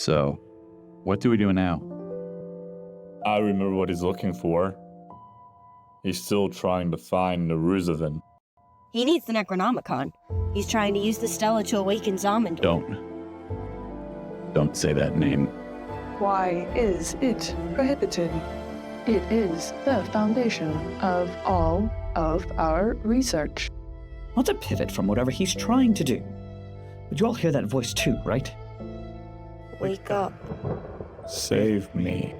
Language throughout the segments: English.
So, what do we do now? I remember what he's looking for. He's still trying to find Neruzavin. He needs the Necronomicon. He's trying to use the Stella to awaken Zamindor. Don't say that name. Why is it prohibited? It is the foundation of all of our research. Not to pivot from whatever he's trying to do. But you all hear that voice too, right? Wake up. Save me.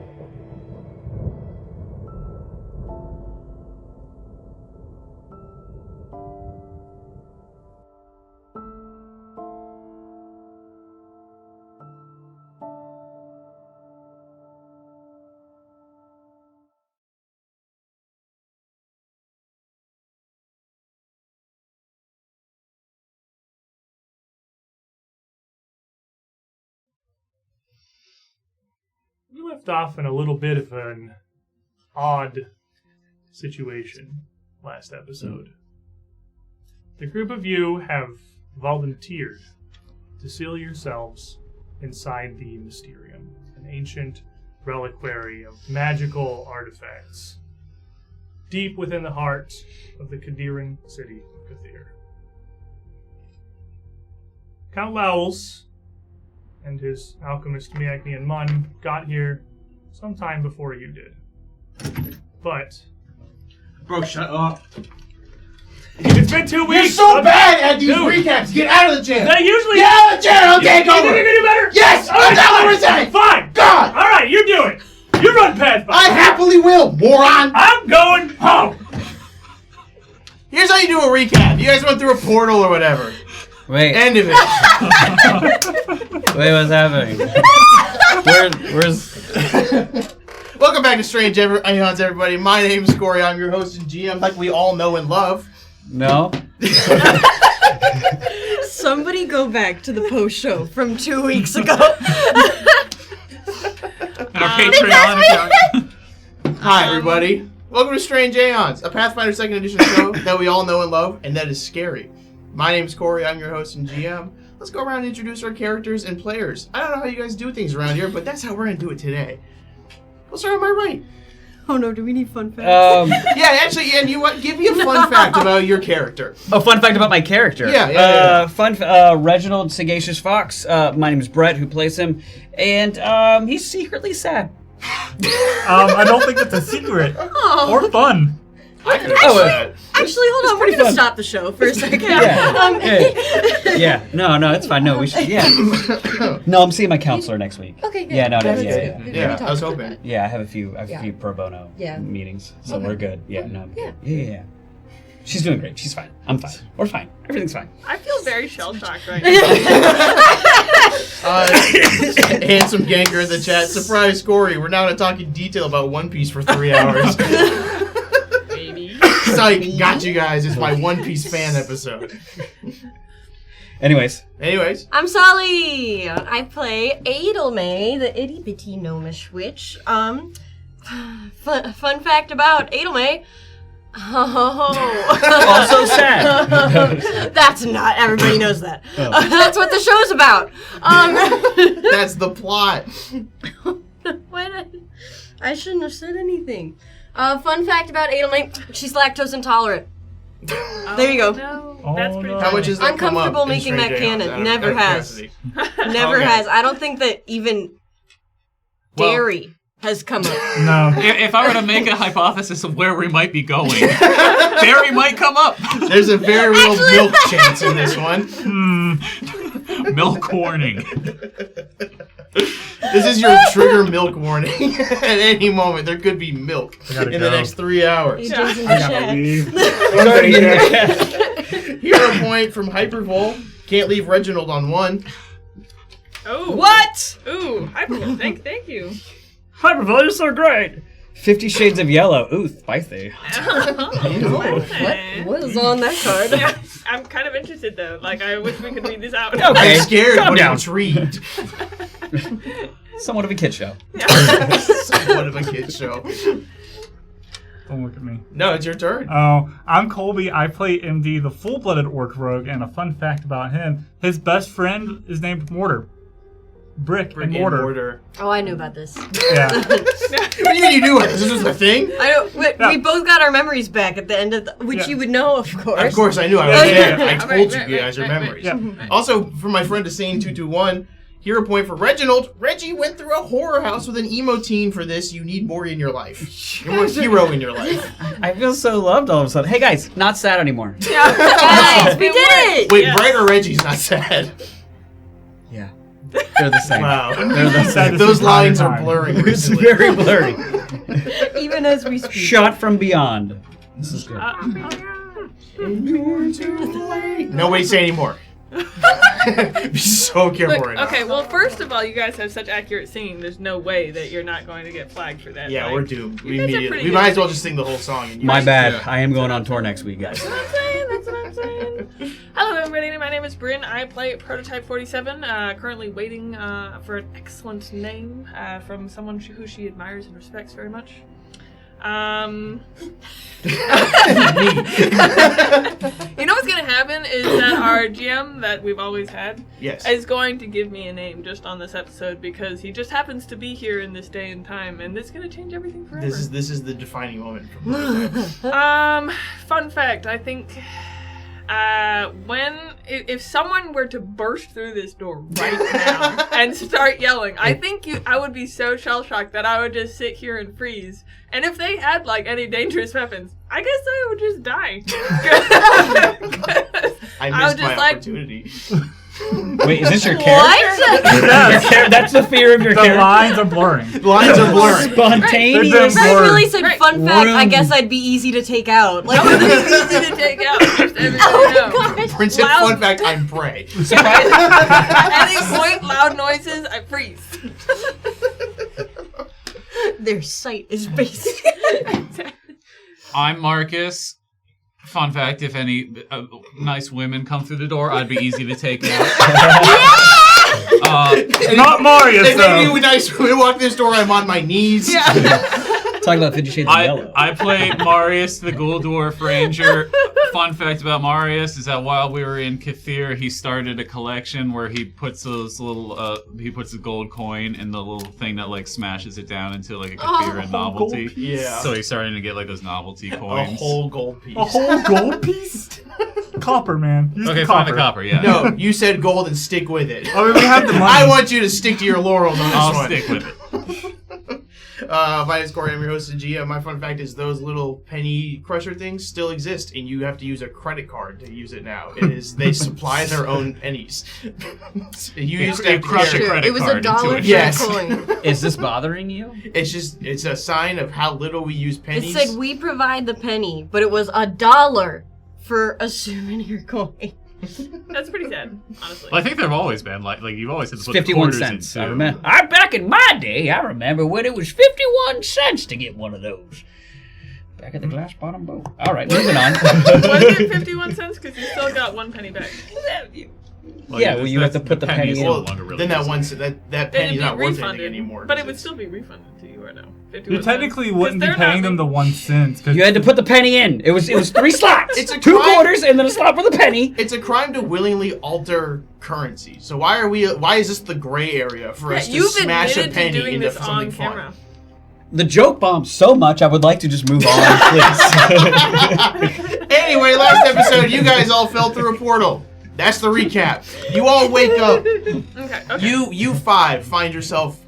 We left off in a little bit of an odd situation last episode. The group of you have volunteered to seal yourselves inside the Mysterium, an ancient reliquary of magical artifacts, deep within the heart of the Kadiran city of Kathir. Count Lowells and his alchemist Miagni and Mun got here sometime before you did. But... Bro, shut up. It's been 2 weeks! You're so bad at these recaps! Get out of the chair! They usually... Get out of the chair! I'll take over! You think you can do better? Yes! Alright, That's all we're saying! Fine! God! Alright, you do it! You run Pathfinder! I happily will, moron! I'm going home! Here's how you do a recap. You guys went through a portal or whatever. Wait. End of it. Wait, what's happening? Where's... Welcome back to Strange Aeons, everybody. My name's Corey. I'm your host and GM, like we all know and love. No? Somebody go back to the post show from 2 weeks ago. And our Patreon account. Hi, everybody. Welcome to Strange Aeons, a Pathfinder 2nd Edition show that we all know and love, and that is scary. My name's Corey. I'm your host and GM. Let's go around and introduce our characters and players. I don't know how you guys do things around here, but that's how we're going to do it today. We'll start on my right. Oh no, do we need fun facts? Yeah, actually, and you what? Give me a fun fact about your character. Oh, fun fact about my character. Yeah. Reginald Sagacious Fox. My name is Brett, who plays him, and he's secretly sad. I don't think it's a secret. Oh. Or fun. Actually, hold on. We're going to stop the show for a second. Yeah. No, it's fine. No, we should. Yeah. No, I'm seeing my counselor next week. Okay, good. Yeah, no, Yeah, I was hoping. Yeah, I have a few pro bono meetings, so we're good. Yeah, no. Yeah. She's doing great. She's fine. I'm fine. We're fine. Everything's fine. I feel very shell-shocked right now. Handsome Ganker in the chat. Surprise, Corey. We're now going to talk in detail about One Piece for 3 hours. Baby. Psych, got you guys. It's my One Piece fan episode. Anyways. I'm Sally. I play Adelmay, the itty-bitty gnomish witch. Fun fact about Adelmay. Also sad. That's not. Everybody knows that. That's what the show's about. That's the plot. I shouldn't have said anything. Fun fact about Adelmay, she's lactose intolerant. There you go. No. That's pretty How much is that come up? Uncomfortable making that canon. Never has. Never has. I don't think that even dairy has come up. No. If I were to make a hypothesis of where we might be going, dairy might come up. There's a very real milk chance in this one. Milk warning. This is your trigger milk warning. At any moment, there could be milk in the next 3 hours. AJ's in the chat. Hero point from Hypervol. Can't leave Reginald on one. Oh. What? Ooh, Hypervol. Thank you. Hypervol, you're so great. 50 Shades of Yellow. Ooh, spicy. What is on that card? Yeah, I'm kind of interested though. Like, I wish we could read this out. Okay. I'm scared, Calm but down. intrigued. Somewhat of a kid show. Somewhat of a kid show. Don't look at me. No, it's your turn. Oh, I'm Colby. I play MD, the full-blooded orc rogue, and a fun fact about him, his best friend is named Mortar. brick and mortar. Oh, I knew about this. Yeah. What do you mean you knew it? This was a thing? I don't. We both got our memories back at the end of which you would know, of course. Of course, I knew. I was there. I told you guys your memories. Yeah. Also, for my friend Assane221, hero point for Reginald. Reggie went through a horror house with an emo teen for this. You need more in your life. You're more hero in your life. I feel so loved all of a sudden. Hey guys, not sad anymore. Guys, we did it! Wait, Bright or Reggie's not sad? Yeah. They're the same. Wow. They're the same. Those lines are blurring It's recently. very blurry. Even as we speak. Shot from beyond. This is good. Nobody say anymore. Be so careful Look, right now. okay, well, first of all, you guys have such accurate singing. There's no way that you're not going to get flagged for that. Yeah, like, we're doomed. you guys are pretty We good might as well at just sing the whole song. And My bad. I am going on tour next week, guys. That's what I'm saying. That's what I'm saying. Hello, everybody. My name is Bryn. I play Prototype 47. Currently waiting for an excellent name from someone who she admires and respects very much. You know what's gonna happen is that our GM that we've always had is going to give me a name just on this episode because he just happens to be here in this day and time, and this is gonna change everything forever. This is the defining moment. Fun fact: I think if someone were to burst through this door right now and start yelling, I think I would be so shell shocked that I would just sit here and freeze. And if they had like any dangerous weapons, I guess I would just die. I missed my opportunity. Wait, is this your character? That's the fear of your character. The lines are blurring. Spontaneous. If I really said fun fact, I guess I'd be easy to take out. Like, easy to take out. Just everybody know. Prince said, fun fact, I'm prey. At any point, loud noises, I freeze. Their sight is basic. I'm Marcus. Fun fact, if any nice women come through the door, I'd be easy to take out. Not Marius, if any nice women walk this door, I'm on my knees. Talking about 50 Shades of Yellow. I played Marius, the Ghoul Dwarf Ranger. Fun fact about Marius is that while we were in Kathir, he started a collection where he puts those little, he puts a gold coin in the little thing that like smashes it down into like a Kathiran novelty. Yeah. So he's starting to get like those novelty coins. A whole gold piece. A whole gold piece? Copper, man. Use Okay, the find the copper, yeah. No, you said gold and stick with it. I mean, we have the money. I want you to stick to your laurels on this I'll one. stick with it. My name is Corey. I'm your host and GM. My fun fact is those little penny crusher things still exist, and you have to use a credit card to use it now. They supply their own pennies. You used to crush a credit It was card $1 into for it. Yes. a coin. Is this bothering you? It's a sign of how little we use pennies. It said we provide the penny, but it was $1 for a souvenir coin. That's pretty sad, honestly. Well, I think they've always been like you've always had to put 51 quarters cents. into. I remember. Back in my day, I remember when it was 51 cents to get one of those. Back at the glass bottom boat. All right, moving on. Was it 51 cents? Because you still got one penny back. Well, Yeah, well, you have to put the penny in. Well, no longer really then that used. one that Then penny's it'd be not worth refunded, anything anymore. but it would still be refunded to you right now. 51 You technically cents. wouldn't be 'Cause they're paying not them the 1 cent. You had to put the penny in. It was 3 slots. It's a 2 crime. quarters and then a slot for the penny. It's a crime to willingly alter currency. So why is this the gray area for us to you've smash a admitted to penny doing into this something on fun? camera. The joke bombed so much, I would like to just move on, please. Anyway, last episode, you guys all fell through a portal. That's the recap. You all wake up. Okay. You 5 find yourself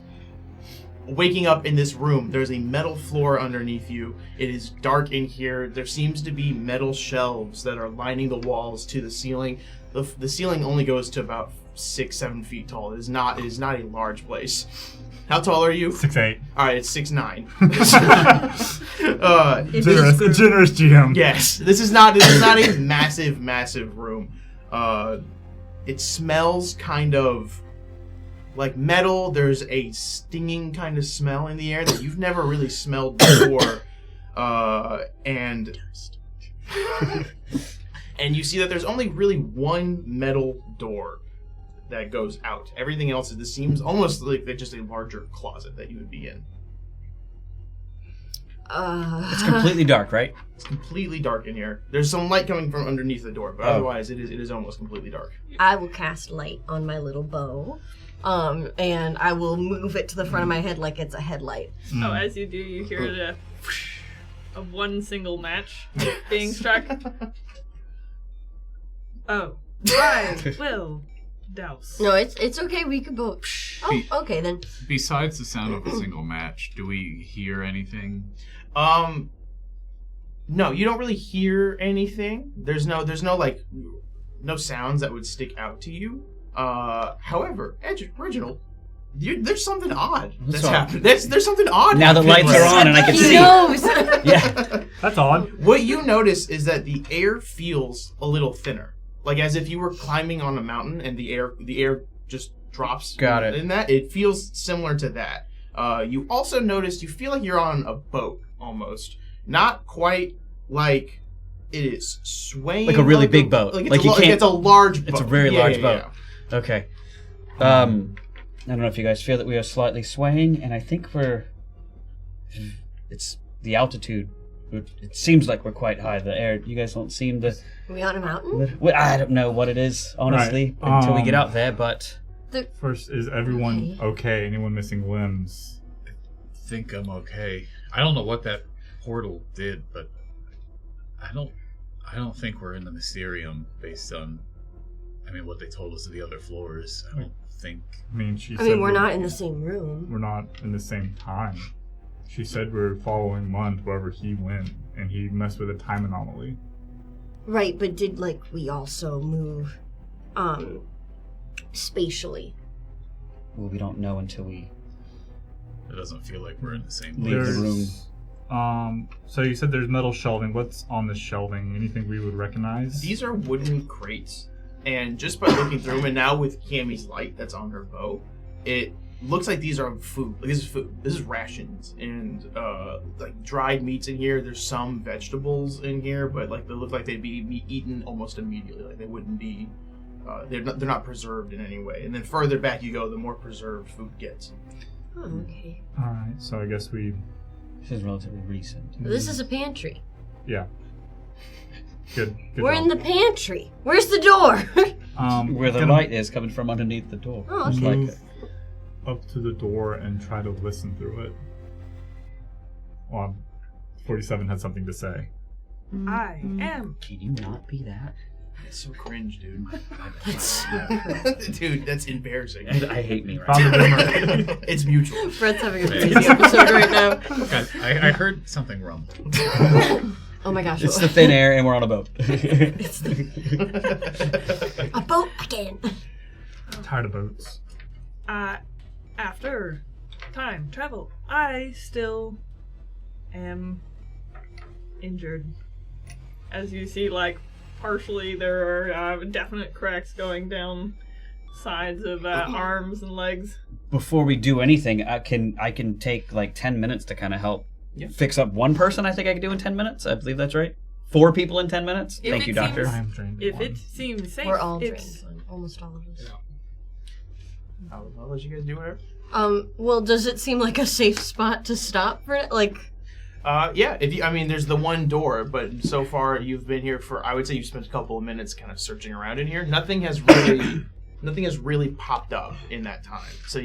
waking up in this room. There's a metal floor underneath you. It is dark in here. There seems to be metal shelves that are lining the walls to the ceiling. The ceiling only goes to about 6-7 feet tall. It is not a large place. How tall are you? 6'8". All right, it's 6'9". Generous GM. Yes, this is not a massive room. It smells kind of like metal. There's a stinging kind of smell in the air that you've never really smelled before, and you see that there's only really one metal door that goes out. Everything else seems almost like just a larger closet that you would be in. It's completely dark, right? It's completely dark in here. There's some light coming from underneath the door, but otherwise it is almost completely dark. I will cast light on my little bow, and I will move it to the front of my head like it's a headlight. Oh, as you do, you hear the of one single match being struck. Oh, I will douse. No, it's okay. We could both. Oh, okay then. Besides the sound of a single match, do we hear anything? No, you don't really hear anything. There's no like no sounds that would stick out to you. However, Reginald, there's something odd that's happening. There's something odd. Now the lights are on and I can see. He knows. Yeah, that's odd. What you notice is that the air feels a little thinner, like as if you were climbing on a mountain and the air just drops. Got it. In that, it feels similar to that. You also notice you feel like you're on a boat almost, not quite like it is swaying, like a really big boat. Like it's a large boat. It's a very large boat. Yeah. Okay. I don't know if you guys feel that we are slightly swaying, and I think it's the altitude. It seems like we're quite high. The air, you guys don't seem to. Are we on a mountain? I don't know what it is, honestly, until we get out there, but... First, is everyone okay? Anyone missing limbs? I think I'm okay. I don't know what that portal did, but I don't think we're in the Mysterium based on what they told us of the other floors. I don't think. She said we're not in the same room. We're not in the same time. She said we're following Mund wherever he went, and he messed with a time anomaly. Right, but did we also move spatially? Well, we don't know until we... It doesn't feel like we're in the same leave the room. So you said there's metal shelving. What's on the shelving? Anything we would recognize? These are wooden crates, and just by looking through them, and now with Cammy's light that's on her bow, it looks like these are food. Like, this is food. This is rations and dried meats in here. There's some vegetables in here, but they look like they'd be eaten almost immediately. Like they wouldn't be. They're not preserved in any way. And then further back you go, the more preserved food gets. Oh, okay. All right. So I guess we. This is relatively recent. This is a pantry. Yeah. Good We're job. in the pantry. Where's the door? Where the light is coming from underneath the door. Oh, okay. Move up to the door and try to listen through it. Well, 47 had something to say. I am. Can you not be that? That's so cringe, dude. That's dude, that's embarrassing. I hate me right now. It's mutual. Brett's having a crazy episode right now. Guys, I heard something rumble. Oh my gosh. It's the thin air and we're on a boat. It's a boat again. I'm tired of boats. After time travel, I still am injured. As you see, partially there are definite cracks going down sides of arms and legs. Before we do anything, I can take 10 minutes to kind of help fix up one person. I think I can do in 10 minutes. I believe that's right. 4 people in 10 minutes. Thank you, doctor. If it seems safe, we're all trained. Almost all of us. Yeah. I'll let you guys do whatever. Well, does it seem like a safe spot to stop for it? Yeah. There's the one door, but so far you've been here for. I would say you've spent a couple of minutes kind of searching around in here. Nothing has really popped up in that time. So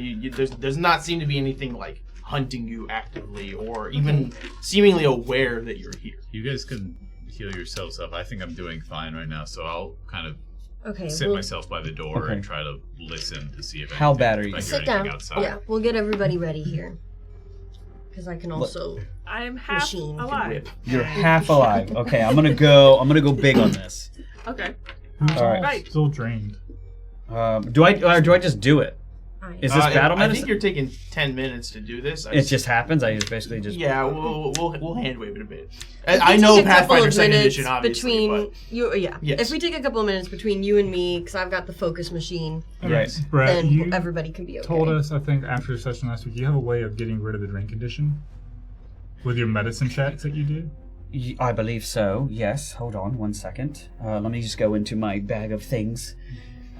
there's not seem to be anything hunting you actively or even seemingly aware that you're here. You guys can heal yourselves up. I think I'm doing fine right now, so I'll kind of sit myself by the door and try to listen to see if how bad are you? Sit down. Outside. Yeah, we'll get everybody ready here. Because I can also. I am half alive. You're half alive. Okay, I'm gonna go big on this. Okay. All right. Still drained. Do I just do it? Is this battle medicine? I think you're taking 10 minutes to do this. It just happens. I basically just. Yeah, we'll hand wave it a bit. I know Pathfinder 2nd Edition, obviously. But... Yes. If we take a couple of minutes between you and me, because I've got the focus machine, right? Brett, then everybody can be okay. Told us, I think, after the session last week, you have a way of getting rid of the drain condition with your medicine checks that you did. I believe so. Yes. Hold on 1 second. Let me just go into my bag of things.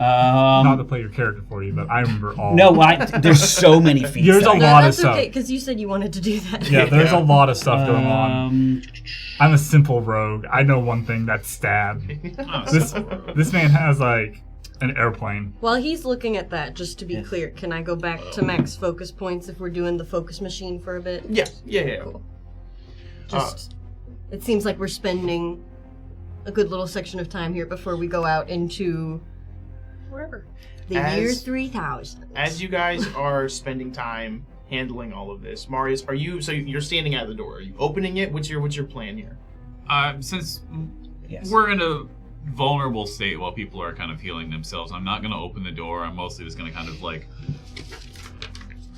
Not to play your character for you, but I remember all. No, there's so many feats. There's a lot of stuff. That's okay, because you said you wanted to do that. Yeah, there's a lot of stuff going on. I'm a simple rogue. I know one thing, that's stab. This man has, like, an airplane. While he's looking at that, just to be clear, can I go back to max focus points if we're doing the focus machine for a bit? Yeah. Cool. Just, it seems like we're spending a good little section of time here before we go out into... wherever. The year 3000. As you guys are spending time handling all of this, Marius, you're standing at the door. Are you opening it? What's your plan here? Since we're in a vulnerable state while people are kind of healing themselves, I'm not going to open the door. I'm mostly just going to kind of like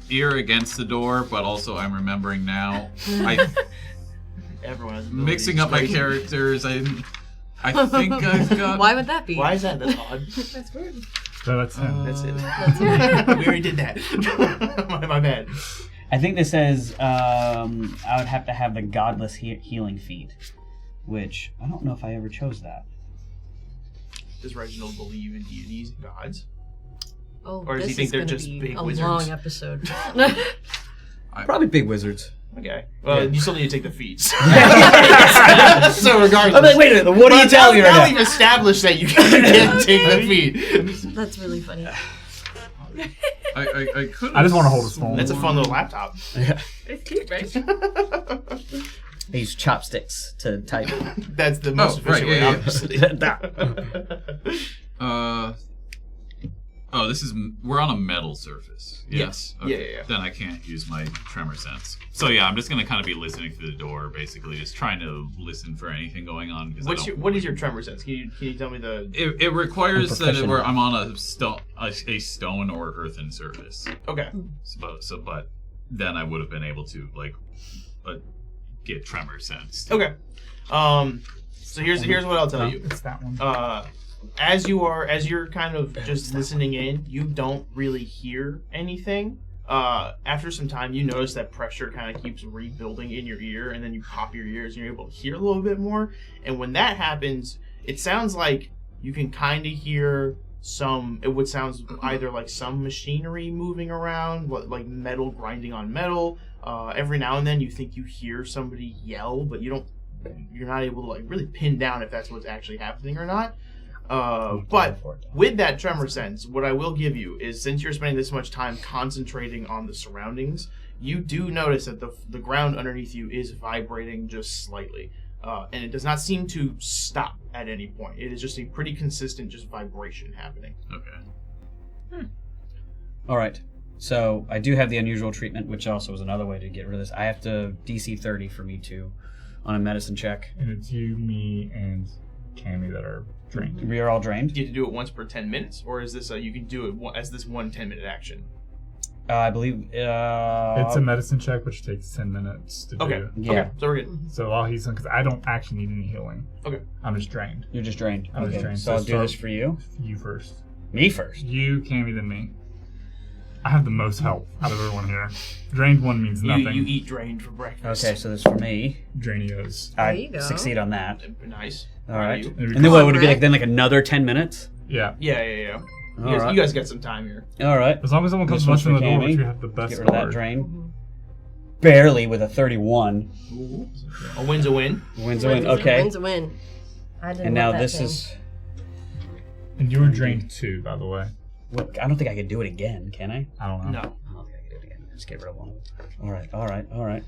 ear against the door, but also I'm remembering now. Everyone has mixing up my characters. I think I've got... Why would that be? Why is that? That's odd. That's weird. So that's him. That's it. We already did that. my bad. I think this says I would have to have the godless healing feat, which I don't know if I ever chose that. Does Reginald believe in deities and gods? Oh, or does he think they're just big a wizards? Long episode. Probably big wizards. Okay. Well, you still need to take the feats. So regardless. I'm like, wait a minute, what are you telling me right now? Now we've established that you can't take the feat. That's really funny. I couldn't... I just want to hold his phone. That's a fun little laptop. It's cute, right? I use chopsticks to type. That's the most efficient way, obviously. We're on a metal surface. Yes. Okay. Yeah. Then I can't use my tremor sense. So yeah, I'm just gonna kind of be listening through the door, basically, just trying to listen for anything going on. What is your tremor sense? Can you tell me the? It requires that I'm on a stone or earthen surface. Okay. But then I would have been able to get tremor sense. Okay. So here's what I'll tell you. It's that one. As you're kind of just listening in, you don't really hear anything. After some time, you notice that pressure kind of keeps rebuilding in your ear, and then you pop your ears and you're able to hear a little bit more. And when that happens, it sounds like you can kind of hear what sounds either like some machinery moving around, like metal grinding on metal. Every now and then you think you hear somebody yell, but you're not able to like really pin down if that's what's actually happening or not. But with that tremor sense, what I will give you is, since you're spending this much time concentrating on the surroundings, you do notice that the ground underneath you is vibrating just slightly. And it does not seem to stop at any point. It is just a pretty consistent just vibration happening. Okay. All right. So I do have the unusual treatment, which also is another way to get rid of this. I have to DC 30 for me to on a medicine check. And it's you, me, and Cammy that are drained. We are all drained. Do you have to do it once per 10 minutes, or is this you can do it as this one 10-minute action? I believe it's a medicine check, which takes 10 minutes to okay. do. Yeah. Okay, so we're good. So while he's because I don't actually need any healing. Okay. I'm just drained. You're just drained. I'm okay. just drained. So I'll do this for you. You first. Me first. You, Cammy, then me. I have the most health out of everyone here. Drained one means nothing. You eat drained for breakfast. Okay, so this for me. Drainios. There you go. I succeed on that. Nice. All right. You? And then what would it be like? Then like another 10 minutes? Yeah. Yeah. All You guys got some time here. All right. As long as someone comes busting the door, which we have the best Get rid of that card. drain. Barely with a 31. Ooh. A win's a win. Win's a win. Okay. Win's a win. I didn't And now want that this thing. is. And you were drained too, by the way. What? I don't think I can do it again. Can I? I don't know. No. I don't think I can do it again. Just get rid of one. All right.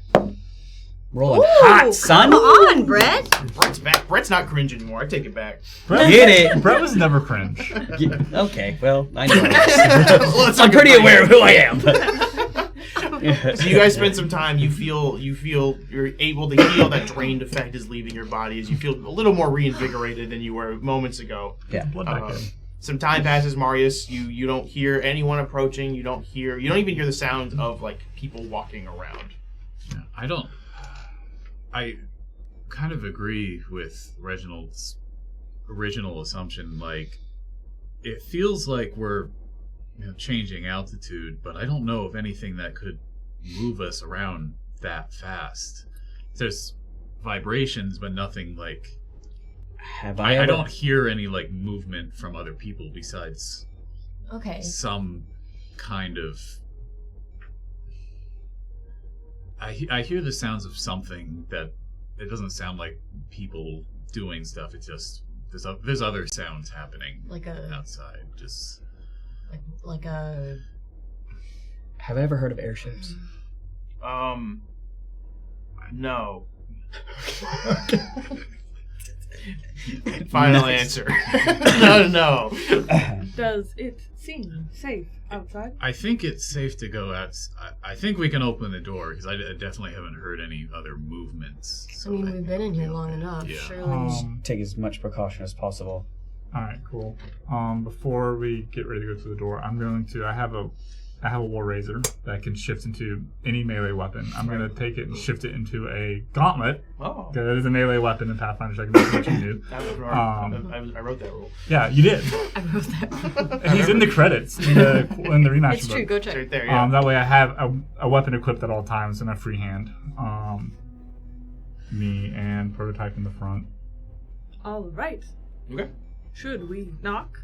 Rolling Ooh, hot, son. Come on, Brett. Brett's back. Brett's not cringe anymore. I take it back. Get it. Brett was never cringe. Okay, well, I know. I'm pretty aware of who I am. So you guys spend some time. You feel you're able to heal. That drained effect is leaving your body as you feel a little more reinvigorated than you were moments ago. Yeah. Some time passes, Marius. You don't hear anyone approaching. You don't even hear the sound of like people walking around. I kind of agree with Reginald's original assumption. Like, it feels like we're changing altitude, but I don't know of anything that could move us around that fast. There's vibrations, but nothing like... I don't hear any like movement from other people besides Okay. some kind of. I hear the sounds of something that it doesn't sound like people doing stuff. It's just there's other sounds happening Like a outside. Just like a. Have I ever heard of airships? No. Final answer. No. Does it seem safe outside? I think it's safe to go out. I think we can open the door because I definitely haven't heard any other movements. I So mean, we've been in here long enough. Yeah. Surely. Take as much precaution as possible. Alright, cool. Before we get ready to go to the door, I have a war razor that can shift into any melee weapon. I'm going to take it and shift it into a gauntlet. Oh. That is a melee weapon in Pathfinder 2nd Edition, which you knew. I wrote that rule. Yeah, you did. I wrote that. And he's in the credits in the rematch It's book. true. Go check. It's right there, yeah. That way I have a weapon equipped at all times and a free hand. Me and Prototype in the front. All right. Okay. Should we knock?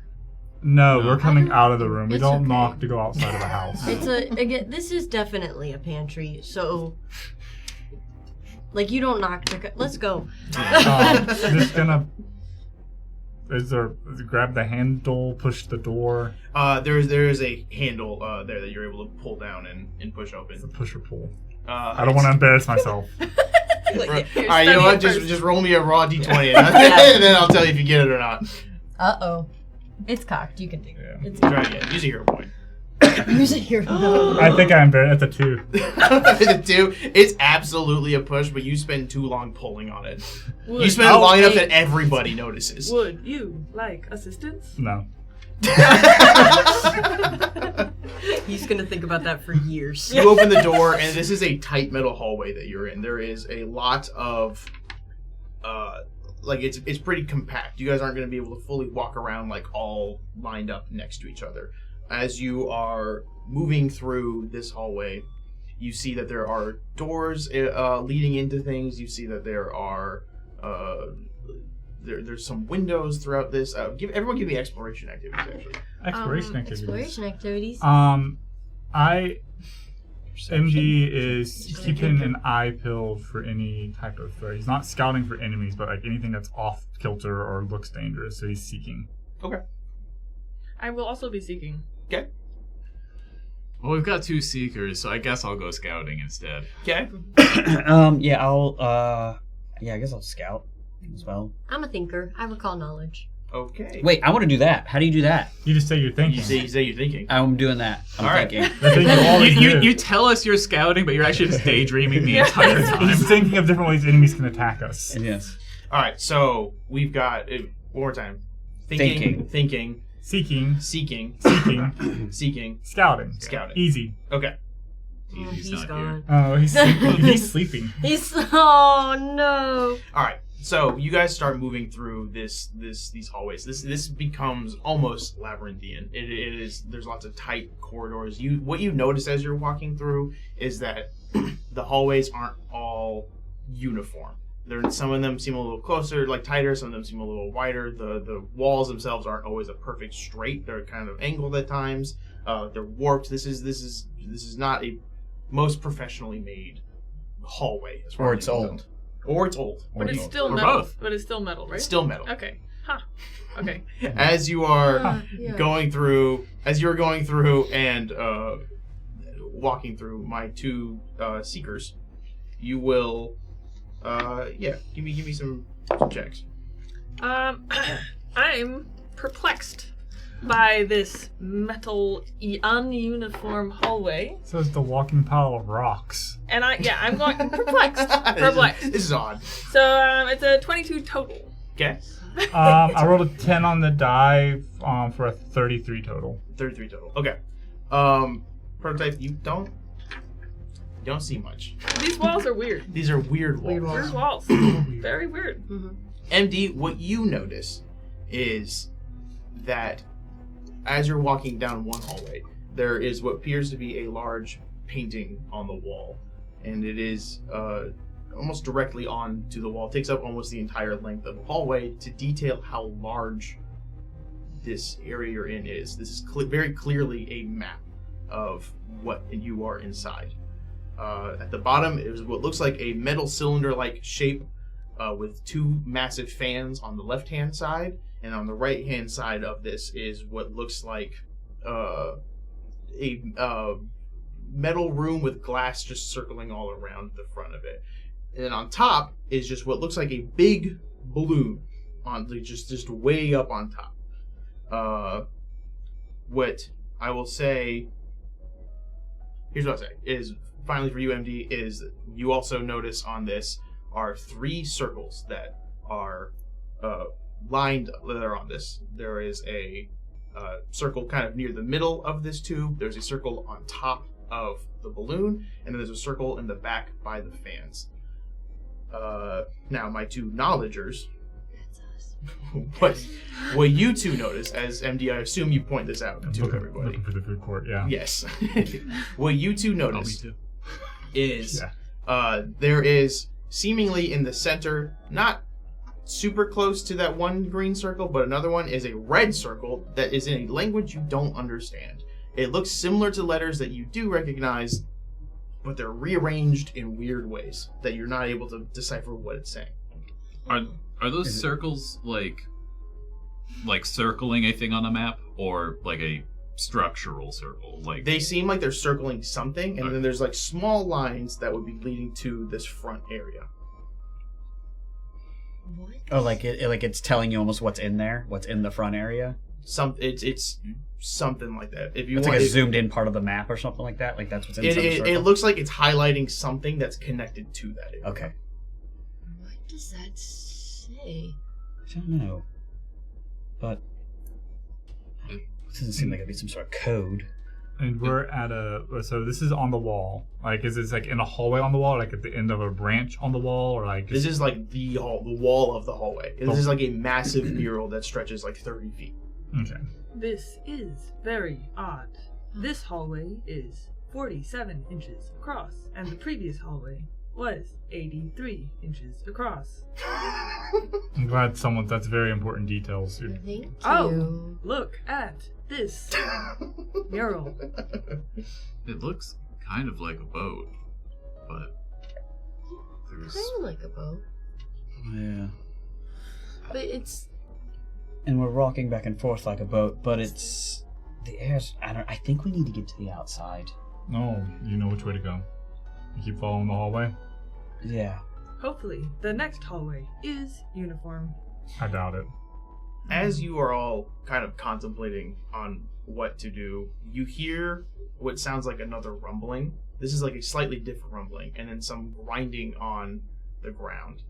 No, we're coming out of the room. We It's don't okay. knock to go outside of a house. Again, this is definitely a pantry, so like you don't knock to. Let's go. Just gonna. Grab the handle, push the door. There is a handle there that you're able to pull down and push open. It's a push or pull. I I don't want to embarrass myself. Alright, you know what? Just roll me a raw d20 and then I'll tell you if you get it or not. Uh-oh. It's cocked. You can take it. Yeah. It's Try again. Use a hero point. Use it here. I think I embarrassed. That's a 2. The 2, it's absolutely a push, but you spend too long pulling on it. Would, You spend it long enough that everybody notices. would you like assistance? No. He's gonna think about that for years. You open the door, and this is a tight metal hallway that you're in. There is a lot of, it's pretty compact. You guys aren't going to be able to fully walk around like all lined up next to each other. As you are moving through this hallway, you see that there are doors leading into things. You see that there are there's some windows throughout this. Everyone give me exploration activities actually. Exploration activities. Exploration activities. MD is keeping an eye peeled for any type of threat. He's not scouting for enemies, but like anything that's off kilter or looks dangerous, so he's seeking. Okay. I will also be seeking. Okay. Well, we've got 2 seekers, so I guess I'll go scouting instead. Okay. Yeah, I guess I'll scout as well. I'm a thinker. I recall knowledge. Okay. Wait, I want to do that. How do you do that? You just say you're thinking. You say you're thinking. I'm doing that. I'm All right. thinking. The thing you always do. You tell us you're scouting, but you're actually just daydreaming the entire time. He's thinking of different ways enemies can attack us. Yes. All right. So we've got one more time. Thinking. Seeking. Seeking. Seeking. Seeking. Scouting. Scouting. Easy. Okay. He's He's not gone. Oh, he's sleeping. He's sleeping. Oh no. All right. So you guys start moving through these hallways. This becomes almost labyrinthian. It is. There's lots of tight corridors. What you notice as you're walking through is that the hallways aren't all uniform. Some of them seem a little closer, like tighter. Some of them seem a little wider. The walls themselves aren't always a perfect straight. They're kind of angled at times. They're warped. This is not a most professionally made hallway. As far Or as it's I'm old. concerned. Or it's old. But it's still Or metal. both. But it's still metal, right? It's still metal. Okay. Huh. Okay. As you are Yeah. going through, and walking through my 2 seekers, you will, give me some checks. I'm perplexed by this metal ununiform hallway, So it's the walking pile of rocks. and I'm going perplexed. This is odd. So it's a 22 total. Okay. I rolled a 10 on the die for a 33 total. 33 total. Okay. Prototype, you don't see much. These walls are weird. These are weird walls. Weird walls. Very weird. MD, what you notice is that as you're walking down one hallway, there is what appears to be a large painting on the wall, and it is almost directly onto the wall. It takes up almost the entire length of the hallway to detail how large this area you're in is. This is very clearly a map of what you are inside. At the bottom is what looks like a metal cylinder-like shape with two massive fans on the left-hand side, and on the right-hand side of this is what looks like a metal room with glass just circling all around the front of it. And then on top is just what looks like a big balloon on just way up on top. What I will say, here's what I'll say, is finally for you, MD, is you also notice on this are 3 circles that are lined that are on this. There is a circle kind of near the middle of this tube. There's a circle on top of the balloon, and then there's a circle in the back by the fans. Now, my 2 knowledgers, what you 2 notice, as MD, I assume you point this out to everybody. Looking for the food court, yeah. Yes. What you 2 notice is there is seemingly in the center, not super close to that one green circle, but another one is a red circle that is in a language you don't understand. It looks similar to letters that you do recognize, but they're rearranged in weird ways that you're not able to decipher what it's saying. Are those circles like circling a thing on a map, or like a structural circle? Like they seem like they're circling something, and then there's like small lines that would be leading to this front area. What? Oh, like it's telling you almost what's in there, what's in the front area. It's something like that. If you it's want, like a zoomed in part of the map or something like that. Like that's what's in the circle. It looks like it's highlighting something that's connected to that area. Okay. What does that say? I don't know, but it doesn't seem like it'd be some sort of code. And we're at so this is on the wall. Like, is this like in a hallway on the wall, like at the end of a branch on the wall, or like? This is like the wall of the hallway. This is like a massive mural that stretches like 30 feet. Okay. This is very odd. This hallway is 47 inches across, and the previous hallway was 83 inches across. I'm glad that's very important details. Thank you. Oh, look at this mural. It looks kind of like a boat, but there's Kind of like a boat, Yeah. but it's And we're rocking back and forth like a boat, but it's the air's. I think we need to get to the outside. No, you know which way to go. You keep following the hallway. Yeah. Hopefully, the next hallway is uniform. I doubt it. As you are all kind of contemplating on what to do, you hear what sounds like another rumbling. This is like a slightly different rumbling, and then some grinding on the ground.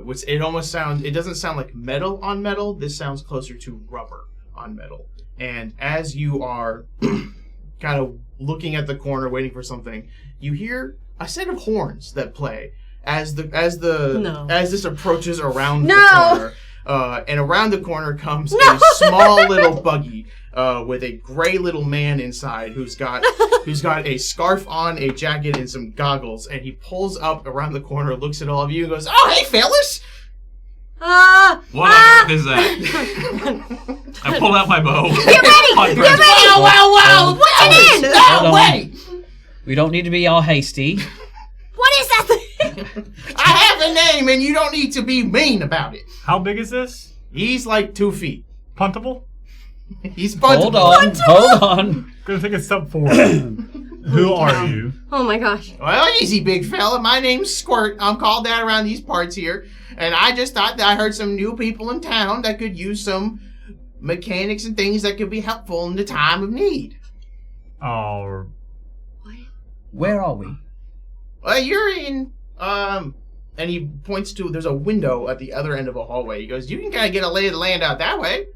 Which it doesn't sound like metal on metal. This sounds closer to rubber on metal. And as you are kind of looking at the corner, waiting for something, you hear a set of horns that play as this approaches around the corner. And around the corner comes a small little buggy with a gray little man inside who's got a scarf on, a jacket, and some goggles. And he pulls up around the corner, looks at all of you, and goes, "Oh, hey, fellas!" What on earth is that? I pull out my bow. Get ready! Get ready! Wow! Put it in! No way! We don't need to be all hasty. What is that thing? I have a name, and you don't need to be mean about it. How big is this? He's like 2 feet. Puntable? He's puntable. Hold on. Gonna take a step forward. Who are you? Oh my gosh. Well, easy, big fella. My name's Squirt. I'm called that around these parts here. And I just thought that I heard some new people in town that could use some mechanics and things that could be helpful in the time of need. Oh. Where are we? Well, you're in, and he points to, there's a window at the other end of a hallway. He goes, you can kind of get a lay of the land out that way.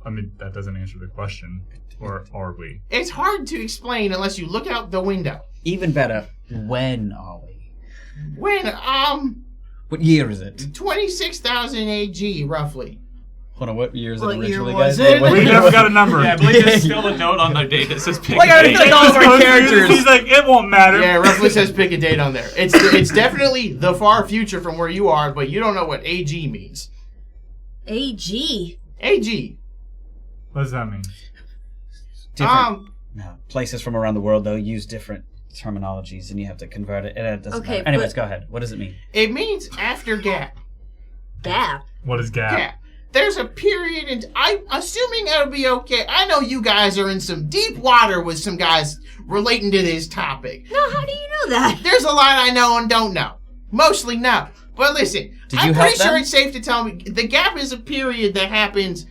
I mean, that doesn't answer the question. Or are we? It's hard to explain unless you look out the window. Even better, when are we? When, What year is it? 26,000 AG, roughly. Hold on, what year is it What year originally, was guys? it? We never got a number. Yeah, I believe there's still a note on the date that says pick Why a gotta date. click all of our characters? He's like, it won't matter. Yeah, it roughly says pick a date on there. It's definitely the far future from where you are, but you don't know what AG means. AG. AG. What does that mean? Different places from around the world, though, use different terminologies, and you have to convert it. It doesn't matter. Anyways, go ahead. What does it mean? It means after gap. Gap? What is gap? Gap. There's a period, and I'm assuming it'll be okay. I know you guys are in some deep water with some guys relating to this topic. No, how do you know that? There's a lot I know and don't know. Mostly no. But listen, I'm pretty sure it's safe to tell me the gap is a period that happens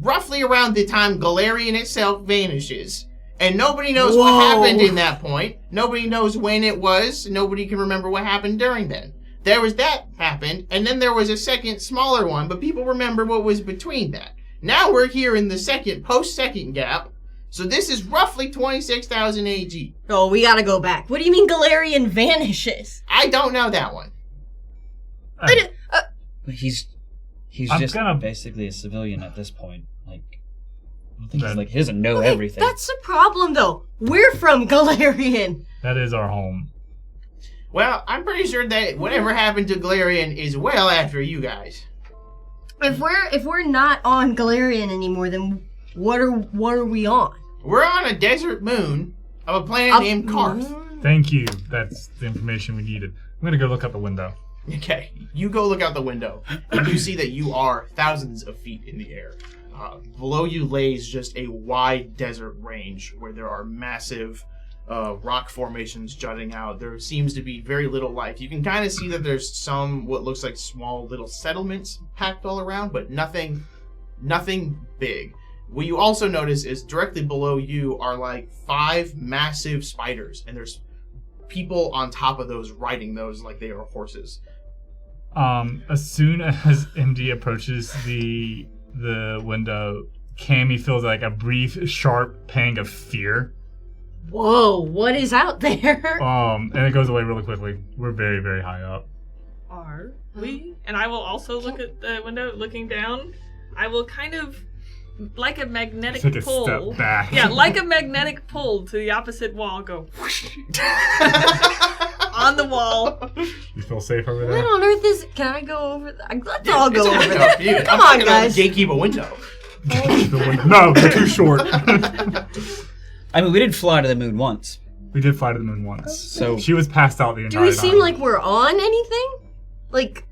roughly around the time Galarian itself vanishes. And nobody knows what happened in that point. Nobody knows when it was. Nobody can remember what happened during then. There was that happened, and then there was a second smaller one, but people remember what was between that. Now we're here in the post-second gap, so this is roughly 26,000 AG. Oh, we gotta go back. What do you mean Galarian vanishes? I don't know that one. He's just basically a civilian at this point. Like, I don't think he doesn't know everything. That's the problem, though. We're from Galarian. That is our home. Well, I'm pretty sure that whatever happened to Galarian is well after you guys. If we're not on Galarian anymore, then what are we on? We're on a desert moon of a planet named Karth. Thank you. That's the information we needed. I'm gonna go look out the window. Okay, you go look out the window, and you see that you are thousands of feet in the air. Below you lays just a wide desert range where there are massive rock formations jutting out. There seems to be very little life. You can kind of see that there's some what looks like small little settlements packed all around, but nothing big. What you also notice is directly below you are like 5 massive spiders, and there's people on top of those riding those like they are horses. As soon as MD approaches the window, Cammy feels like a brief, sharp pang of fear. Whoa, what is out there? And it goes away really quickly. We're very, very high up. Are we? And I will also look at the window, looking down. I will kind of, like a magnetic take pull. A step back. Yeah, like a magnetic pull to the opposite wall, go whoosh, on the wall. You feel safe over there? What on earth is... Can I go over... Let's all go over there. Dude, Come on, guys. Gatekeep a window. No, they're too short. I mean, we did fly to the moon once. We did fly to the moon once. So she was passed out the entire time. Do we time. seem like we're on anything? Like...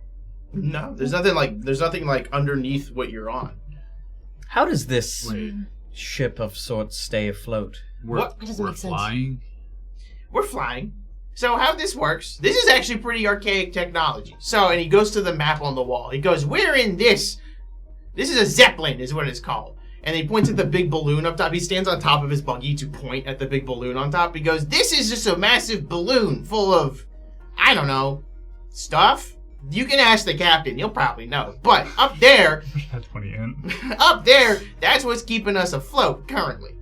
No, there's nothing like underneath what you're on. How does this ship of sorts stay afloat? That doesn't make sense. Flying? We're flying. So how this works, this is actually pretty archaic technology. So, and he goes to the map on the wall. He goes, we're in this. This is a Zeppelin is what it's called. And he points at the big balloon up top. He stands on top of his buggy to point at the big balloon on top. He goes, this is just a massive balloon full of, I don't know, stuff. You can ask the captain. He'll probably know. But up there, that's funny. Up there, that's what's keeping us afloat currently.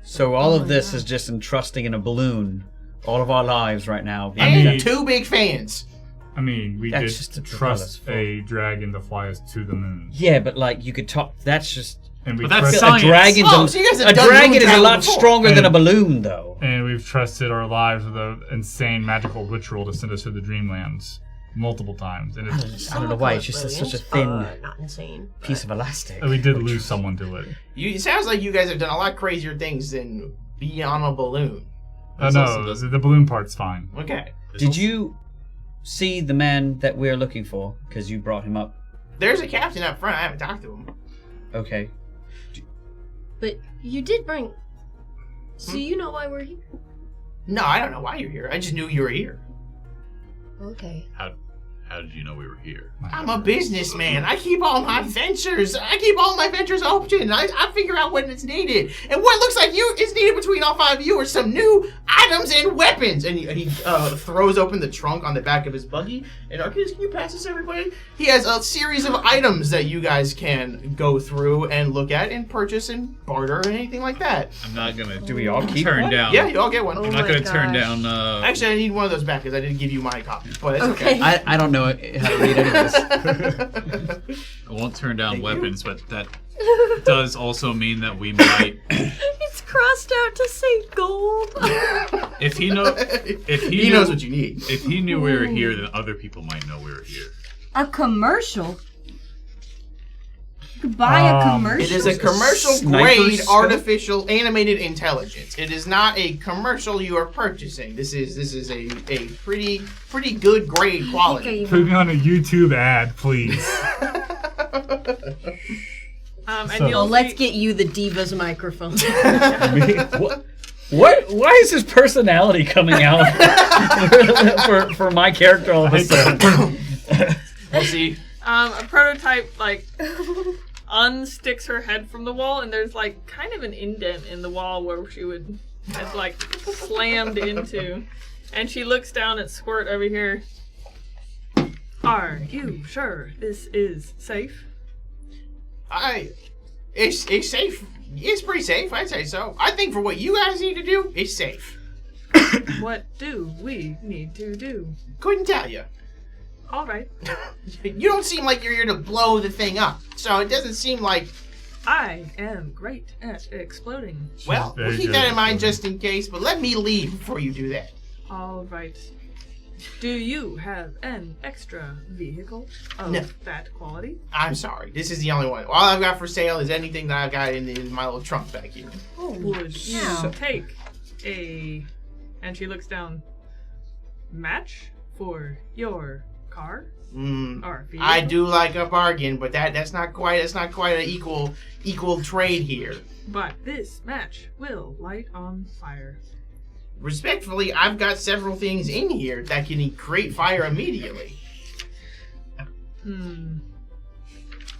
So all of this is just entrusting in a balloon all of our lives right now. And 2 big fans. I mean, we did just trust a dragon to fly us to the moon. Yeah, but like you could talk. That's just. And we that's a dragon's a dragon is a lot stronger than a balloon, though. And we've trusted our lives with an insane magical ritual to send us to the Dreamlands multiple times. And it's, I don't know why. It's just such a thin, not insane, piece of elastic. We did lose someone to it. It sounds like you guys have done a lot crazier things than be on a balloon. No, the balloon part's fine. Okay. Did you see the man that we're looking for? Because you brought him up. There's a captain up front. I haven't talked to him. Okay. But you did bring... So you know why we're here? No, I don't know why you're here. I just knew you were here. Okay. How did you know we were here? I'm a businessman. I keep all my ventures. Open. I figure out when it's needed. And what looks like is needed between all 5 of you are some new items and weapons. And he throws open the trunk on the back of his buggy. And Arceus, can you pass this, everybody? He has a series of items that you guys can go through and look at and purchase and barter and anything like that. I'm not gonna. Do we all keep turn one? down? Yeah, you all get one. I'm not gonna turn down. Actually, I need one of those back because I didn't give you my copy. But it's Okay. I don't know how to read any of this. I won't turn down weapons, but that does also mean that we might. It's crossed out to say gold. If he knows what you need. If he knew we were here, then other people might know we were here. A commercial? You could buy a commercial. It is a commercial Sniper grade scope? artificial animated intelligence. It is not a commercial you are purchasing. This is a pretty good grade quality. Put me on a YouTube ad, please. Let's get you the Divas microphone. What? Why is his personality coming out for my character all of a sudden? We'll see. A prototype unsticks her head from the wall, and there's kind of an indent in the wall where she would have slammed into, and she looks down at Squirt over here. Are you sure this is safe? It's safe. It's pretty safe, I'd say so. I think for what you guys need to do, it's safe. What do we need to do? Couldn't tell you. All right. You don't seem like you're here to blow the thing up, so it doesn't seem like... I am great at exploding. Well, we'll keep that in mind just in case, but let me leave before you do that. All right. Do you have an extra vehicle of that quality? I'm sorry. This is the only one. All I've got for sale is anything that I've got in my little trunk back here. Would you take a... And she looks down. Match for your car? Or vehicle? I do like a bargain, but that's not quite an equal trade here. But this match will light on fire. Respectfully, I've got several things in here that can create fire immediately.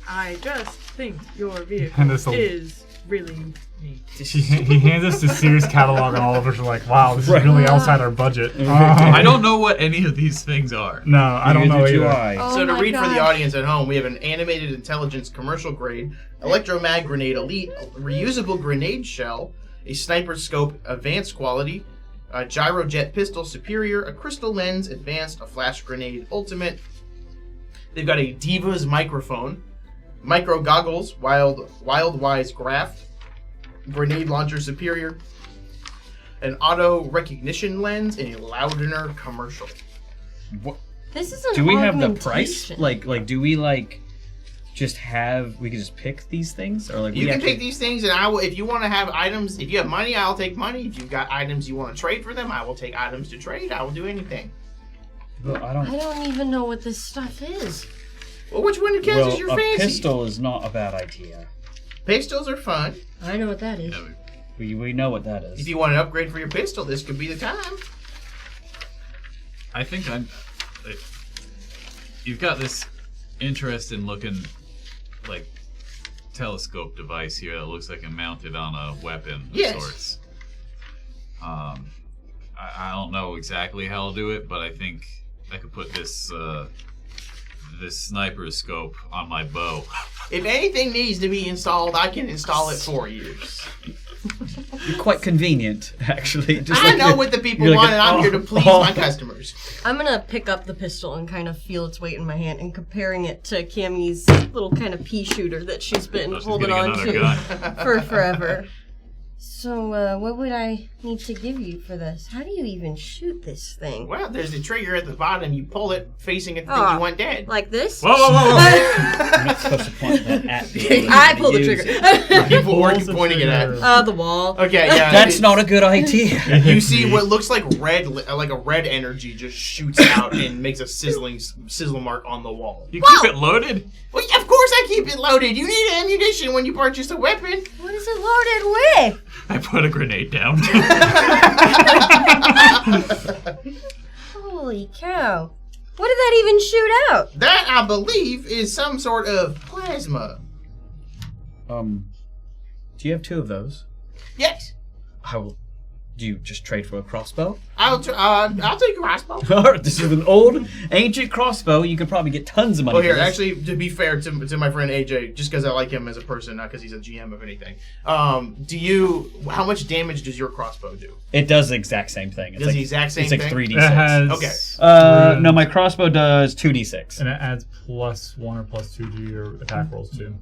I just think your vehicle is really neat. He hands us the Sears catalog, and all of us are like, wow, this is really outside our budget. I don't know what any of these things are. No, I don't know either. So to read for the audience at home, we have an animated intelligence commercial grade, electromag grenade elite, a reusable grenade shell, a sniper scope advanced quality, a gyrojet pistol superior, a crystal lens advanced, a flash grenade ultimate. They've got a Divas microphone, micro goggles, wise graph, grenade launcher superior, an auto recognition lens, and a Loudener commercial. What? This is an Do we have the price? augmentation. Do we just have? We can just pick these things, or You can pick these things, and I will. If you want to have items, if you have money, I'll take money. If you've got items you want to trade for them, I will take items to trade. I will do anything. Well, I don't even know what this stuff is. Well, which one catches your fancy? A pistol is not a bad idea. Pistols are fun. I know what that is. We know what that is. If you want an upgrade for your pistol, this could be the time. I think you've got this interesting looking telescope device here that looks like it mounted on a weapon of sorts. I don't know exactly how I'll do it, but I think I could put this this sniper scope on my bow. If anything needs to be installed, I can install it for you. You're quite convenient, actually. I know what the people want, and I'm here to please my customers. I'm gonna pick up the pistol and kind of feel its weight in my hand, and comparing it to Cammie's little kind of pea shooter that she's been holding on to for forever. So, what would I need to give you for this? How do you even shoot this thing? Well, there's a trigger at the bottom. You pull it facing at the thing you want dead. Like this? Whoa! I'm not supposed to point that at the I pull the trigger. People weren't pointing it at. The wall. Okay, yeah. That's not a good idea. You see what looks like a red energy just shoots out and makes a sizzle mark on the wall. You keep it loaded? Well, of course I keep it loaded. You need ammunition when you purchase a weapon. What is it loaded with? I put a grenade down. Holy cow. What did that even shoot out? That, I believe, is some sort of plasma. Do you have two of those? Yes. Do you just trade for a crossbow? I'll take a crossbow. This is an old, ancient crossbow. You could probably get tons of money. Well, here, for this. actually, to be fair to my friend AJ, just because I like him as a person, not because he's a GM of anything. How much damage does your crossbow do? It does the exact same thing. Does the exact same thing? It's like 3d6. It has Okay. No, my crossbow does 2d6. And it adds +1 or +2 to your attack rolls too.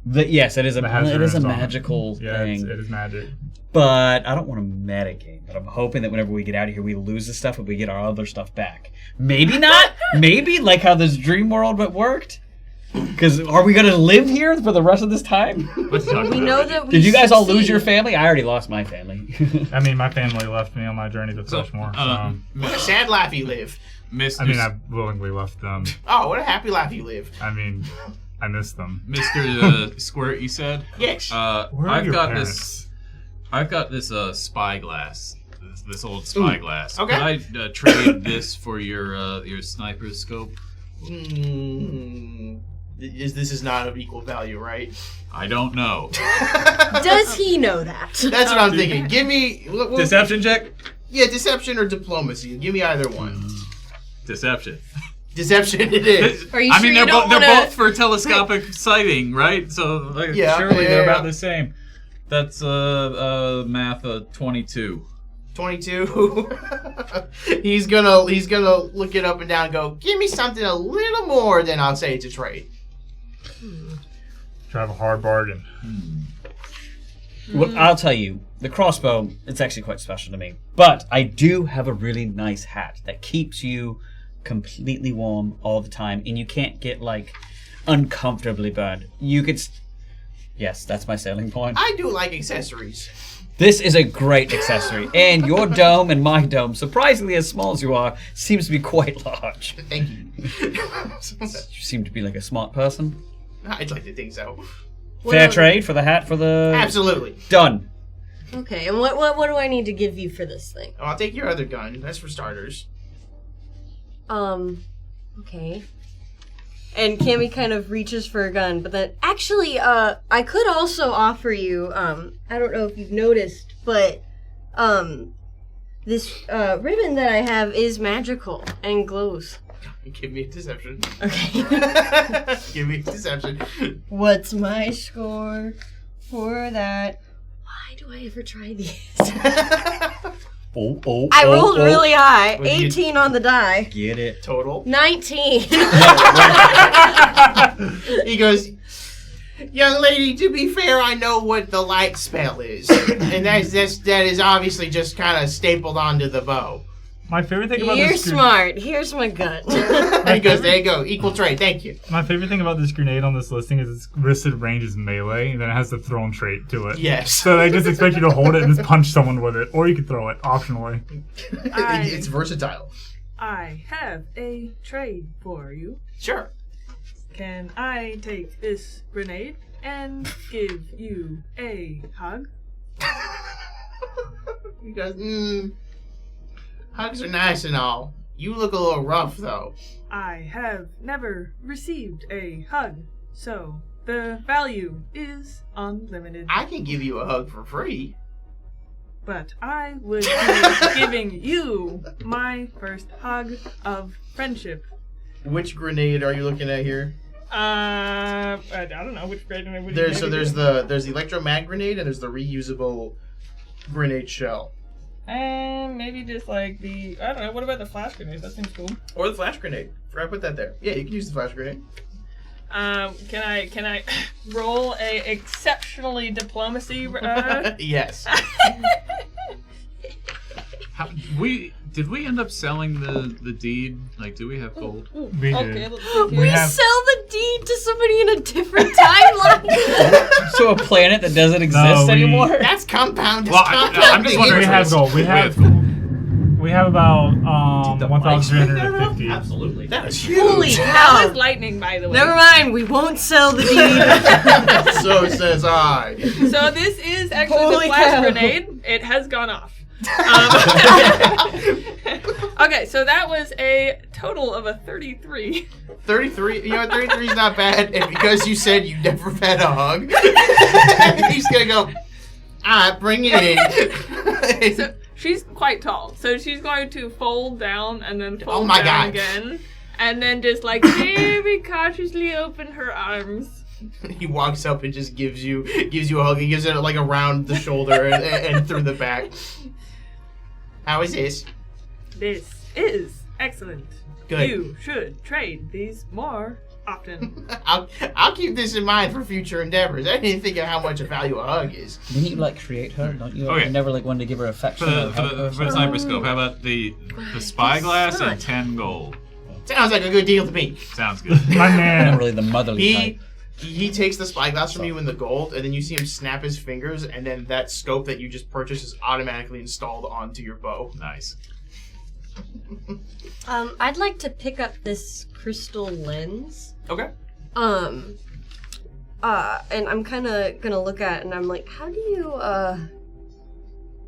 Yes, it is a hazards on it. magical thing. It is magic. But I don't want to metagame. But I'm hoping that whenever we get out of here, we lose the stuff, but we get our other stuff back. Maybe not. Maybe like how this dream world worked. Because are we gonna live here for the rest of this time? We know that we Did you guys all lose succeed. your family? I already lost my family. I mean, my family left me on my journey to Freshmore. What a sad life you live. Mr. I mean, I willingly left them. Oh, what a happy life you live. I mean, I miss them. Mr. Squirt, you said? Yes. Where are I've your got parents? this spyglass. This old spyglass. okay. Can I trade this for your sniper scope? This is not of equal value, right? I don't know. Does he know that? That's what I'm thinking. Give me Deception check. Yeah, deception or diplomacy. Give me either one. Deception. Deception it is. Are you I sure mean, you don't they're wanna... both for telescopic sighting, right? So Yeah, surely they're yeah. about the same. That's math 22. 22. he's gonna look it up and down and go, give me something a little more than I'll say it's a trade. Try to have a hard bargain. Well, I'll tell you, the crossbow, it's actually quite special to me. But I do have a really nice hat that keeps you completely warm all the time, and you can't get, like, uncomfortably burned. You could... Yes, that's my selling point. I do like accessories. This is a great accessory, and your dome and my dome, surprisingly as small as you are, seems to be quite large. Thank you. You seem to be like a smart person. I'd like to think so. Fair trade for the hat for the... Absolutely. Done. Okay, and what do I need to give you for this thing? I'll take your other gun. That's for starters. Okay. And Cammy kind of reaches for a gun, but then actually, I could also offer you, I don't know if you've noticed, but, this, ribbon that I have is magical and glows. Give me a deception. Okay. Give me a deception. What's my score for that? Why do I ever try these? I rolled really high. 18 on the die. Get it. Total. 19. He goes, young lady, to be fair, I know what the light spell is. And that is obviously just kind of stapled onto the bow. My favorite thing about You're this smart. Here's my gun. He goes, there you go. Equal trade. Thank you. My favorite thing about this grenade on this listing is its listed range is melee, and then it has the thrown trait to it. Yes. So they just expect you to hold it and just punch someone with it, or you can throw it optionally. It's versatile. I have a trade for you. Sure. Can I take this grenade and give you a hug? He goes, hugs are nice and all. You look a little rough, though. I have never received a hug, so the value is unlimited. I can give you a hug for free. But I would be giving you my first hug of friendship. Which grenade are you looking at here? I don't know which grenade. There's the electromag grenade and there's the reusable grenade shell. And maybe just like I don't know, what about the flash grenade? That seems cool. Or the flash grenade. Forgot to put that there. Yeah, you can use the flash grenade. Can I roll a exceptionally diplomacy? Yes. Did we end up selling the deed? Like, do we have gold? We did. We sell the deed to somebody in a different timeline. So a planet that doesn't exist anymore? That's compound. Well, I'm just wondering. We have gold. We have about 1,350. Absolutely. That is huge. Holy That cow. was lightning, by the way. Never mind, we won't sell the deed. So says I. So this is actually Holy the flash cow. grenade. It has gone off. Okay, so that was a total of a 33. 33. You know, 33 is not bad. And because you said you never had a hug, he's gonna go. Alright, bring it in. So she's quite tall, so she's going to fold down and then fold my down God. again, and then just like very cautiously open her arms. He walks up and just gives you a hug. He gives it like around the shoulder and through the back. How is this? This is excellent. Good. You should trade these more often. I'll keep this in mind for future endeavors. I didn't think of how much a value a hug is. Didn't you like create her? Don't you? Okay. You never like wanted to give her affection. For the sniper scope, how about the spyglass and 10 gold? Sounds like a good deal to me. Sounds good. My man. Not really the motherly type. He takes the spyglass from you in the gold, and then you see him snap his fingers, and then that scope that you just purchased is automatically installed onto your bow. Nice. I'd like to pick up this crystal lens. Okay. And I'm kind of gonna look at it, and I'm like, how do you,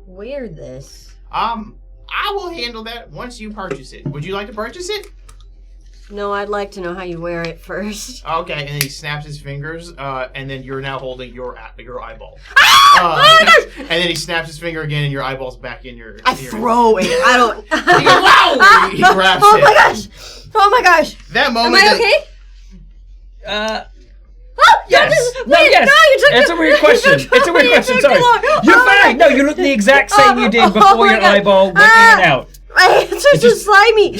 wear this? I will handle that once you purchase it. Would you like to purchase it? No, I'd like to know how you wear it first. Okay, and then he snaps his fingers, and then you're now holding your eyeball. Oh my gosh! And then he snaps his finger again, and your eyeball's back in your. I throw it. I don't. He goes, wow! He grabs oh it. my gosh! Oh my gosh! That moment. Am I okay? Yes. No, you took It's a weird question. It's a weird question. Sorry. You're fine. No, you look the exact same you did before your eyeball went in and out. My hands are just slimy.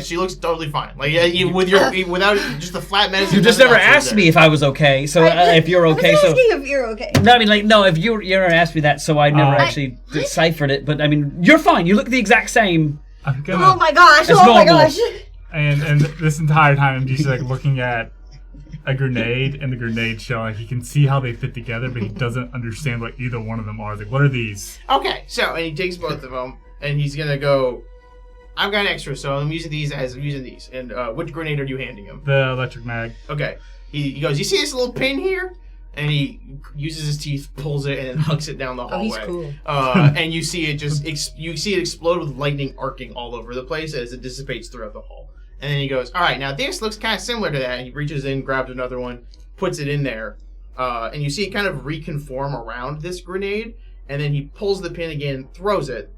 She looks totally fine. Like without just the flat medicine. You just never asked me if I was okay. So if you're okay, I was so asking if you're okay. no, I mean if you never asked me that, so I never actually deciphered it. But I mean, you're fine. You look the exact same. Oh my gosh! It's Oh my normal. gosh! And this entire time, I'm just like looking at a grenade and the grenade shell. Like, he can see how they fit together, but he doesn't understand what either one of them are. Like, what are these? Okay, so and he takes both of them, and he's gonna go. I've got an extra, so I'm using these as I'm using these. And which grenade are you handing him? The electric mag. Okay. He goes, you see this little pin here? And he uses his teeth, pulls it, and then hucks it down the hallway. Oh, he's cool. And you see it just explode with lightning arcing all over the place as it dissipates throughout the hall. And then he goes, all right, now this looks kind of similar to that. And he reaches in, grabs another one, puts it in there. And you see it kind of reconform around this grenade. And then he pulls the pin again, throws it.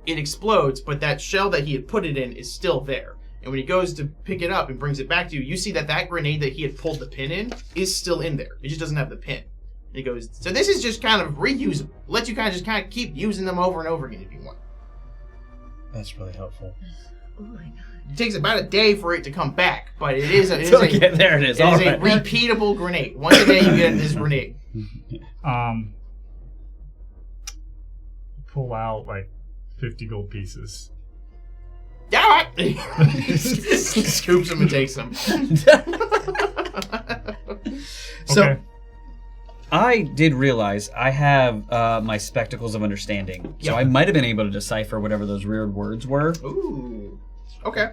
It explodes, but that shell that he had put it in is still there. And when he goes to pick it up and brings it back to you, you see that grenade that he had pulled the pin in is still in there. It just doesn't have the pin. And he goes, so this is just kind of reusable. Let you kind of keep using them over and over again if you want. That's really helpful. Oh my god. It takes about a day for it to come back, but it is a repeatable grenade. Once a day you get this grenade. Pull out like 50 gold pieces. Yeah, he scoops them and takes them. So, Okay. I did realize I have my spectacles of understanding, so I might have been able to decipher whatever those weird words were. Ooh. Okay.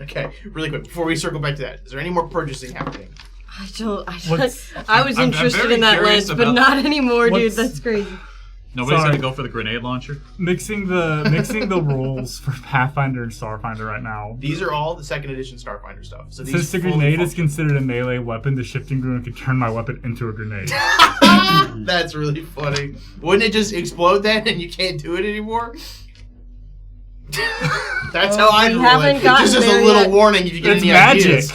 Okay, really quick, before we circle back to that, is there any more purchasing happening? I What's- was I'm interested very in that curious lens, but about- not anymore, dude. What's- That's crazy. Nobody's Sorry. gonna go for the grenade launcher. Mixing the rules for Pathfinder and Starfinder right now. These are all the second edition Starfinder stuff. So these Since the fully grenade is function. considered a melee weapon, the shifting grenade can turn my weapon into a grenade. That's really funny. Wouldn't it just explode then and you can't do it anymore? That's how I we roll haven't it. gotten Just as a there little yet. warning if you get It's any magic. ideas.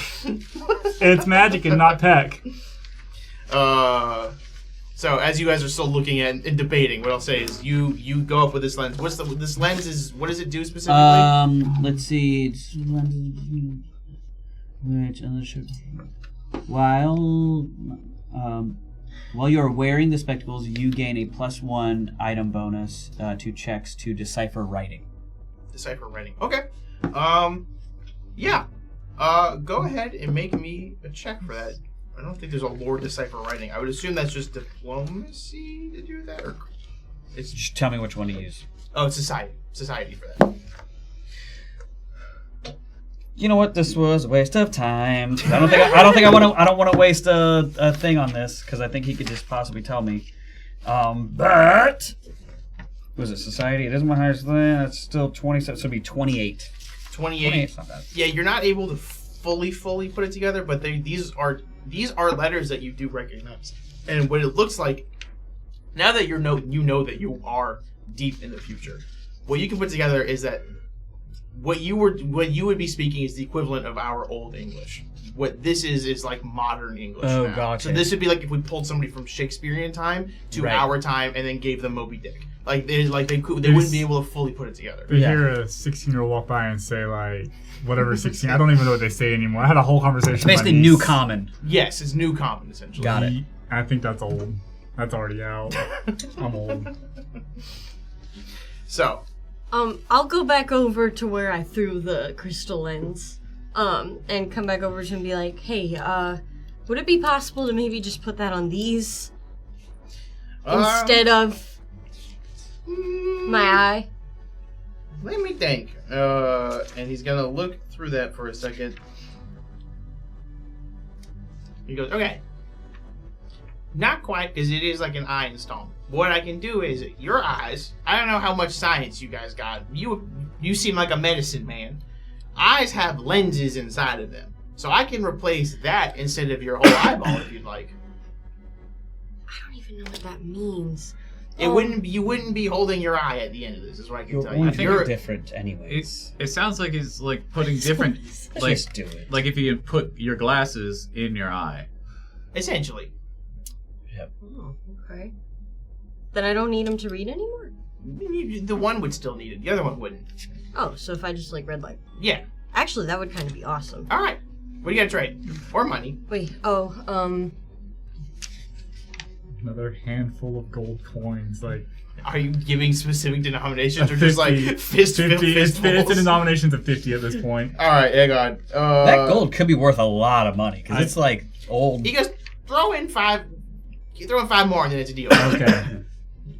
It's magic and not tech. So as you guys are still looking at and debating, what I'll say is you go up with this lens. This lens is, what does it do specifically? Let's see. It's which while you are wearing the spectacles, you gain a +1 item bonus to checks to decipher writing. Decipher writing. Okay. Yeah. Go ahead and make me a check for that. I don't think there's a lore decipher writing. I would assume that's just diplomacy to do that, or it's Just tell me which one to use. oh, it's society for that. You know what? This was a waste of time. I don't want to waste a thing on this because I think he could just possibly tell me. But was it society? It isn't my highest thing. That's still 27. So it'd be 28. 28. 28's not bad. Yeah, you're not able to fully put it together, but these are letters that you do recognize. And what it looks like, now that you know that you are deep in the future, what you can put together is that what you would be speaking is the equivalent of our old English. What this is like modern English. Oh, now. gotcha. So this would be like if we pulled somebody from Shakespearean time to Right. our time and then gave them Moby Dick. They wouldn't be able to fully put it together. They hear a 16-year-old walk by and say, like, whatever 16. I don't even know what they say anymore. I had a whole conversation It's basically with my new niece. common. Yes, it's new common essentially. Got it. I think that's old. That's already out. I'm old. So, I'll go back over to where I threw the crystal lens, and come back over to him and be like, hey, would it be possible to maybe just put that on these instead of my eye? Let me think. And he's gonna look through that for a second. He goes, okay. Not quite, because it is like an eye installment. What I can do is, your eyes, I don't know how much science you guys got. You seem like a medicine man. Eyes have lenses inside of them. So I can replace that instead of your whole eyeball if you'd like. I don't even know what that means. You wouldn't be holding your eye at the end of this, is what I can tell you. I think you're different anyways. It sounds like he's like putting different like Just do it. like if you put your glasses in your eye. Essentially. Oh, okay. Then I don't need him to read anymore? The one would still need it. The other one wouldn't. Oh, so if I just like red light. Yeah. Actually, that would kind of be awesome. All right. What do you got to trade? Or money. Wait, Another handful of gold coins. Like, are you giving specific denominations or 50, just like fistfuls? It's the denominations of 50 at this point. All right, hang on. That gold could be worth a lot of money because it's like old. He goes, throw in 5 more and then it's a deal. Okay.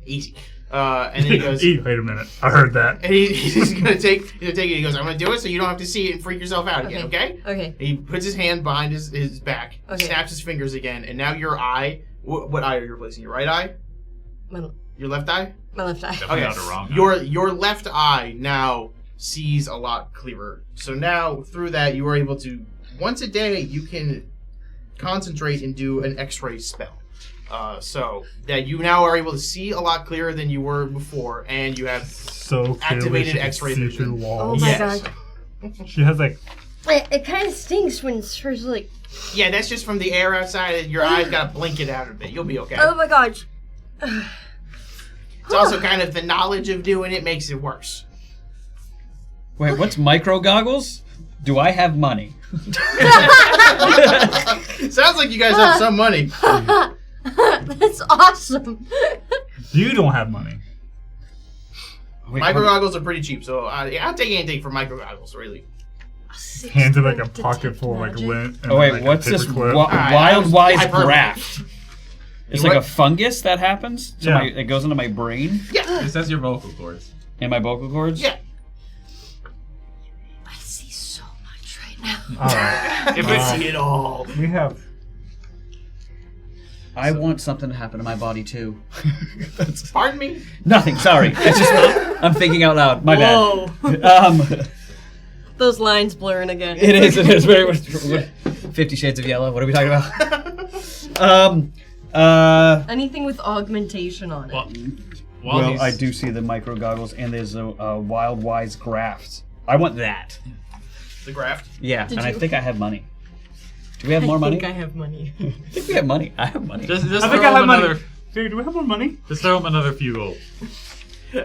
Easy. And then he goes, Wait a minute. I heard that. and he's gonna take it. He goes, I'm gonna do it so you don't have to see it and freak yourself out again, okay? Okay. He puts his hand behind his back, Okay. snaps his fingers again, and now your eye, what eye are you replacing? Your right eye? Your left eye? My left eye. Definitely Okay. not the wrong eye. Your left eye now sees a lot clearer. So now through that you are able to, once a day you can concentrate and do an X-ray spell. So that you now are able to see a lot clearer than you were before, and you have So activated clearly X-ray she can see vision. through Oh walls. my Yes. god. She has like It kind of stinks when it's first like. Yeah, that's just from the air outside. Your eyes gotta blink it out a bit. You'll be okay. Oh my god. It's also kind of the knowledge of doing it makes it worse. Wait, what's micro goggles? Do I have money? Sounds like you guys have some money. That's awesome. you don't have money. Wait, Micro goggles are pretty cheap, so I'll take anything for micro goggles, really. Hands in like a pocket full of like magic. lint. And Oh wait, like, a what's this paperclip. wild wise hyperbole. graft? It's What? like a fungus that happens. So Yeah. it goes into my brain Yeah. It says your vocal cords. and my vocal cords. Yeah. I see so much right now. All right. If it's See it all. We have. I want something to happen to my body too. Pardon me? Nothing. Sorry. It's just I'm thinking out loud. My Whoa. bad. Those lines blurring again. It is. It is very much. 50 Shades of Yellow. What are we talking about? Anything with augmentation on it. Well, I do see the micro goggles, and there's a wild wise graft. I want that. The graft? Yeah, Did and I you- think I have money. Do we have more I money? think I have money. I think we have money. I have money. Just I throw think I have him money. another. Dude, do we have more money? Just throw him another few gold.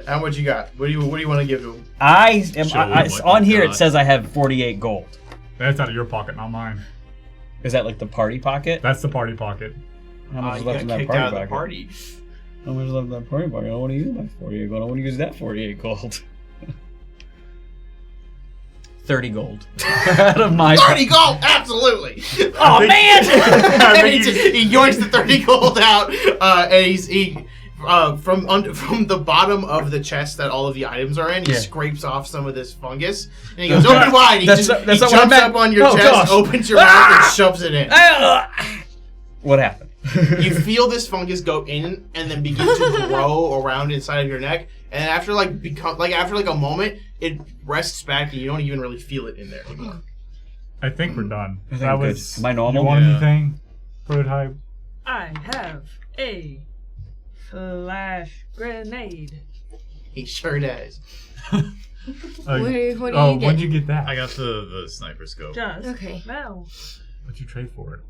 How much you got? What do you want to give to him? I am. Show I, him what on you here, got. it says I have 48 gold. That's out of your pocket, not mine. Is that like the party pocket? That's the party pocket. How much is You left got in that kicked party out of the pocket? party. How much is left in that party pocket? I don't want to use my 48 gold. I want to use that 48 gold. 30 gold. Out of my 30 gold! Absolutely! Oh think- man! And he yoinks the 30 gold out, and he from the bottom of the chest that all of the items are in, he Yeah. scrapes off some of this fungus, and he goes, open wide! He, That's just, not- that's he not what I jumps meant. up on your Oh, chest, gosh. opens your mouth, and shoves it in. What happened? You feel this fungus go in and then begin to grow around inside of your neck, and after after a moment, it rests back, and you don't even really feel it in there anymore. I think we're done. I think That I'm good. was. Am I normal? You want Yeah. anything? Prototype. I have a flash grenade. He sure does. Oh, What do you oh, get? when'd you get that? I got the sniper scope. Just Okay. now. What'd you trade for it?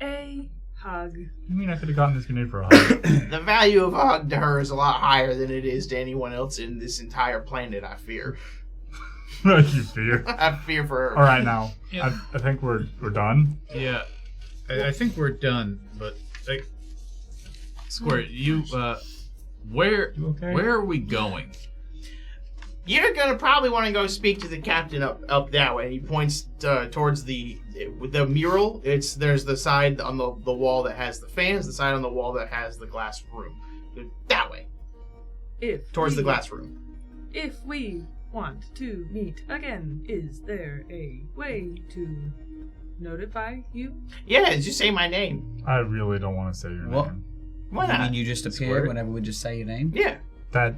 A hug. You mean I could have gotten this grenade for a hug? The value of a hug to her is a lot higher than it is to anyone else in this entire planet, I fear. What you fear? I fear for her. All right, now Yeah. I think we're done. Yeah, I think we're done. But like, Squirt, you where You okay? where are we going? You're gonna probably want to go speak to the captain up that way. And he points towards the mural. There's the side on the wall that has the fans, the side on the wall that has the glass room. That way. Towards the glass room. If we want to meet again, is there a way to notify you? Yeah, just say my name. I really don't want to say your name. Why You not? mean you just appear whenever we just say your name? Yeah. That's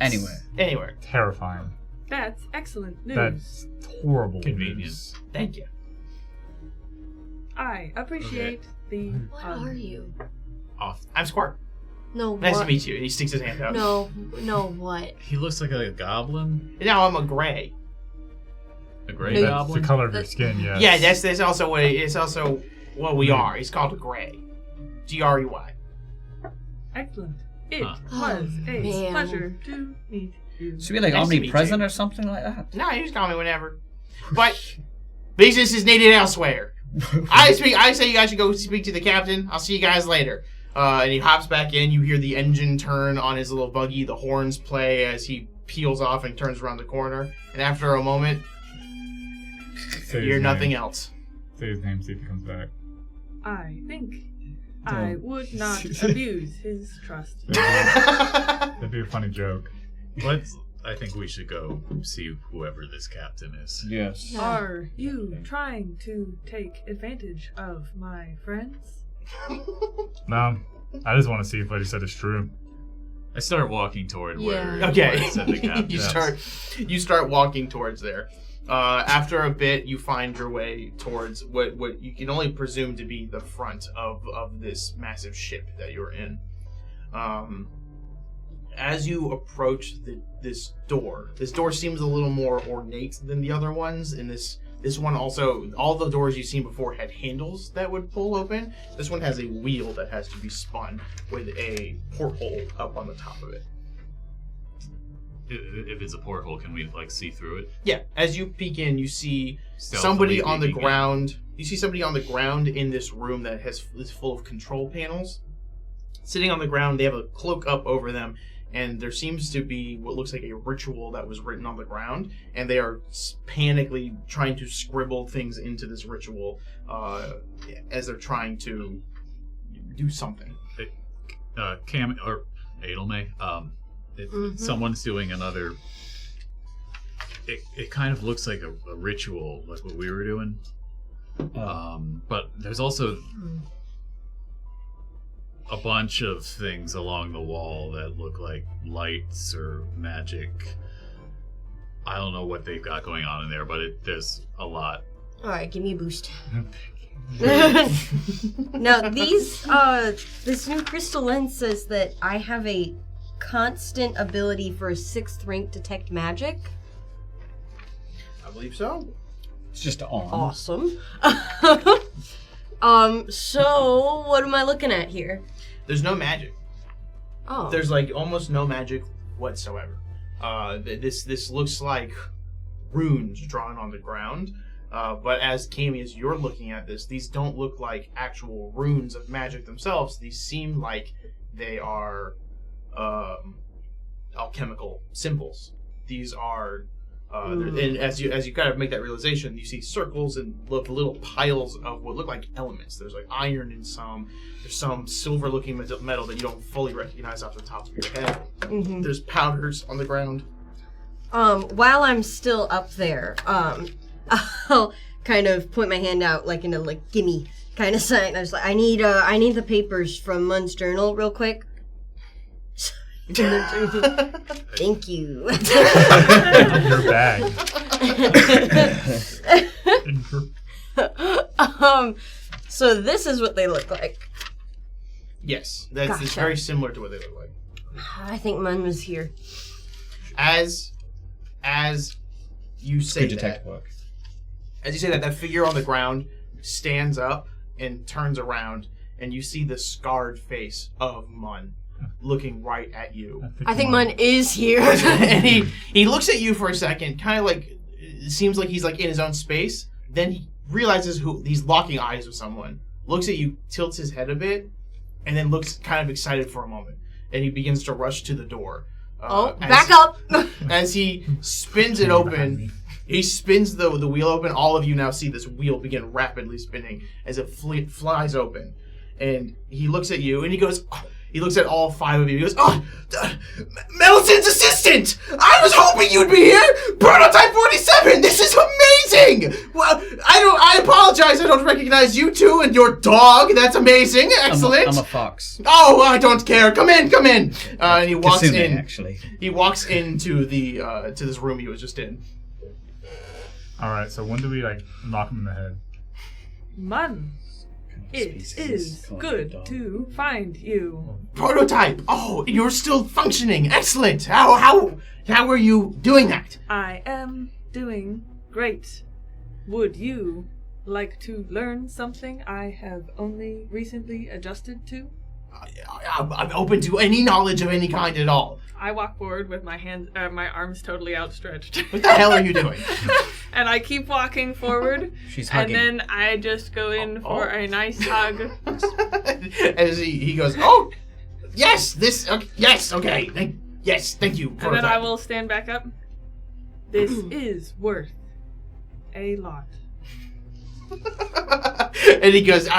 Anywhere. terrifying. That's excellent news. That's horrible Convenient. news. Thank you. I appreciate the. What are you? I'm Squirt. No, Nice what? to meet you. And he sticks his hand out. No, what? He looks like a goblin. Now I'm a gray. A gray No, That's goblin. the color of your skin, yes. Yeah, that's also what we are. It's called a gray. Grey. Excellent. It Huh. was a man. pleasure to meet you. Should we be like Nice to meet omnipresent you. or something like that? No, you just call me whenever. But business is needed elsewhere. I say you guys should go speak to the captain. I'll see you guys later. And he hops back in. You hear the engine turn on his little buggy. The horns play as he peels off and turns around the corner. And after a moment, Say you his hear nothing name. else. Say his name, see if he comes back. I think I would not abuse his trust. That'd be a funny joke. I think we should go see whoever this captain is. Yes. Are you trying to take advantage of my friends? No, I just want to see if what he said is true. I start walking toward where Yeah. Okay. where it said the captain. you start walking towards there. After a bit, you find your way towards what you can only presume to be the front of this massive ship that you're in. As you approach this door seems a little more ornate than the other ones. And this one also, all the doors you've seen before had handles that would pull open. This one has a wheel that has to be spun with a porthole up on the top of it. If it's a porthole, can we see through it? Yeah, as you peek in, you see Stealthily somebody on the peeking in. ground. You see somebody on the ground in this room that is full of control panels. Sitting on the ground, they have a cloak up over them, and there seems to be what looks like a ritual that was written on the ground, and they are panically trying to scribble things into this ritual as they're trying to do something. Cam or Adelme, someone's doing another. It kind of looks like a ritual, like what we were doing. But there's also a bunch of things along the wall that look like lights or magic. I don't know what they've got going on in there, but there's a lot. Alright, give me a boost. Now, this new crystal lens says that I have a constant ability for a 6th rank detect magic. I believe so. It's just on. Awesome. So what am I looking at here? There's no magic. Oh. There's almost no magic whatsoever. This looks like runes drawn on the ground. But as Cami, as you're looking at this, these don't look like actual runes of magic themselves. These seem like they are alchemical symbols. These are, and as you kind of make that realization, you see circles and little piles of what look like elements. There's iron in some. There's some silver-looking metal that you don't fully recognize off the top of your head. Mm-hmm. There's powders on the ground. While I'm still up there, I'll kind of point my hand out in a gimme kind of sign. I was like, I need the papers from Mun's journal real quick. Thank you. Your bag. So this is what they look like. Yes, it's Gotcha. very similar to what they look like. I think Mun was here. As you say Good that, detective work. as you say that figure on the ground stands up and turns around, and you see the scarred face of Mun looking right at you. I think Mun is here. And he looks at you for a second, kind of it seems like he's in his own space. Then he realizes he's locking eyes with someone. Looks at you, tilts his head a bit, and then looks kind of excited for a moment. And he begins to rush to the door. Back up! As he spins it open, he spins the wheel open. All of you now see this wheel begin rapidly spinning as it flies open. And he looks at you and he goes, he looks at all 5 of you. He goes, Melton's assistant! I was hoping you'd be here! Prototype 47! This is amazing! Well, I apologize, I don't recognize you two and your dog. That's amazing. Excellent. I'm a fox. Oh, I don't care. Come in. And he walks Kasumi, in. actually. He walks into the to this room he was just in. Alright, so when do we, knock him in the head? Man, it is good to find you. Prototype! Oh, you're still functioning. Excellent. How are you doing that? I am doing great. Would you like to learn something I have only recently adjusted to? I'm open to any knowledge of any kind at all. I walk forward with my arms totally outstretched. What the hell are you doing? And I keep walking forward. She's hugging. And then I just go in for a nice hug. As he goes, oh, yes, yes, okay, yes, thank you. And then I will stand back up. This is worth a lot. And he goes,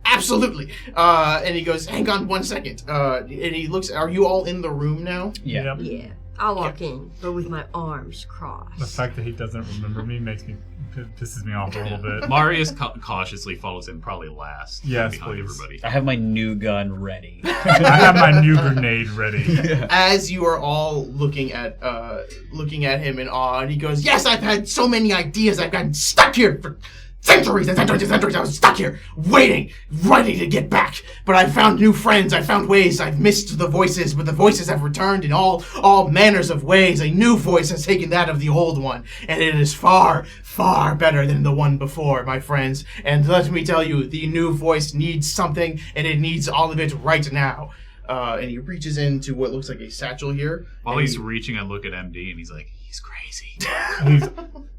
absolutely. And he goes, hang on 1 second. And he looks, are you all in the room now? Yeah. Yeah. I'll walk in, but with my arms crossed. The fact that he doesn't remember me pisses me off a little bit. Marius cautiously follows in, probably last. Yes, behind please. everybody. I have my new gun ready. I have my new grenade ready. As you are all looking at him in awe, and he goes, yes, I've had so many ideas. I've gotten stuck here for centuries and centuries and centuries. I was stuck here, waiting, ready to get back. But I found new friends. I found ways. I've missed the voices, but the voices have returned in all manners of ways. A new voice has taken that of the old one, and it is far, far better than the one before, my friends. And let me tell you, the new voice needs something, and it needs all of it right now. And he reaches into what looks like a satchel here. While he's reaching, I look at MD, and he's like, he's crazy.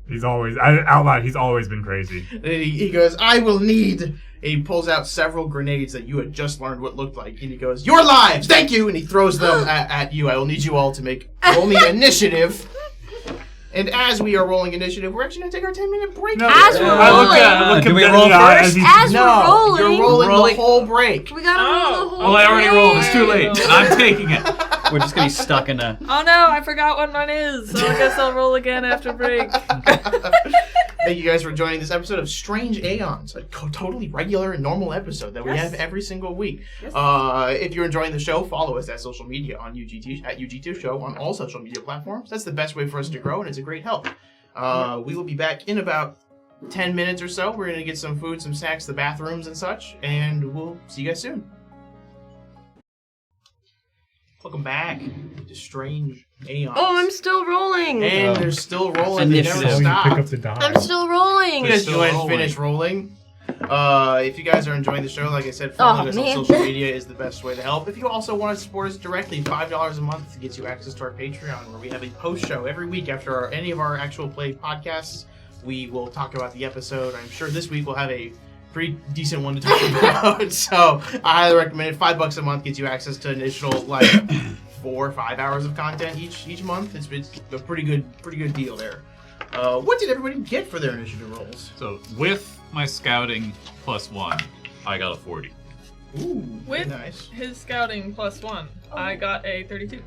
He's always, out loud, he's always been crazy. And he goes, I will need... He pulls out several grenades that you had just learned what looked like. And he goes, your lives! Thank you! And he throws them at you. I will need you all to roll me initiative. And as we are rolling initiative, we're actually going to take our 10-minute break. No, as we're rolling. Do we roll first? As we're rolling. You're rolling the whole break. We gotta roll the whole Well, I already rolled. It's too late. And I'm taking it. We're just gonna be stuck in a... Oh no, I forgot what mine is. So I guess I'll roll again after break. Thank you guys for joining this episode of Strange Aeons, a totally regular and normal episode that we have every single week. Yes. If you're enjoying the show, follow us at social media on UGT, at UGT Show on all social media platforms. That's the best way for us to grow, and it's a great help. We will be back in about 10 minutes or so. We're going to get some food, some snacks, the bathrooms and such, and we'll see you guys soon. Welcome back to Strange Aeons. Oh, I'm still rolling. And they're still rolling. They never Initiative. stop. Pick up the die. I'm still rolling. You guys Still go ahead and rolling. finish rolling. If you guys are enjoying the show, like I said, following us on man. social media is the best way to help. If you also want to support us directly, $5 a month gets you access to our Patreon, where we have a post show every week after any of our actual play podcasts. We will talk about the episode. I'm sure this week we'll have a pretty decent one to talk about. So I highly recommend it. $5 a month gets you access to an initial 4 or 5 hours of content each month. It's a pretty good deal there. What did everybody get for their initiative rolls? So with my scouting +1, I got a 40. Ooh, With nice. his scouting +1, I got a 32.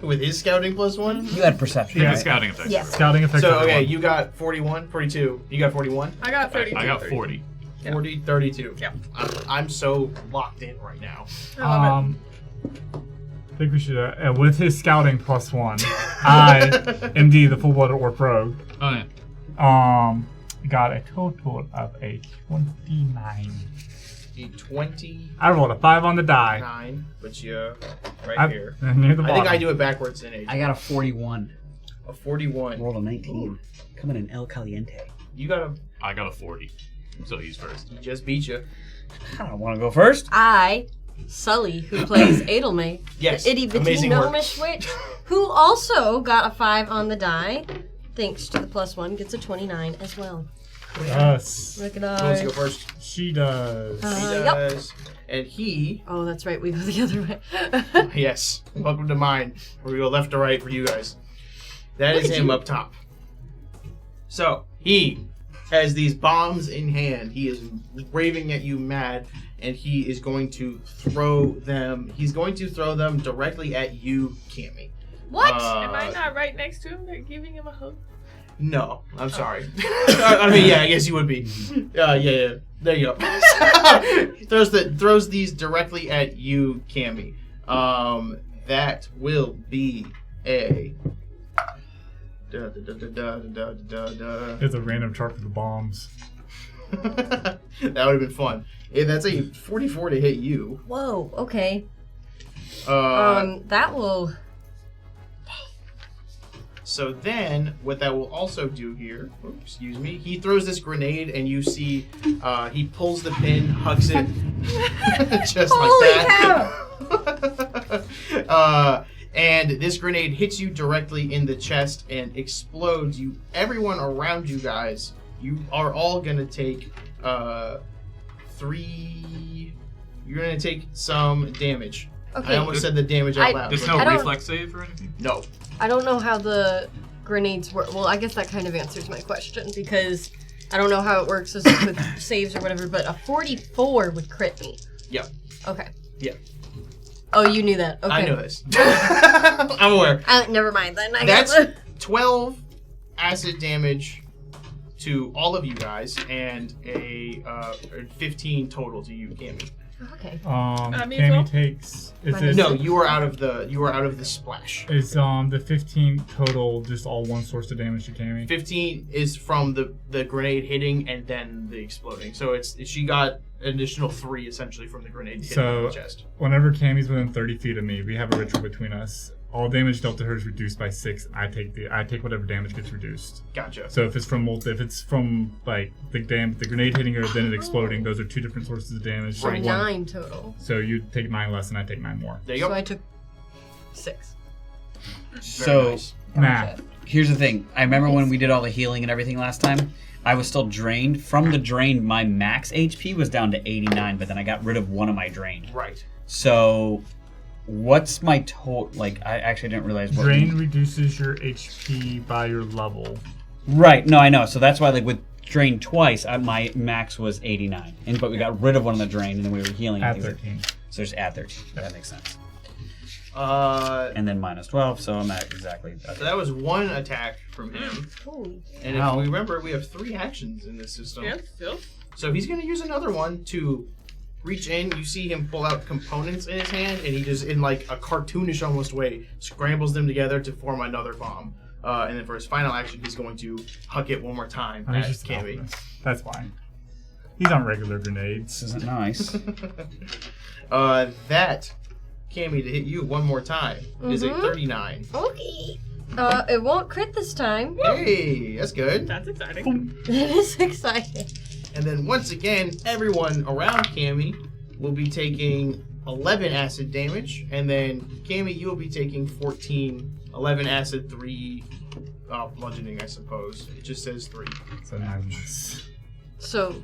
With his scouting +1? You had perception, The right? scouting effect. Yes. Scouting effect. So, okay, you got 41, 42. You got 41? I got 32. I got 40. Yeah. 40, 32. Yeah. I'm so locked in right now. I love I think we should, with his scouting +1, I, MD, the full-blooded Orc Rogue, Oh yeah. got a total of a 29. A 29, I rolled a 5 on the die. but you right here. Near the I bottom. think I do it backwards in age. I got a 41. A 41. Rolled a 19. Coming in El Caliente. You got I got a 40. So he's first. he just beat you. I don't want to go first. Sully, who plays Adelmay, Yes, the itty bitty amazing work. gnomish witch, who also got a 5 on the die, thanks to the +1, gets a 29 as well. Yes. Look at Who wants to go us. first? She does. He Yep. does. And he... Oh, that's right. We go the other way. Yes. Welcome to mine, where we go left to right for you guys. That is him up top. So, he has these bombs in hand. He is raving at you mad, and he is going to throw them. He's going to throw them directly at you, Cammy. What? Am I not right next to him, like giving him a hug? No, I'm sorry. I mean, yeah, I guess you would be. Yeah. There you go. throws these directly at you, Cammy. That will be a. It's a random chart for the bombs. That would have been fun. That's a 44 to hit you. Whoa. Okay. That will. So then, what that will also do here, excuse me, he throws this grenade, and you see he pulls the pin, hucks it, just Holy like that. cow! And this grenade hits you directly in the chest and explodes. Everyone around you guys, you are all gonna take 3. You're gonna take some damage. Okay. I almost said the damage out loud. There's but- no reflex save or anything? No. I don't know how the grenades work. Well, I guess that kind of answers my question because I don't know how it works with saves or whatever, but a 44 would crit me. Yep. Okay. Yep. Oh, you knew that. Okay. I know this. I'm aware. Never mind then. That's 12 acid damage to all of you guys and a 15 total to you, Cammy. Okay. Me as well? Cammy takes. No, you are out of the splash. Is the 15 total just all one source of damage to Cammy? 15 is from the grenade hitting and then the exploding. So she got an additional 3 essentially from the grenade hitting the chest. Whenever Cammy's within 30 feet of me, we have a ritual between us. All damage dealt to her is reduced by 6. I take whatever damage gets reduced. Gotcha. So if it's from like the grenade hitting her, then it exploding, those are 2 different sources of damage. So Right. 9 total. So you take 9 less, and I take 9 more. There you go. So I took 6. So, nice. Math. Here's the thing. I remember when we did all the healing and everything last time, I was still drained. From the drain, my max HP was down to 89, but then I got rid of one of my drained. Right. So, what's my total? Like, I actually didn't realize what. Drain reduces your HP by your level. Right. No, I know. So that's why, like, with drain twice, my max was 89, but we got rid of one of the drain, and then we were healing. At 13. So just add 13. That makes sense. And then minus 12, so I'm at exactly. So that was 1 attack from him. Holy. And if we remember, we have 3 actions in this system. Yep. So he's going to use another one to reach in. You see him pull out components in his hand, and he just, in like a cartoonish almost way, scrambles them together to form another bomb. And then for his final action, he's going to huck it one more time at Cammy. That's why. These aren't regular grenades. This isn't nice. That Cammy to hit you one more time is a 39. Okay. It won't crit this time. Hey, that's good. That's exciting. It is exciting. And then once again, everyone around Cammy will be taking 11 acid damage, and then Cammy, you will be taking 11 acid, 3 bludgeoning, I suppose. It just says 3. So nice. So,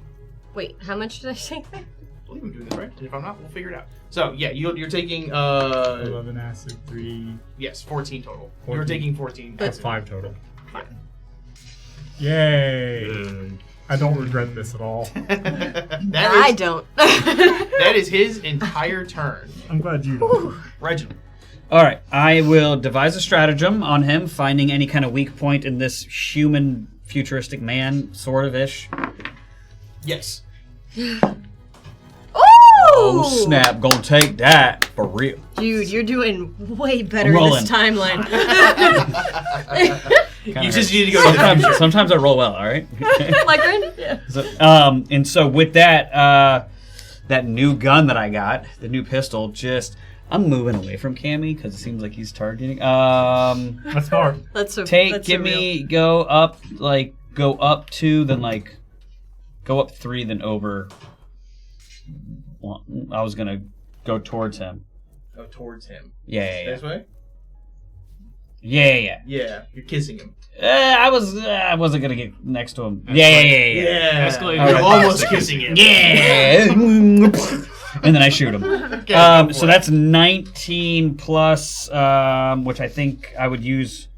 wait, how much did I take there? I believe I'm doing this right, and if I'm not, we'll figure it out. So yeah, you're taking 11 acid, 3. Yes, 14 total. 14. You're taking 14. That's acid. 5 total. Yay! I don't regret this at all. I don't. That is his entire turn. I'm glad you don't. Reginald. All right, I will devise a stratagem on him, finding any kind of weak point in this human, futuristic man, sort of ish. Yes. Oh snap! Gonna take that for real. Dude, you're doing way better in rolling. this timeline. You just need to go to the future. Sometimes I roll well. All right. Like, yeah. So, and so with that, that new gun that I got, the new pistol, I'm moving away from Cammy because it seems like he's targeting. That's smart. That's so. Go up 2, then like, go up 3, then over. Well, I was gonna go towards him. Go towards him. Yeah. This way? Yeah. Yeah, you're kissing him. I wasn't gonna get next to him. Yeah. Yeah. Escalated. You're almost kissing him. Yeah. And then I shoot him. Okay, go for So it. that's 19 plus, which I think I would use.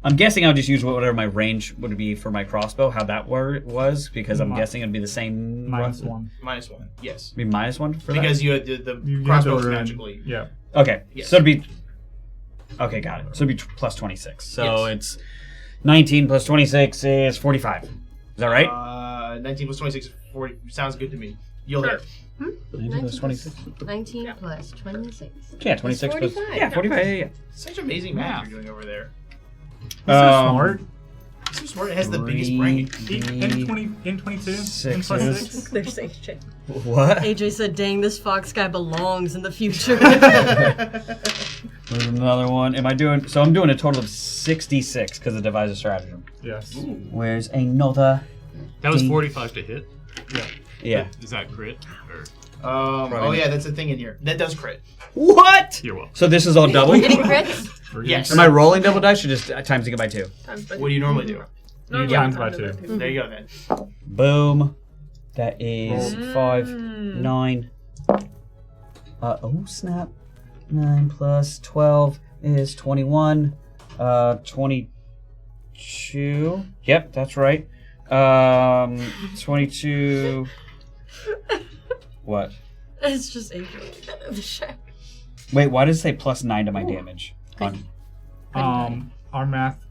I'm guessing I would just use whatever my range would be for my crossbow, how that was, because I'm guessing it'd be the same. -1. -1. Yes. Be -1 for Because that? you had the You crossbow have to is run- magically. Yeah. Okay, Yes. so it'd be. Okay, got it. So it'd be plus 26. So Yes. it's 19 plus 26 is 45. Is that right? 19 plus 26 is 40. Sounds good to me. You'll hit. 19 plus 26. 19 plus 26. Yeah, 26 plus. 45. Yeah, 45. Yeah. Such amazing math Yeah. you're doing over there. He's so smart. He's so smart. It has the biggest brain. In 22. In Six plus is- 6. There's AJ. What? AJ said, dang, this fox guy belongs in the future. There's another one. Am I doing? So I'm doing a total of 66 because of devise a stratagem. Yes. Where's another? That was Ding. 45 to hit. Yeah. Is that crit? Or Oh yeah, that's the thing in here. That does crit. What? you're welcome. So this is all double? Getting crits? Yes. Am I rolling double dice or just timesing it by 2? Times by What do you normally do? Normally times I by times it 2. There you go then. Boom. That is Mm. 5, 9. Oh snap. 9 plus 12 is 21. 22. Yep, that's right. 22. What? It's just AJ. Wait, why does it say plus 9 to my damage? Our math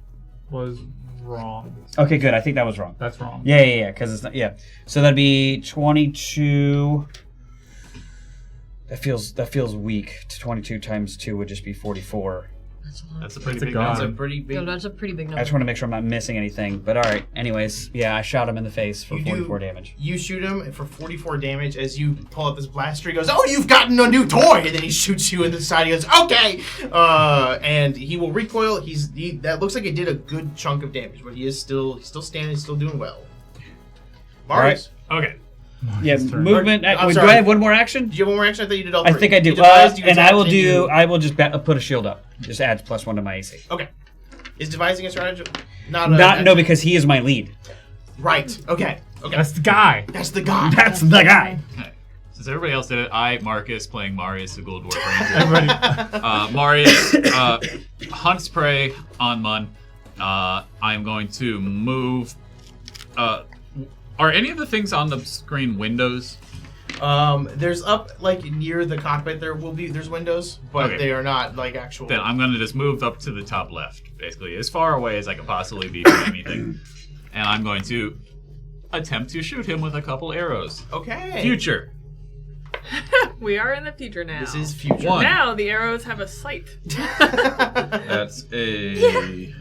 was wrong. Okay, good. I think that was wrong. That's wrong. Yeah, because it's not. Yeah, so that'd be 22. That feels weak. 22 times 2 would just be 44. That's a pretty That's a big god. That's a number. pretty big. No, that's a pretty big I number. just want to make sure I'm not missing anything. But all right. Anyways, yeah, I shot him in the face for You 44 do- damage. You shoot him for 44 damage as you pull out this blaster. He goes, "Oh, you've gotten a new toy!" And then he shoots you in the side. He goes, "Okay," and he will recoil. That looks like it did a good chunk of damage, but he's still standing, he's still doing well. Marius, Okay. Yeah, His turn. movement. I'm Do sorry. I have one more action? do you have one more action? I thought you did all I three. think I do. You devised, you And I attacked, will and do. you- I will just put a shield up. Just adds plus 1 to my AC. Okay. Is devising a strategy not No, because he is my lead. Right. Okay. Okay. That's the guy. That's the guy. That's the guy. Okay. Since everybody else did it, I, Marcus, playing Marius, the Gold Dwarf Ranger. Everybody. Marius hunts prey on Mun. I'm going to move. Are any of the things on the screen windows? There's up like near the cockpit. There's windows, but Okay. they are not like actual. Then I'm going to just move up to the top left, basically, as far away as I could possibly be from anything. And I'm going to attempt to shoot him with a couple arrows. Okay. Future. We are in the future now. This is future. One. Now the arrows have a sight. That's a The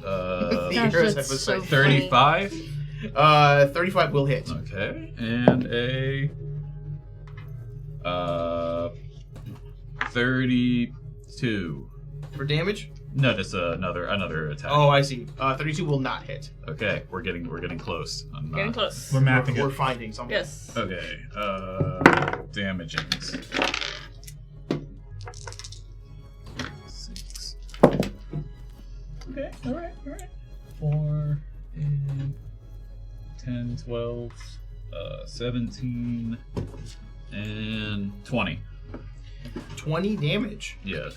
Gosh, arrows that's have a so sight. 35. 35 will hit. Okay, and a 32. For damage? No, just another attack. Oh, I see. 32 will not hit. Okay, we're getting close. I'm not. Getting close. We're mapping We're it. finding something. Yes. Okay, damagings. 6. Okay, alright. 4, 8, 10, 12, 17, and 20. 20 damage. Yeah.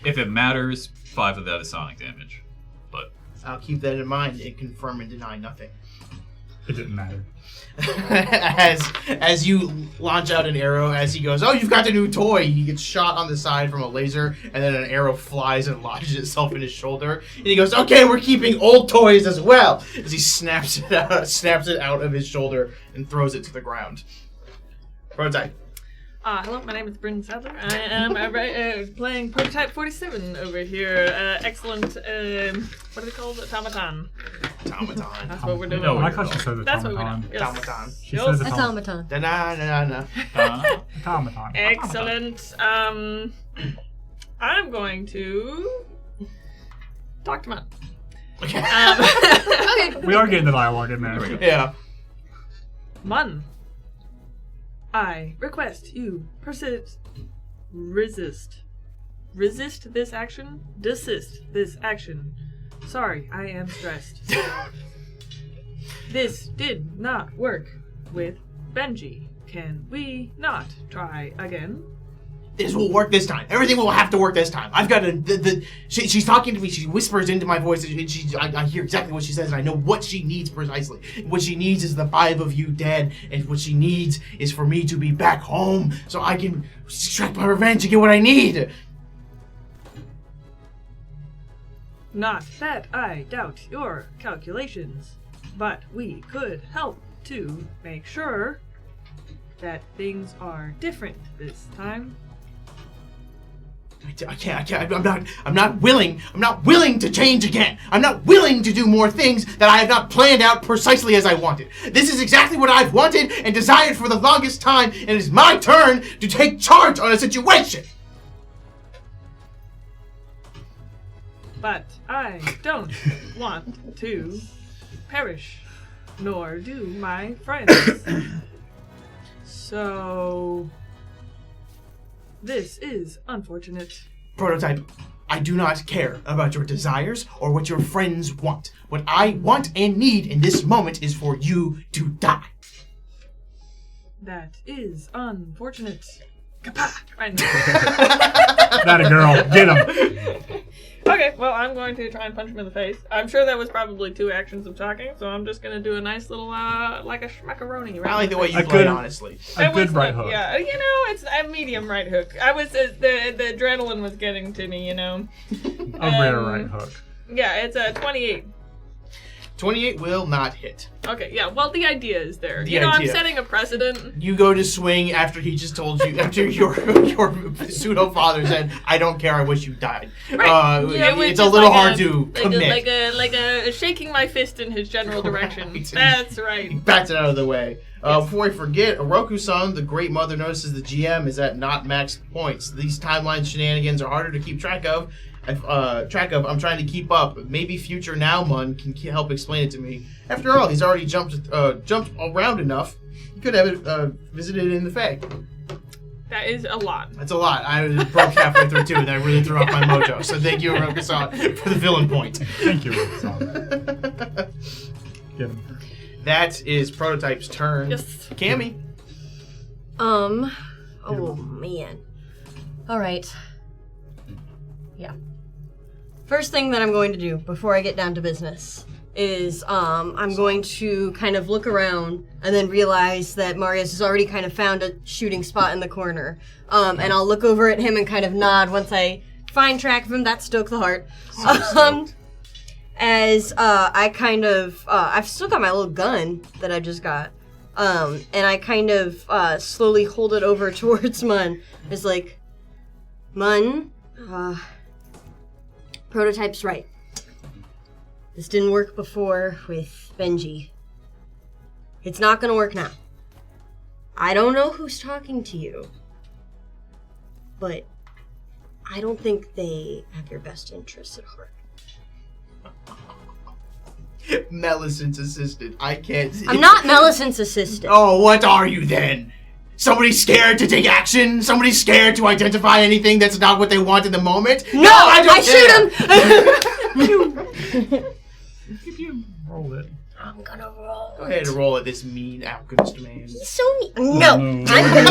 If it matters, 5 of that is sonic damage. But I'll keep that in mind and confirm and deny nothing. It didn't matter. as you launch out an arrow, as he goes, "Oh, you've got the new toy!" He gets shot on the side from a laser, and then an arrow flies and lodges itself in his shoulder. And he goes, "Okay, we're keeping old toys as well." As he snaps it out of his shoulder and throws it to the ground. Prototype. Hello, my name is Bryn Sadler. I am playing Prototype 47 over here. Excellent, what are they called? Automaton. Automaton. That's what we're doing. No, I like how she says That's what we automaton. know. Yes. Automaton. She Yes. says Automaton. Da-na-na-na. automaton. Excellent. I'm going to talk to Mun. Okay. Okay. We are getting the dialogue in there. there we go. Yeah. Mun, I request you resist this action, desist this action. Sorry, I am stressed. This did not work with Benji. can we not try again? This will work this time. Everything will have to work this time. I've got she's talking to me. She whispers into my voice, and I hear exactly what she says, and I know what she needs precisely. What she needs is the 5 of you dead, and what she needs is for me to be back home so I can extract my revenge and get what I need. Not that I doubt your calculations, but we could help to make sure that things are different this time. I can't. I'm not willing to change again. I'm not willing to do more things that I have not planned out precisely as I wanted. This is exactly what I've wanted and desired for the longest time, and it is my turn to take charge on a situation. But I don't want to perish, nor do my friends. So, this is unfortunate. Prototype, I do not care about your desires or what your friends want. What I want and need in this moment is for you to die. That is unfortunate. Kapah! Right now. That a girl. Get him. Okay, well, I'm going to try and punch him in the face. I'm sure that was probably 2 actions of talking, so I'm just going to do a nice little, like a schmackaroni. I like the way you play, honestly. A good right hook. Yeah, it's a medium right hook. The adrenaline was getting to me, A rare right hook. Yeah, it's a 28. 28 will not hit. Okay, yeah, well, the idea is there. The I'm idea. setting a precedent. You go to swing after he just told you, after your pseudo-father said, I don't care, I wish you died. Right. It's a little hard to commit. Like a shaking my fist in his general direction. Right. That's right. He bats it out of the way. Before I forget, Oroku-san, the Great Mother, notices the GM is at not max points. These timeline shenanigans are harder to keep track of. I'm trying to keep up. Maybe future Nowman can help explain it to me. After all, he's already jumped around enough. He could have it visited in the Fae. That is a lot. That's a lot. I broke halfway through too, and that really threw off my mojo. So thank you, Oroku-san, for the villain point. Thank you, Oroku-san. Get him. That is Prototype's turn. Yes. Cammy. Oh man. All right. Yeah. First thing that I'm going to do before I get down to business is I'm going to kind of look around and then realize that Marius has already kind of found a shooting spot in the corner. And I'll look over at him and kind of nod once I find track of him. That stoke the heart. As I kind of, I've still got my little gun that I just got. And I kind of slowly hold it over towards Mun. It's like, Mun, Prototype's right. This didn't work before with Benji. It's not gonna work now. I don't know who's talking to you, but I don't think they have your best interests at heart. Millicent's assistant. I can't. I'm not Millicent's assistant. Oh, what are you then? Somebody scared to take action? Somebody scared to identify anything that's not what they want in the moment? No, I shoot him! Roll it. I'm gonna roll. Go ahead and roll at this mean alchemist man. He's so mean. No, I'm gonna.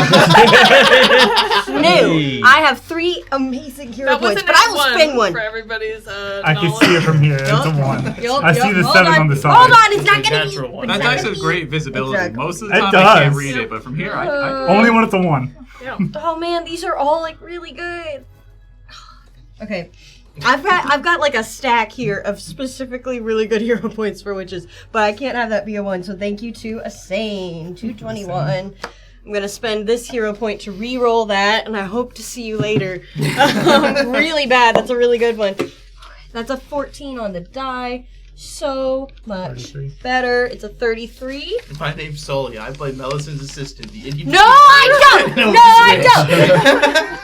No, I have 3 amazing hero points, but I will spend one. For everybody's I can see it from here. It's a 1. I see the Hold 7 on the side. Hold on, it's not gonna Natural be. one. That dice has great visibility. Exactly. Most of the It time I can't does. read it, but from here I Only when it's a 1. Yeah. Oh man, these are all like really good. Okay. I've got like a stack here of specifically really good hero points for witches, but I can't have that be a 1, so thank you to a sane. 221. I'm gonna spend this hero point to re-roll that, and I hope to see you later. Really bad, that's a really good one. That's a 14 on the die. So much 33. better. It's a 33. My name's Sully. I play Millicent's assistant. The Indian. No, I don't! No, I don't!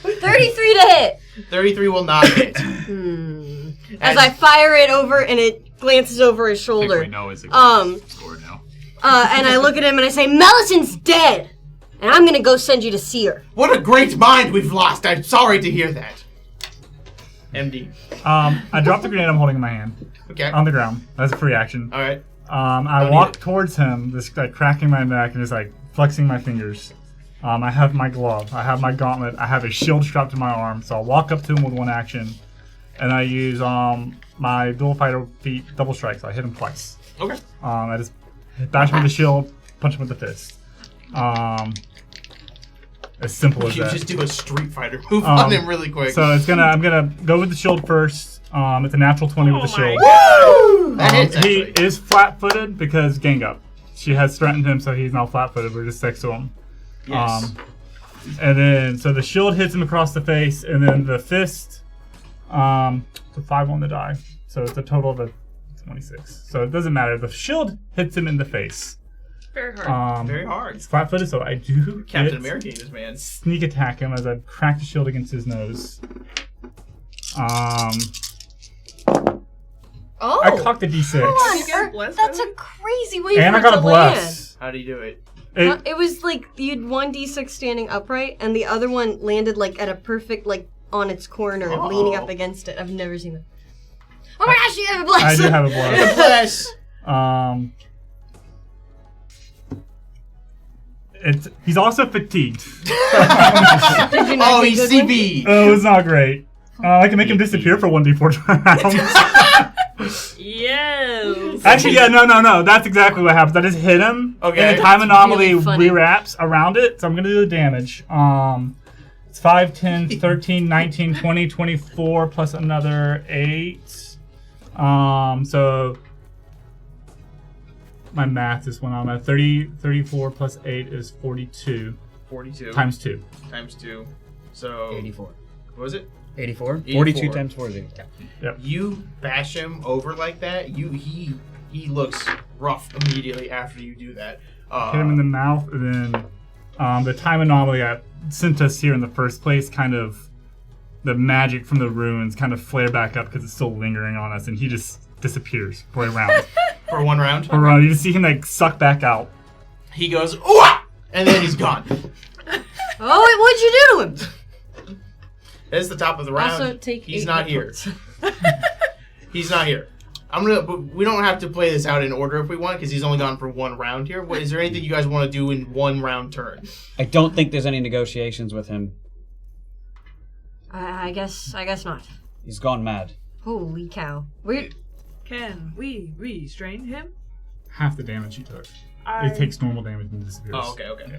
33 to hit. 33 will not hit. As I fire it over and it glances over his I think shoulder. we know his exact score now. And I look at him and I say, Millicent's dead! And I'm gonna go send you to see her. What a great mind we've lost. I'm sorry to hear that. MD. I dropped the grenade I'm holding in my hand Okay. on the ground. That's a free action. All right. I walk towards him, just like cracking my neck and just like flexing my fingers. I have my glove, I have my gauntlet, I have a shield strapped to my arm, so I'll walk up to him with one action, and I use my dual fighter feat double strike, so I hit him twice. Okay. I just bash him with the shield, punch him with the fist. As simple as You that. just do a Street Fighter move on him really quick. So I'm gonna go with the shield first. It's a natural 20 with the shield. Woo! That hits, He actually. is flat-footed because gang up. She has threatened him, so he's now flat-footed. We're just next to him. Yes. And then, so the shield hits him across the face, and then the fist, it's a 5 on the die. So it's a total of a 26. So it doesn't matter. The shield hits him in the face. Very hard. Very hard. It's flat-footed, so I do Captain get America in this man. sneak attack him as I crack the shield against his nose. Oh, I cocked a d6. come on, You get blessed that's by a crazy way And for I got it a to land. bless. How do you do it? It was like you had 1d6 standing upright, and the other one landed like at a perfect like on its corner, leaning up against it. I've never seen that. Oh my gosh, you have a bless! I do have a bless. Bless. He's also fatigued. Did you not Oh, get he's good one? CB. Oh, it's not great. I can make him disappear for 1d4 rounds. Yes. Actually, yeah, no. That's exactly what happens. I just hit him. Okay. And the time anomaly really funny. rewraps around it, so I'm going to do the damage. It's 5, 10, 13, 19, 20, 24, plus another 8. So my math just went on. 34 plus 8 is 42. 42. Times 2. Times 2. So. 84. What was it? 84? 84. 42 times 4 is 80. You bash him over like that. He looks rough immediately after you do that. Hit him in the mouth, and then the time anomaly that sent us here in the first place, kind of the magic from the ruins kind of flare back up because it's still lingering on us, and he just disappears for a round. For one round. For a round, you just see him like suck back out. He goes, ooh! And then he's gone. Oh, what'd you do to him? That's the top of the round. Also, take He's 8 not hit here. points. He's not here. But we don't have to play this out in order if we want, because he's only gone for one round here. Is there anything you guys want to do in one round turn? I don't think there's any negotiations with him. I guess not. He's gone mad. Holy cow! Can we restrain him? Half the damage he took. I- It takes normal damage and disappears. Oh, okay. Yeah.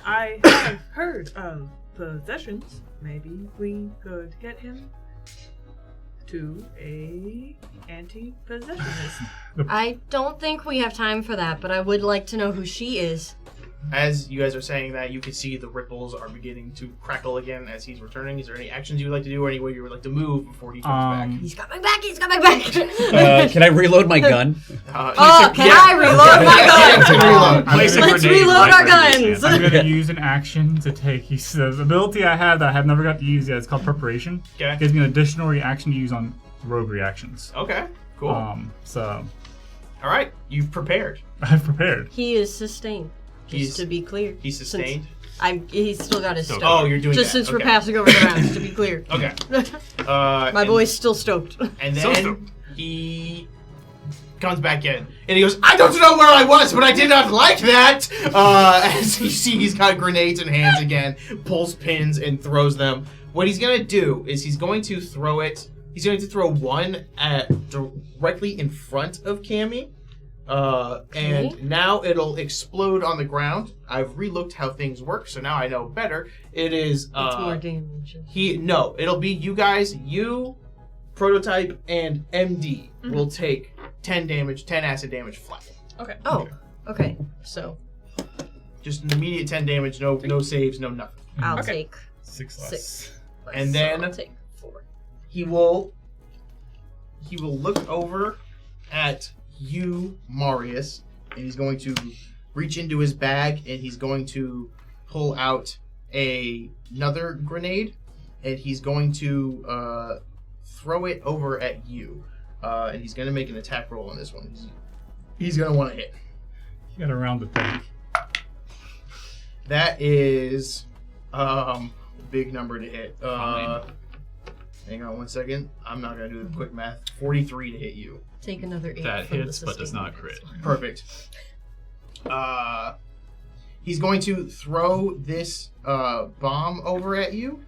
I have heard of possessions. Maybe we could get him to a anti-possessionist. I don't think we have time for that, but I would like to know who she is. As you guys are saying that, you can see the ripples are beginning to crackle again as he's returning. Is there any actions you would like to do, or any way you would like to move before he comes back? He's coming back! He's coming back! Can I reload my gun? Can I reload my gun? You can reload. Let's reload our guns! I'm going to use an action to take. The ability I have that I have never got to use yet. It's called Preparation. Okay. It gives me an additional reaction to use on rogue reactions. Okay, cool. So All right, you've prepared. I've prepared. He is sustained. Just to be clear. He's sustained? He's still got his stoked. Oh, you're doing Just that. since we're Okay. passing over the rounds, to be clear. Okay. My boy's still stoked. And then he comes back in. And he goes, I don't know where I was, but I did not like that! As you see, he's got grenades in hands again, pulls pins and throws them. What he's going to do is he's going to throw it. He's going to throw one directly in front of Cammy. And now it'll explode on the ground. I've relooked how things work, so now I know better. It is It's more damage. it'll be you guys, you, Prototype, and MD will take 10 acid damage flat. Okay. Oh, okay. So Just an immediate 10 damage, no saves, no nothing. I'll take 6 less. 6. And So then I'll take 4. He will look over at you, Marius, and he's going to reach into his bag and he's going to pull out another grenade and he's going to throw it over at you. And he's going to make an attack roll on this one. He's going to want to hit. You got to round the thing. That is a big number to hit. Hang on 1 second. I'm not gonna do the quick math. 43 to hit you. Take another 8. That from the hits, but does not sustained crit. Perfect. He's going to throw this bomb over at you,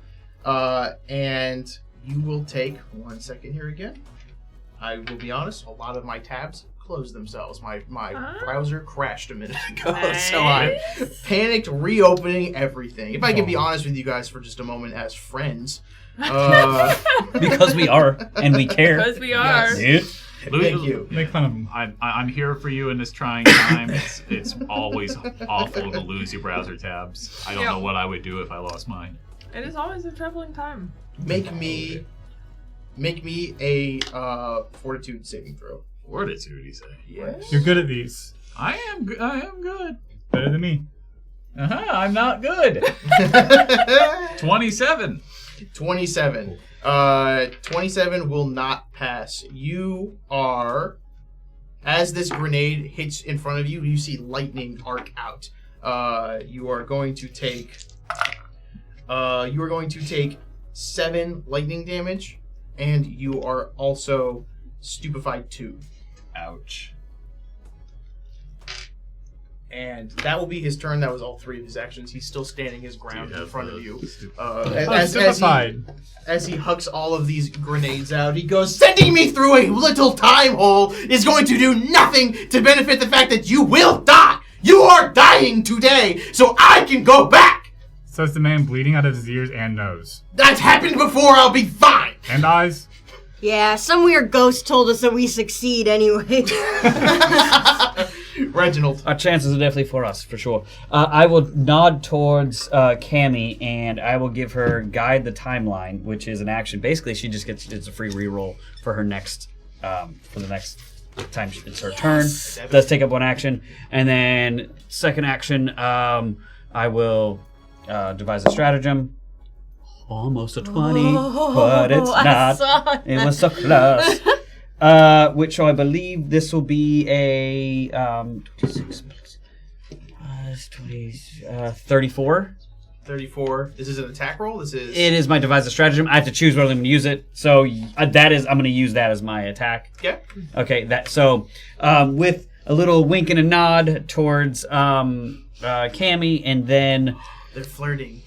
and you will take 1 second here again. I will be honest, a lot of my tabs closed themselves. My browser crashed a minute ago, so I'm panicked reopening everything. If I can be honest with you guys for just a moment as friends. Because we are, and we care. Because we are. Yes. Dude. Thank you. Make fun of him. I'm here for you in this trying time. It's always awful to lose your browser tabs. I don't know what I would do if I lost mine. It is always a troubling time. Make me a fortitude saving throw. Fortitude, you say? Yes. You're good at these. I am good. Better than me. I'm not good. 27. 27. 27 will not pass. You are, as this grenade hits in front of you, you see lightning arc out. You are going to take 7 lightning damage, and you are also stupefied 2. Ouch. And that will be his turn. That was all 3 of his actions. He's still standing his ground in front of you. As he hucks all of these grenades out, he goes, "Sending me through a little time hole is going to do nothing to benefit the fact that you will die. You are dying today, so I can go back." Says the man bleeding out of his ears and nose. That's happened before. I'll be fine. And eyes. Yeah, some weird ghost told us that we succeed anyway. Reginald. Our chances are definitely for us, for sure. I will nod towards Cammy, and I will give her Guide the Timeline, which is an action. Basically, she just it's a free reroll for her next, for the next time it's her turn. Does take up 1 action. And then, second action, I will devise a stratagem. Almost a 20, but it's not. It was so close. Which I believe this will be a 26 plus 20, 34. 34. This is an attack roll? This is... It is my devise a stratagem. I have to choose whether I'm going to use it. So that is, I'm going to use that as my attack. Yeah. Okay, with a little wink and a nod towards Cammy, and then... They're flirting.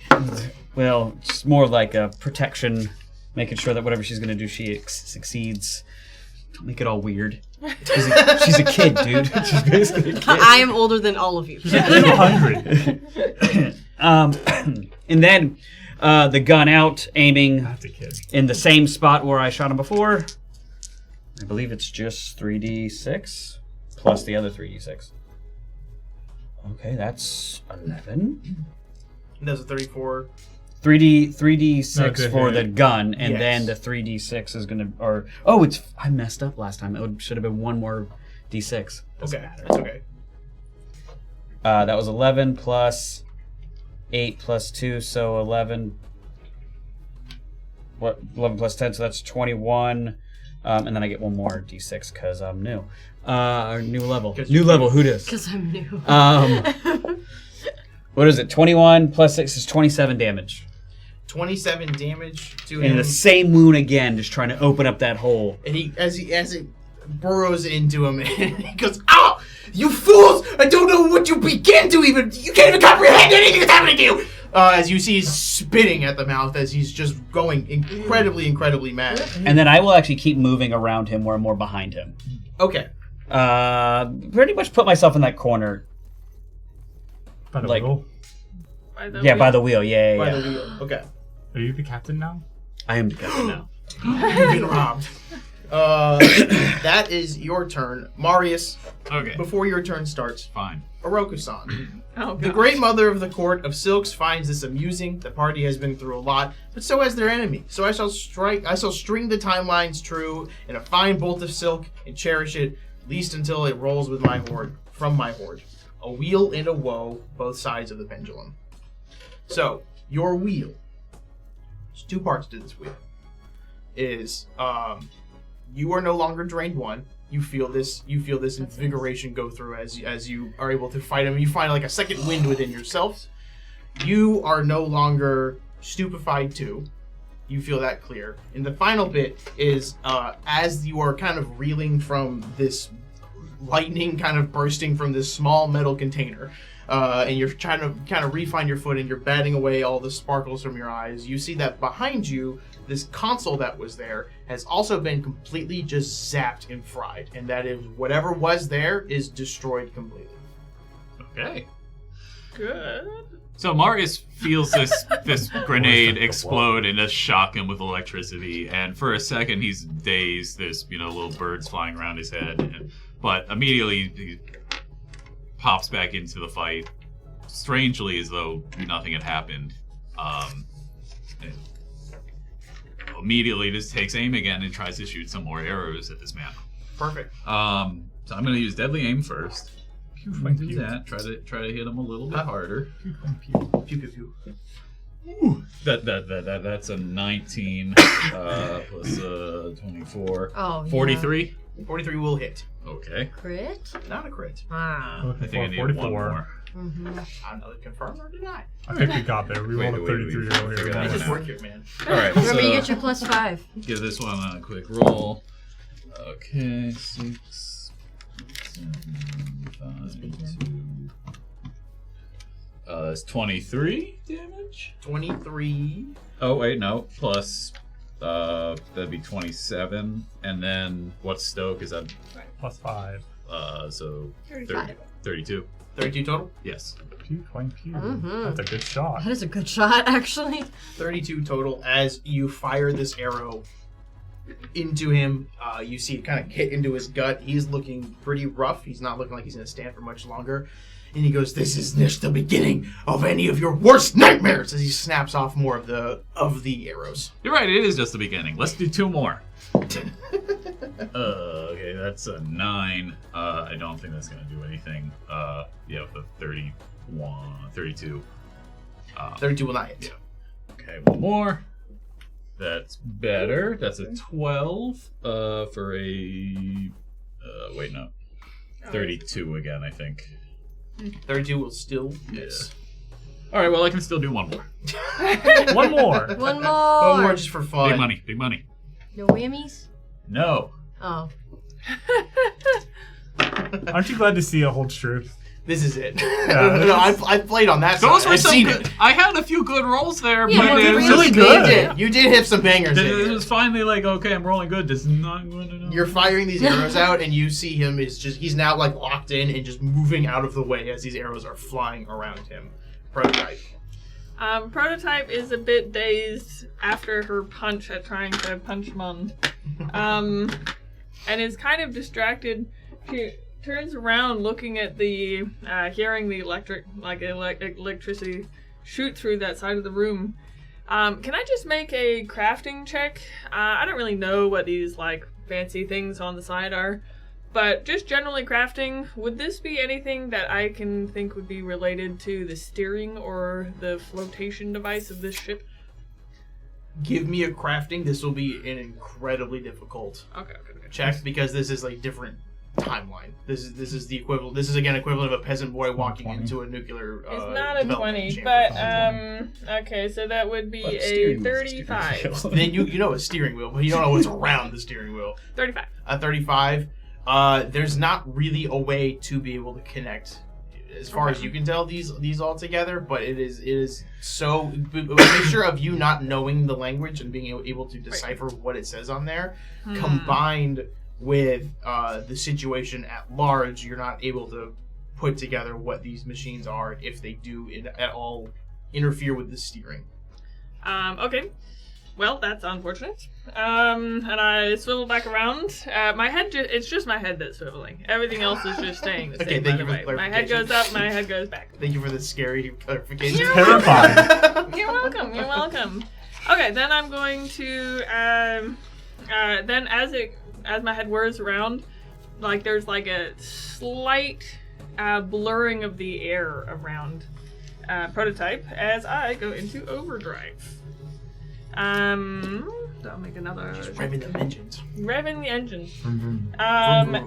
Well, just more like a protection, making sure that whatever she's going to do, she succeeds. Don't make it all weird. She's a kid, dude. She's basically a kid. I am older than all of you. And then the gun out, aiming in the same spot where I shot him before. I believe it's just 3d6 plus the other 3d6. Okay, that's 11. And that's a 34. 3d6 for the gun, and yes. then the 3d6 is gonna, I messed up last time. It should have been 1 more d6. Okay, that's okay. That was 11 plus 8 plus 2, so 11. 11 plus 10, so that's 21. And then I get 1 more d6 because I'm new. New level. New level, who dis? Because I'm new. What is it? 21 plus 6 is 27 damage. 27 damage to him. And the same wound again, just trying to open up that hole. And he, as it burrows into him, and he goes, "Ow! You fools! I don't know what you begin to even. You can't even comprehend anything that's happening to you." As you see, he's spitting at the mouth as he's just going incredibly mad. And then I will actually keep moving around him where I'm more behind him. Okay. Pretty much put myself in that corner. By the wheel? By the Yeah, wheel. by the wheel. Yeah. By the wheel. Okay. Are you the captain now? I am the captain now. You've been robbed. That is your turn. Marius, Okay. before your turn starts, Fine. Oroku-san. Oh, The gosh. great mother of the court of silks finds this amusing. The party has been through a lot, but so has their enemy. So I shall string the timelines true in a fine bolt of silk and cherish it, least until it rolls with my horde, from my horde. A wheel and a woe, both sides of the pendulum. So, your wheel. There's 2 parts to this wheel. Is you are no longer drained 1. You feel this invigoration go through as you are able to fight him. You find like a second wind within yourself. You are no longer stupefied 2. You feel that clear. And the final bit is as you are kind of reeling from this lightning kind of bursting from this small metal container, and you're trying to kind of re-find your footing, you're batting away all the sparkles from your eyes, you see that behind you, this console that was there has also been completely just zapped and fried, and that is whatever was there is destroyed completely. Okay. Good. So Marius feels this grenade explode and just shock him with electricity, and for a second he's dazed. There's little birds flying around his head, but immediately he pops back into the fight, strangely as though nothing had happened. And immediately just takes aim again and tries to shoot some more arrows at this man. Perfect. So I'm going to use deadly aim first. Do that. Try to hit him a little bit harder. Pew pew pew. Ooh, that's a 19 plus 24. Oh, 43. 43 will hit. Okay. Crit? Not a crit. Ah. I think I need 44. One more. Another confirm or deny? I think we got there. We rolled a 33 earlier. I just work here, man. All right. Remember, so you get your +5. Give this one a quick roll. Okay, 6, 7, 5, 2. That's 23 damage. 23. Oh wait, no. Plus, that'd be 27. And then what's Stoke? Is that +5? So 35. 32. 32 total? Yes. Pew. That's a good shot. That is a good shot, actually. 32 total. As you fire this arrow into him, you see it kind of hit into his gut. He's looking pretty rough. He's not looking like he's going to stand for much longer. And he goes, "This is just the beginning of any of your worst nightmares," as he snaps off more of the arrows. You're right, it is just the beginning. Let's do 2 more. Okay, that's a 9. I don't think that's going to do anything. Yeah, the 32. 32 will not hit. Yeah. Okay, one more. That's better. That's a 12 for a... wait, no. 32 again, I think. 32 will still miss. All right, well, I can still do one more. One more. One more. One more just for fun. Big money. No whammies? No. Oh. Aren't you glad to see it holds true? This is it. Yeah, no, I've played on that Those side. were I've some seen good... it. I had a few good rolls there, Yeah, but you it was really just... good. You did hit some bangers in It here. was finally like, okay, I'm rolling good. This is not going to know. You're firing these arrows out, and you see him he's now like locked in and just moving out of the way as these arrows are flying around him. Prototype. Prototype is a bit dazed after her punch at trying to punch Mon. And is kind of distracted. She turns around looking at the, hearing the electricity shoot through that side of the room. Can I just make a crafting check? I don't really know what these, fancy things on the side are, but just generally crafting, would this be anything that I can think would be related to the steering or the flotation device of this ship? Give me a crafting. This will be an incredibly difficult check because this is a different timeline. This is the equivalent. This is again equivalent of a peasant boy walking into a nuclear. It's not a 20, chamber. but okay, so that would be a 35. Then you know a steering wheel, but you don't know what's around the steering wheel. 35. A 35. There's not really a way to be able to connect, as far as you can tell, these all together. But it is so a mixture of you not knowing the language and being able to decipher what it says on there, combined with the situation at large. You're not able to put together what these machines are if they do at all interfere with the steering. Okay. Well, that's unfortunate. And I swivel back around. My head, it's just my head that's swiveling. Everything else is just staying the same, Okay, thank you for the way. My head clarification. goes up, my head goes back. Thank you for the scary clarification. Terrifying. You're welcome, you're welcome. Okay, then I'm going to, then as my head whirs around, there's a slight blurring of the air around Prototype as I go into overdrive. I'll make another. Just revving the engines. Revving the engines.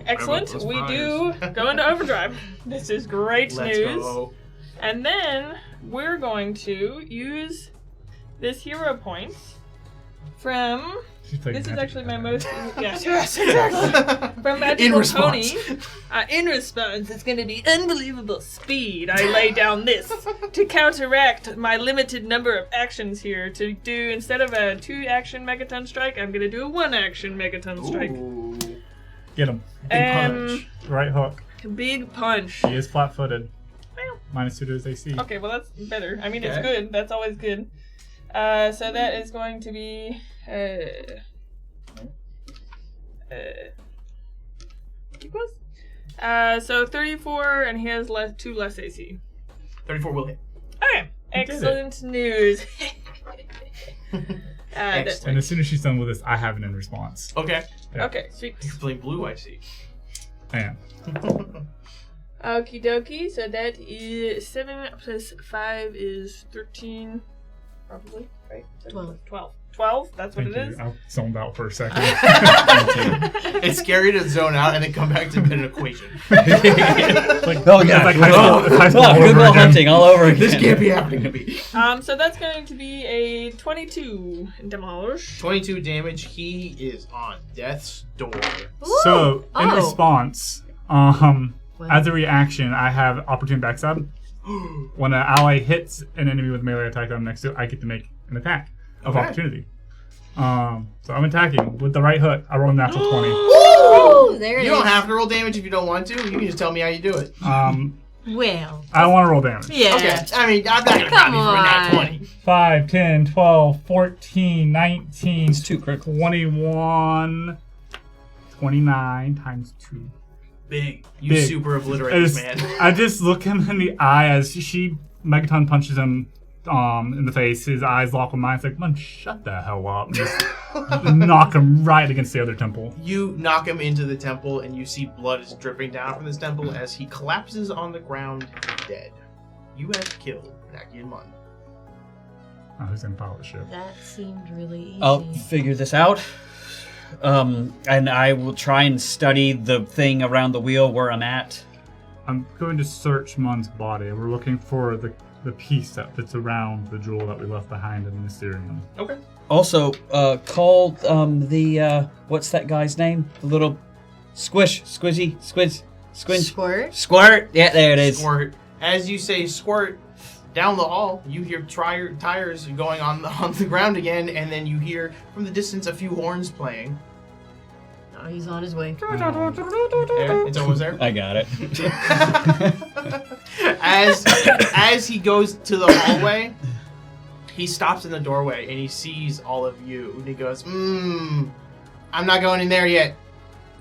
Excellent. Rev up those We do go into overdrive. This is great Let's news. go. And then we're going to use this hero point from... She's playing This is Magic actually my Gathering. most... Yes, exactly. From Magical Pony. In response, it's going to be unbelievable speed. I lay down this to counteract my limited number of actions here. To do, instead of a 2-action Megaton Strike, I'm going to do a 1-action Megaton Strike. Ooh. Get him. Big punch. Right hook. Big punch. He is flat-footed. Well. Minus 2 to his AC. Okay, well that's better. I mean, it's good. That's always good. So that is going to be... so 34, and he has 2 less AC. 34 will hit. Okay, excellent news. That's And as soon as she's done with this, I have it in response. Okay. Yeah. okay, sweet. You're playing blue, I see. I am. Okie dokie, so that is 7 plus 5 is 13, probably, right? 12. 12, that's what Thank it you. is. I zoned out for a second. It's scary to zone out and then come back to an equation. Like, Oh, it's yeah. like high school all Good over will again. hunting all over again. This can't be happening to me. So that's going to be a 22 demolish. 22 damage. He is on death's door. So, in Oh. response, as a reaction, I have opportune backstab. When an ally hits an enemy with melee attack that I'm next to, I get to make an attack of Okay. opportunity. So I'm attacking with the right hook. I roll a natural 20. Ooh, there it You is. don't have to roll damage if you don't want to. You can just tell me how you do it. Well, I don't want to roll damage. yeah. Okay. I mean, I'm not going to count you for a nat 20. 5, 10, 12, 14, 19, It's 2 critical. 21, 29 times 2. Big. You Big. super obliterate I this just, man. I just look him in the eye as she Megaton punches him in the face. His eyes lock with mine. It's like, man, shut the hell up. And just knock him right against the other temple. You knock him into the temple, and you see blood is dripping down from this temple as he collapses on the ground dead. You have killed Nakian Mun. Oh, who's gonna follow the ship? That seemed really easy. I'll figure this out. And I will try and study the thing around the wheel where I'm at. I'm going to search Mun's body. We're looking for the piece that fits around the jewel that we left behind in the steering room. Okay. Also, call the what's that guy's name? The little squish. Squirt? Squirt. Yeah, there it is. Squirt. As you say squirt, down the hall, you hear tires going on the ground again, and then you hear from the distance a few horns playing. Oh, he's on his way. There, it's almost there. I got it. As he goes to the hallway, he stops in the doorway and he sees all of you, and he goes, I'm not going in there yet.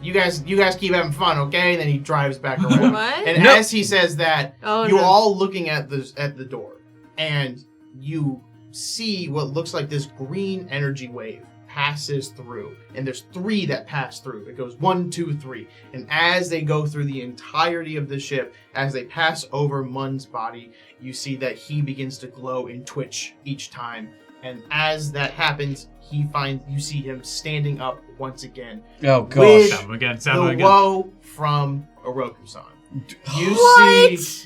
You guys keep having fun, okay?" And then he drives back around. What? And as he says that, Oh, you're no. all looking at the door, and you see what looks like this green energy wave passes through, and there's 3 that pass through. It goes 1, 2, 3, and as they go through the entirety of the ship, as they pass over Mun's body, you see that he begins to glow and twitch each time. And as that happens, you see him standing up once again. Oh gosh. With Stab him again. the woe from Oroku-san.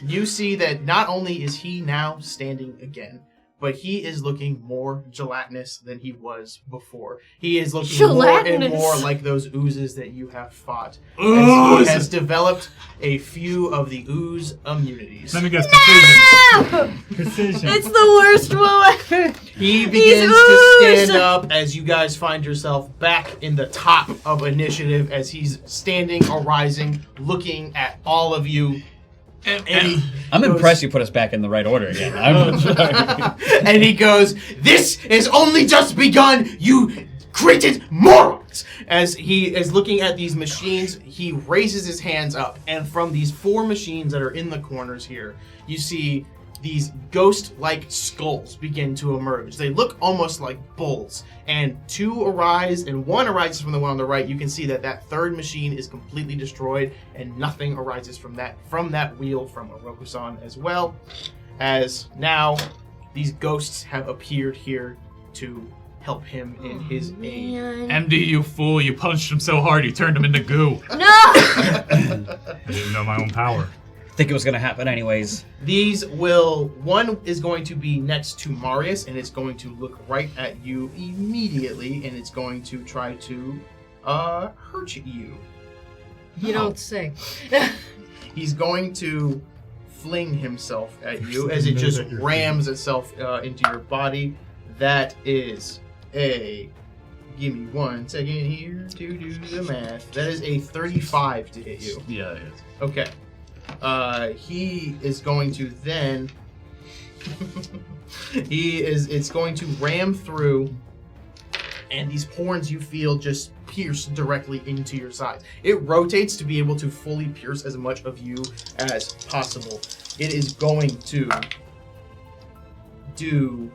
You see that not only is he now standing again, but he is looking more gelatinous than he was before. He is looking more and Gelatinous. more like those oozes that you have fought. As he has developed a few of the ooze immunities. Let me guess. Precision. Precision. It's the worst woe ever. He begins to stand up as you guys find yourself back in the top of initiative as he's standing, arising, looking at all of you. And I'm impressed you put us back in the right order again. I'm sorry. and he goes, "This is only just begun, you created morons!" As he is looking at these machines, he raises his hands up, and from these 4 machines that are in the corners here, you see these ghost-like skulls begin to emerge. They look almost like bulls, and 2 arise, and 1 arises from the one on the right. You can see that that 3rd machine is completely destroyed, and nothing arises from that wheel from Oroku-san as well. As now, these ghosts have appeared here to help him in his aid. MD, you fool! You punched him so hard, you turned him into goo. No! I didn't know my own power. think it was going to happen anyways. These will... One is going to be next to Marius, and it's going to look right at you immediately, and it's going to try to hurt you. You don't say. He's going to fling himself at you as it just rams itself into your body. That is a... Give me 1 second here to do the math. That is a 35 to hit you. Yeah, it is. Okay. He is going to then... It's going to ram through, and these horns you feel just pierce directly into your side. It rotates to be able to fully pierce as much of you as possible. It is going to do...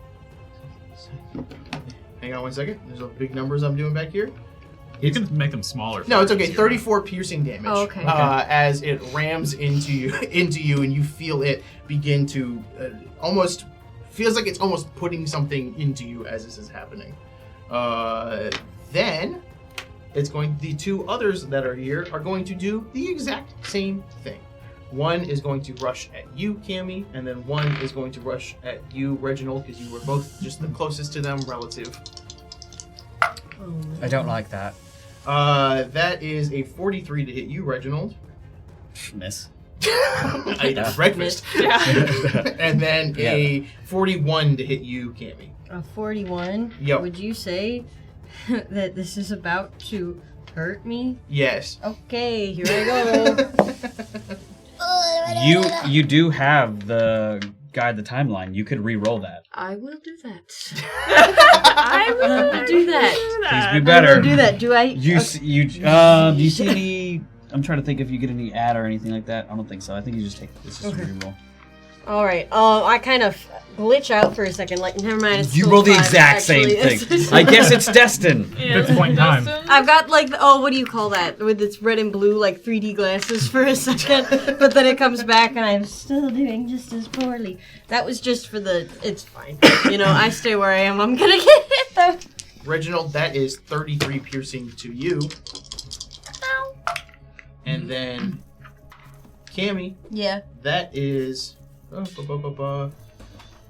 Hang on 1 second. There's a big numbers I'm doing back here. You can make them smaller. No, it's okay. 34 piercing damage. Oh, okay. As it rams into you, and you feel it begin to almost feels like it's almost putting something into you as this is happening. Then it's going. The two others that are here are going to do the exact same thing. One is going to rush at you, Cammy, and then one is going to rush at you, Reginald, because you were both just the closest to them relative. I don't like that. That is a 43 to hit you, Reginald. Miss. I ate breakfast. And then a 41 to hit you, Cammy. A 41? Yep. Would you say that this is about to hurt me? Yes. Okay, here I go. You do have the guide the timeline. You could re-roll that. I will do that. I will do that. Please be better. I will do that. Do I? Do you see any? I'm trying to think if you get any add or anything like that. I don't think so. I think you just take this as a re-roll. All right. I kind of glitch out for a second. Like, never mind. It's You still roll the 5, exact actually. same thing. I guess it's destined. Yeah, It's point in time. I've got like what do you call that? With its red and blue like 3D glasses for a second, but then it comes back and I'm still doing just as poorly. That was just for the. It's fine. I stay where I am. I'm gonna get hit though. Reginald, that is 33 piercing to you. And then Cammy, Yeah. that is...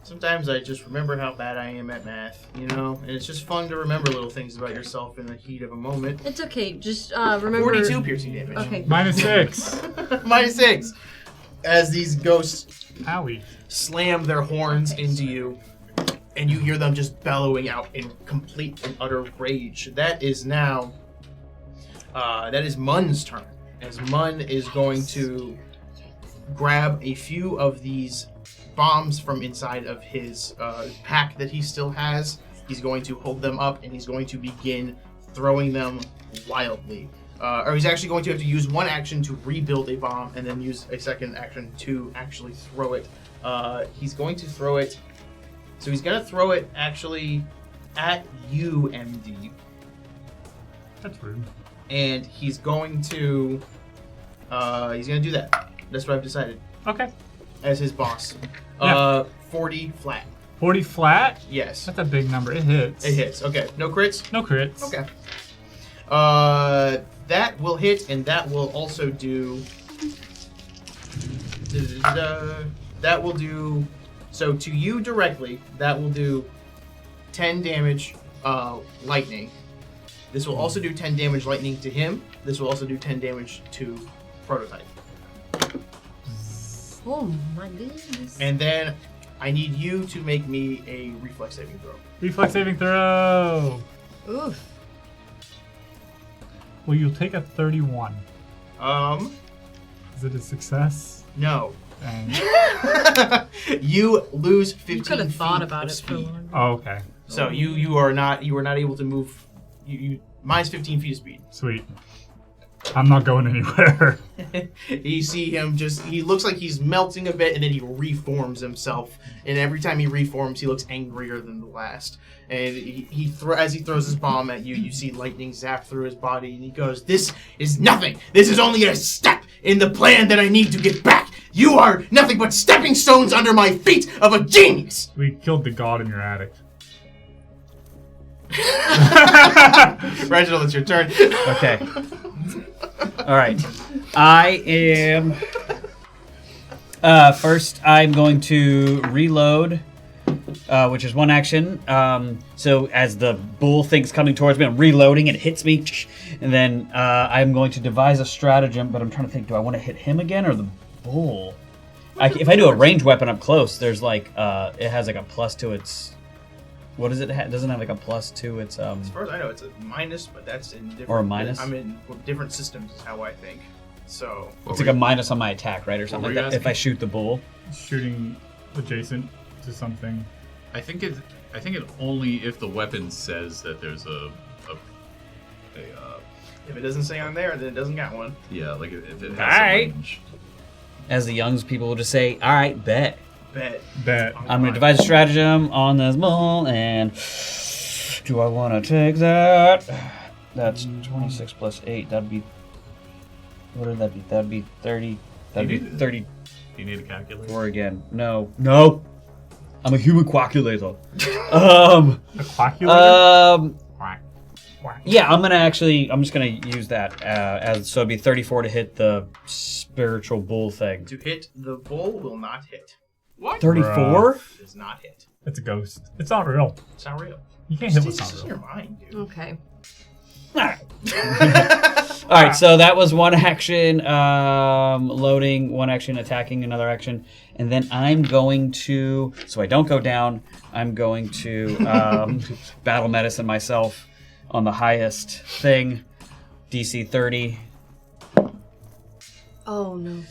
Sometimes I just remember how bad I am at math, and it's just fun to remember little things about yourself in the heat of a moment. It's okay. Just remember. 42 piercing damage. Okay. -6. -6. As these ghosts Owie. slam their horns into you, and you hear them just bellowing out in complete and utter rage. That is now... that is Mun's turn. As Mun is going to grab a few of these bombs from inside of his pack that he still has. He's going to hold them up, and he's going to begin throwing them wildly. Or he's actually going to have to use one action to rebuild a bomb, and then use a second action to actually throw it. He's going to throw it... So he's going to throw it, actually, at you, MD. That's rude. And he's going to do that. That's what I've decided. Okay. As his boss. Yeah. 40 flat. 40 flat? Yes. That's a big number. It hits. It hits. Okay. No crits? No crits. Okay. That will hit, and that will also do... That will do... So to you directly, that will do 10 damage lightning. This will also do 10 damage lightning to him. This will also do 10 damage to Prototype. Oh my goodness. And then I need you to make me a reflex saving throw. Reflex saving throw. Oof. Well, you'll take a 31. Is it a success? No. Dang. You lose 15 You could have thought feet about of it for speed. long. Oh, okay. So you are not able to move. You minus 15 feet of speed. Sweet. I'm not going anywhere. You see him he looks like he's melting a bit, and then he reforms himself. And every time he reforms, he looks angrier than the last. And as he throws his bomb at you, you see lightning zap through his body, and he goes, "This is nothing. This is only a step in the plan that I need to get back. You are nothing but stepping stones under my feet of a genius." We killed the god in your attic. Reginald, it's your turn. Okay. All right. I am. First, I'm going to reload, which is one action. So as the bull thing's coming towards me, I'm reloading, it hits me. And then I'm going to devise a stratagem, but I'm trying to think, do I want to hit him again or the bull? If I do a ranged weapon up close, there's like, it has like a plus to its... What does it have? It doesn't have like a plus to its... As far as I know, it's a minus, but that's in different... Or a minus? I'm in different systems is how I think. So... It's like a minus on my attack, right? Or something like that, if I shoot the bull. Shooting adjacent to something. I think it only if the weapon says that there's a if it doesn't say on there, then it doesn't got one. yeah, like if it has All a right. range. As the youngs people will just say, all right, bet. Bet. I'm going to devise a stratagem on this bull, and do I want to take that? That's 26 plus 8. That'd be... What would that be? That'd be 30. That'd be 30. Do you need a calculator? 4 again. No. I'm a human quackulator. A quackulator? Yeah, I'm just gonna use that so it'd be 34 to hit the spiritual bull thing. To hit the bull will not hit. What? 34? It does not hit. It's a ghost. It's not real. It's not real. You can't hit what's It's not in real. your mind, dude. Okay. Alright, so that was one action loading, one action attacking, another action. And then I'm going to, so I don't go down, I'm going to battle medicine myself on the highest thing, DC 30. Oh no.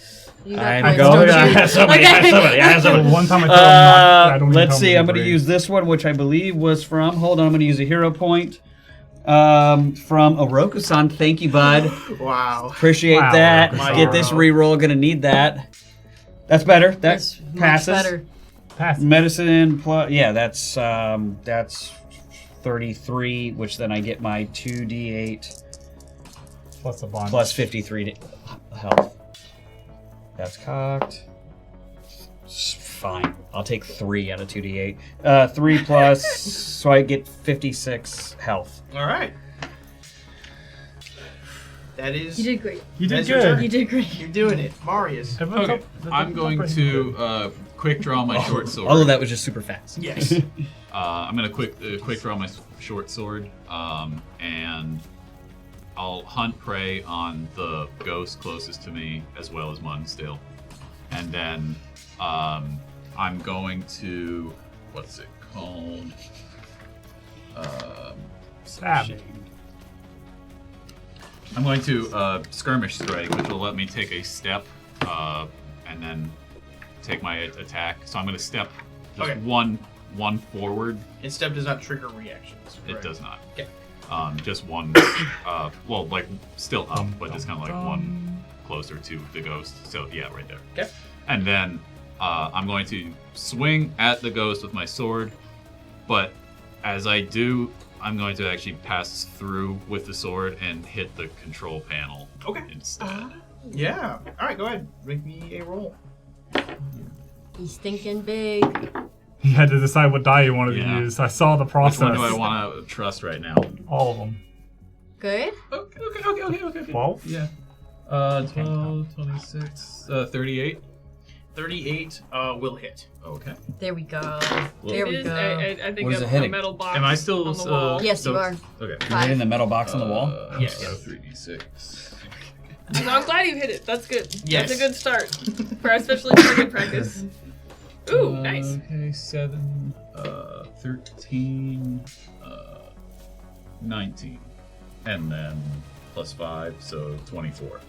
You I'm points, going. don't I you? have somebody. I have somebody. One time I thought I don't even Let's tell see. me I'm going to the use this one, which I believe was from. Hold on. I'm going to use a hero point from Oroku-san. Thank you, bud. Wow. Appreciate Wow, that. Oroku-san. Get this reroll. Going to need that. That's better. That That's passes. much better. Pass. Medicine plus. Yeah, that's 33, which then I get my 2d8 Plus a bond. plus 53 health. That's cocked. Fine. I'll take 3 out of 2d8. 3 plus, so I get 56 health. All right. That is. You did great. You did That's your good. turn. You did great. You're doing it, Marius. Okay, I'm going to quick draw my short sword. All of that was just super fast. Yes. I'm gonna quick draw my short sword, and I'll hunt prey on the ghost closest to me, as well as Munstill, and then I'm going to what's it called? Stab. I'm going to skirmish strike, which will let me take a step, and then take my attack. So I'm going to step just Okay. one forward. And step does not trigger reactions. It correct? does not. Okay. Just one, well, like still up, but just kind of like one closer to the ghost. So yeah, right there. Okay. And then I'm going to swing at the ghost with my sword, but as I do, I'm going to actually pass through with the sword and hit the control panel instead. Yeah. All right, go ahead. Make me a roll. He's thinking big. You had to decide what die you wanted Yeah. to use. I saw the Which process. one do I want to trust right now? All of them. Good? Okay. 12? Yeah. 12, 26, 38. 38 will hit. Okay. There we go. There It we is, go. I think What is a it hitting? metal box. Am I still? on the wall. Yes, you are. Okay. You're hitting the metal box on the wall? Yes. So 3d6. So I'm glad you hit it. That's good. Yes. That's a good start for especially target practice. Ooh, nice. Okay, 7, 13, 19, and then plus 5, so 24.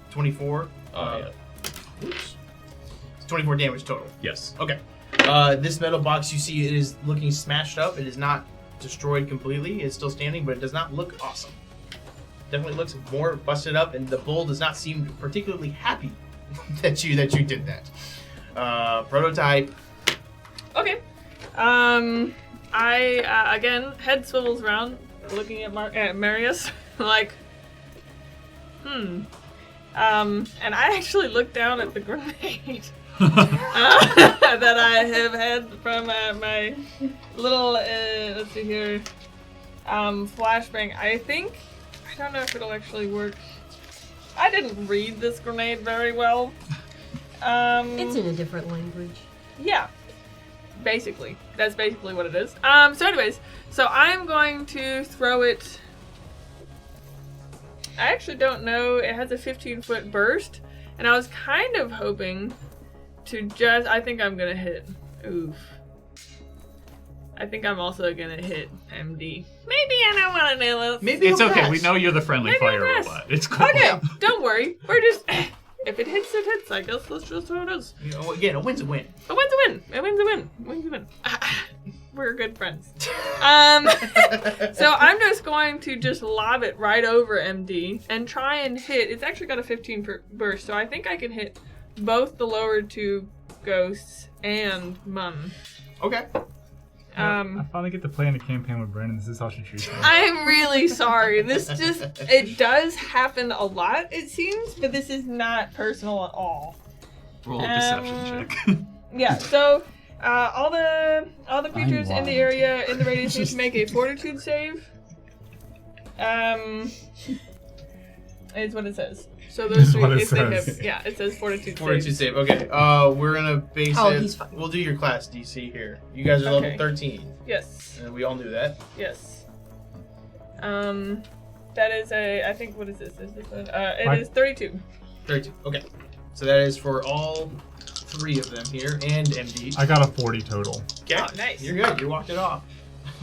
24. Yeah. Oops. It's 24 damage total. Yes. Okay. This metal box, you see, it is looking smashed up. It is not destroyed completely. It's still standing, but it does not look awesome. Definitely looks more busted up, and the bull does not seem particularly happy that you did that. Prototype. Okay. I again head swivels around, looking at Marius, like, And I actually looked down at the grenade that I have had from my little let's see here, flashbang. I don't know if it'll actually work. I didn't read this grenade very well. It's in a different language. Yeah. Basically. That's basically what it is. So anyways, so I'm going to throw it. I actually don't know. It has a 15-foot burst, and I was kind of hoping to just. I think I'm gonna hit. Oof. I think I'm also gonna hit MD. Maybe I don't want to nail it. Maybe It's he'll okay. pass. We know you're the friendly Maybe fire I'll pass. robot. It's cool. Okay, don't worry. We're just. If it hits, it hits. I guess that's just what it is. You know, again, a win's a win. A win's a win. A win's a win. A win's a win. We're good friends. So I'm just going to just lob it right over MD and try and hit. It's actually got a 15 burst, so I think I can hit both the lower two ghosts and Mum. Okay. I finally get to play in a campaign with Brandon. This is how she treats me. I'm really sorry. It does happen a lot, it seems, but this is not personal at all. Roll a deception check. Yeah, so all the creatures in the area in the radius need to make a fortitude save. Is what it says. So those three, if they have, yeah, it says fortitude save. Fortitude save. Okay. We're gonna base it. He's fine. We'll do your class DC here. You guys are level 13, Yes. and we all knew that. Yes. That is a. I think what is this? Is this it is 32. 32. Okay. So that is for all 3 of them here and MD. I got a 40 total. Okay. Oh, nice. You're good. You walked it off.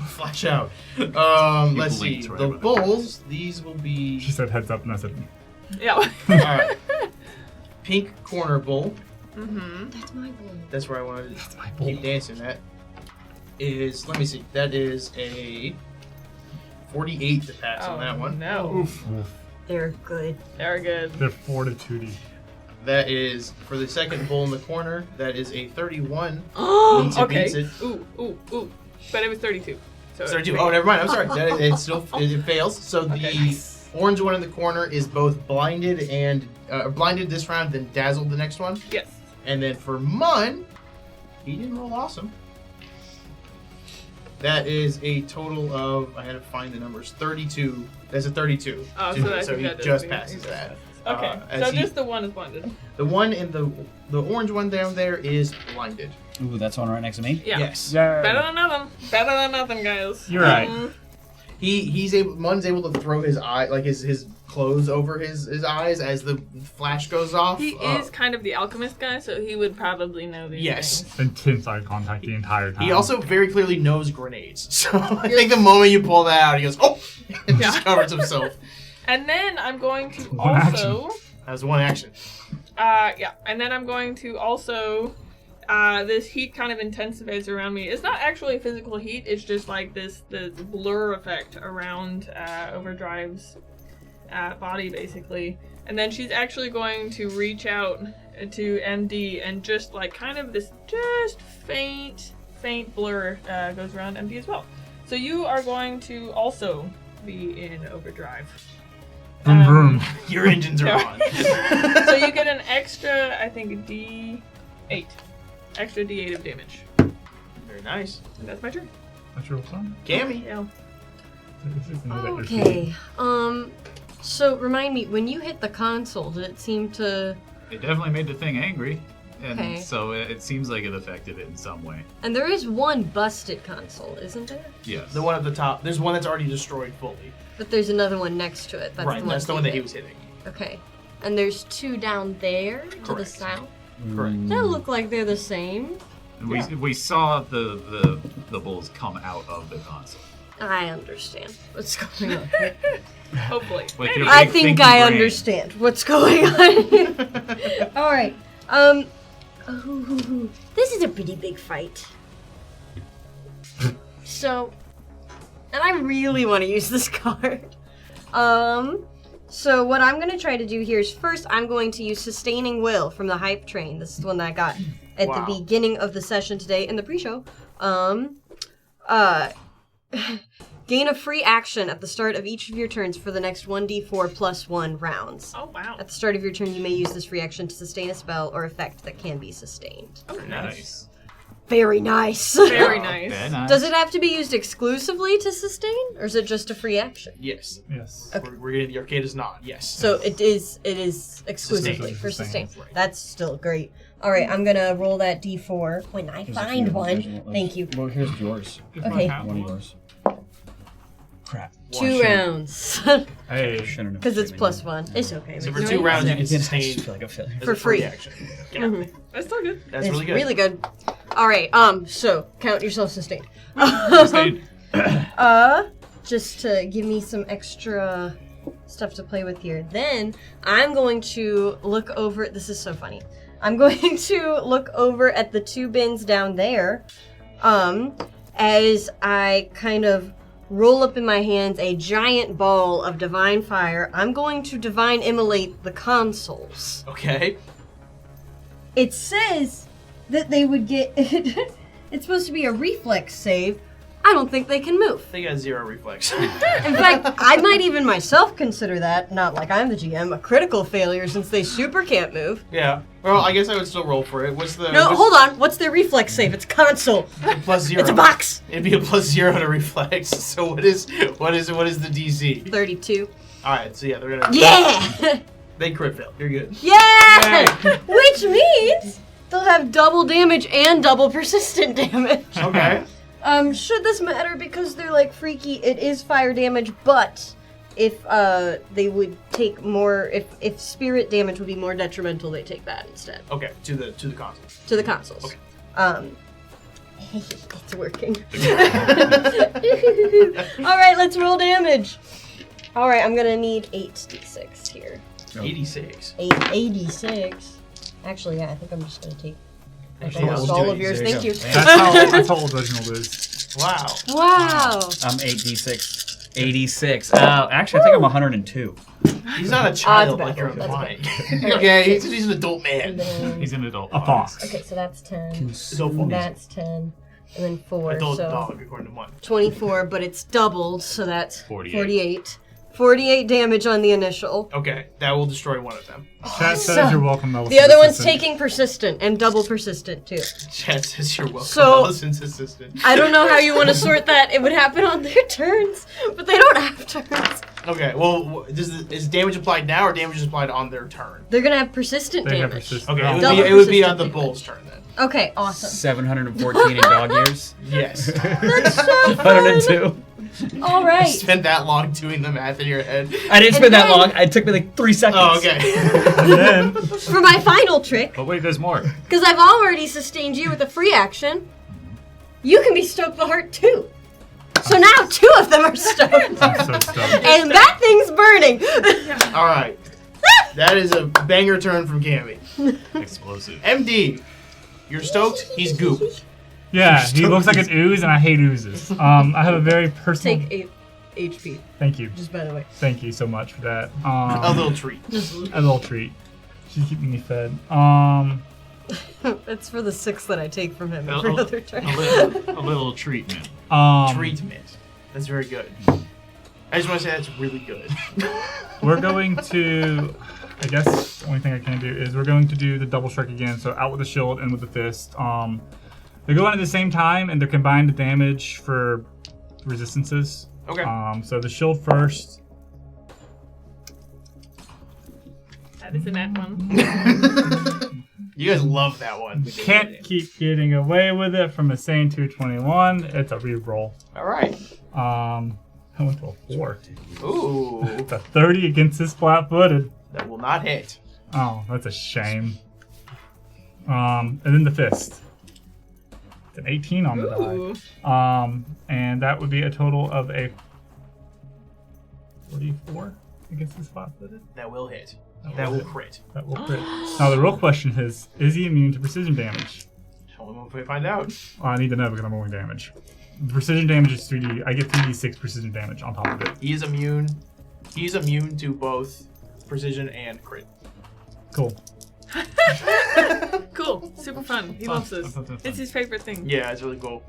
Flash out. Let's see. blinked right The when it bowls. These will be. She said heads up, and I said, Yeah. All right. Pink corner bowl. Mm-hmm. That's my boy. That's where I wanted to "That's my bowl." keep dancing. That is. Let me see. That is a 48 to pass on that one. No. Oof. They're good. They're good. They're fortitude. That is for the second bowl in the corner. That is a 31. Oh, Beats it, Okay. beats it. Ooh. But it was 32. So it's 32. Oh, never mind. I'm sorry. That is, it fails. So the Okay. orange one in the corner is both blinded and blinded this round, then dazzled the next one. Yes. And then for Mun, he didn't roll awesome. That is a total of, I had to find the numbers, 32. That's a 32. Oh, to so me, I so think he that just does passes mean- that. Okay. As So he- just the one is blinded. The one in the orange one down there is blinded. Ooh, that's one right next to me. Yeah. Yes. Better than nothing. Better than nothing, guys. You're right. Mun's able to throw his eye, like his clothes over his eyes as the flash goes off. He is kind of the alchemist guy, so he would probably know these Yes. things. Intense eye contact the entire time. He also very clearly knows grenades. So I think the moment you pull that out, he goes, oh! And just covers himself. And then I'm going to One also... That was one action. Yeah. And then I'm going to also... this heat kind of intensifies around me. It's not actually physical heat. It's just like this blur effect around Overdrive's body, basically. And then she's actually going to reach out to MD and just like kind of this just faint blur goes around MD as well. So you are going to also be in Overdrive. Vroom, vroom. Your engines are on. So you get an extra, I think, D8. Extra D8 of damage. Very nice. And that's my turn. That's your son? Cammy. Yeah. Okay. So remind me, when you hit the console, did it seem to? It definitely made the thing angry, and Okay. so it seems like it affected it in some way. And there is one busted console, isn't there? Yes. The one at the top. There's one that's already destroyed fully. But there's another one next to it. That's Right, the one that's the one that he hit. was hitting. Okay. And there's 2 down there to the Correct. south. Correct. That look like they're the same. And we saw the bulls come out of the console. I understand what's going on. Hopefully. With your I big think thinky I brain. understand what's going on. All right. This is a pretty big fight. So, and I really want to use this card. So what I'm going to try to do here is first I'm going to use Sustaining Will from the Hype Train. This is the one that I got at the beginning of the session today in the pre-show. Gain a free action at the start of each of your turns for the next 1d4 plus 1 rounds. Oh, wow. At the start of your turn, you may use this free action to sustain a spell or effect that can be sustained. Oh, Nice. Very nice. Very nice. Very nice. Does it have to be used exclusively to sustain, or is it just a free action? Yes. Yes. We're getting the arcade is not. Yes. So it is exclusively Sustain. for sustain. Right. That's still great. All right, I'm gonna roll that d4 when I find one. Thank you. Well, here's yours. Okay. One of yours. Crap. 2 rounds. Hey. Because it's +1. It's okay. So for 2 rounds, you can I sustain feel like a failure. For free. action. Yeah. Mhm. That's still good. That's It's really good. really good. All right. So count yourself sustained. Sustained. Just to give me some extra stuff to play with here. Then I'm going to look over. This is so funny. I'm going to look over at the 2 bins down there, as I kind of roll up in my hands a giant ball of divine fire. I'm going to divine immolate the consoles. Okay. It says that they would get. It's supposed to be a reflex save. I don't think they can move. They got 0 reflex. In fact, I might even myself consider that, not like I'm the GM, a critical failure since they super can't move. Yeah. Well, I guess I would still roll for it. What's the... No, hold on. What's their reflex save? It's console. +0. It's a box. It'd be a +0 to reflex. So what is the DC? 32. All right. So yeah, they're gonna. Yeah! They crit fail. You're good. Yeah! Which means they'll have double damage and double persistent damage. Okay. Should this matter because they're like freaky, it is fire damage, but if they would take more, if spirit damage would be more detrimental, they take that instead. Okay. To the consoles. To the consoles. Okay. It's working. Alright, let's roll damage. Alright, I'm gonna need 8d6 here. 86. 86. Actually, yeah, I think I'm just gonna take Actually, almost I'll all do of yours. it. Thank you. That's how original is. Wow. Wow. I'm 8d6. 86. Actually, I think I'm 102. He's not a child like you're implying. Okay, he's an adult man. He's an adult. A fox. Okay, so that's 10. Adult That's 10. And then 4. Adult so dog, according to one. 24, but it's doubled, so that's 48. 48. 48 damage on the initial. Okay, that will destroy one of them. Chat says you're welcome, Melissa. The other one's Assistant. taking persistent and double persistent too. Chat says you're welcome. So- Millicent's assistant. I don't know how you want to sort that. It would happen on their turns, but they don't have turns. Okay, well, is damage applied now or damage is applied on their turn? They're gonna have persistent They have damage. persistent. Okay, Double it would be on persistent the damage. bull's turn then. Okay, awesome. 714 in dog years. Yes. That's so fun. 102. All You right. spent that long doing the math in your head. I didn't And spend that then- long. It took me like 3 seconds. Oh, okay. And then For my final trick, But wait, there's more. because I've already sustained you with a free action, you can be stoked the heart too. So now 2 of them are stoked. I'm so stoked. And that thing's burning. All right. That is a banger turn from Cammy. Explosive. MD, you're stoked. He's goop. Yeah, he looks like an ooze, and I hate oozes. I have a very personal. Take 8 HP, Thank you. just by the way. Thank you so much for that. A little treat. A little treat. She's keeping me fed. It's for the 6 that I take from him A every little- other turn. A little treatment. Treatment. That's very good. I just want to say that's really good. We're going to. I guess the only thing I can do is we're going to do the double strike again. So out with the shield and with the fist. They go in at the same time, and they're combined damage for resistances. Okay. So the shield first. That is a nat one. You guys love that one. Can't keep getting away with it from a sane 221. It's a reroll. All right. I went to a 4. Ooh. It's a 30 against this flat-footed. That will not hit. Oh, that's a shame. And then the fist. It's an 18 on the Ooh. die. And that would be a total of a 44 against this flat-footed. That will hit. That That will will hit. crit. That will crit. Now the real question is he immune to precision damage? Tell them if we find out. I need to know because I'm rolling damage. The precision damage is 3D. I get 3d6 precision damage on top of it. He is immune. He's immune to both precision and crit. Cool. Cool. Super fun. He loves this. Fun. It's his favorite thing. Yeah, it's really cool.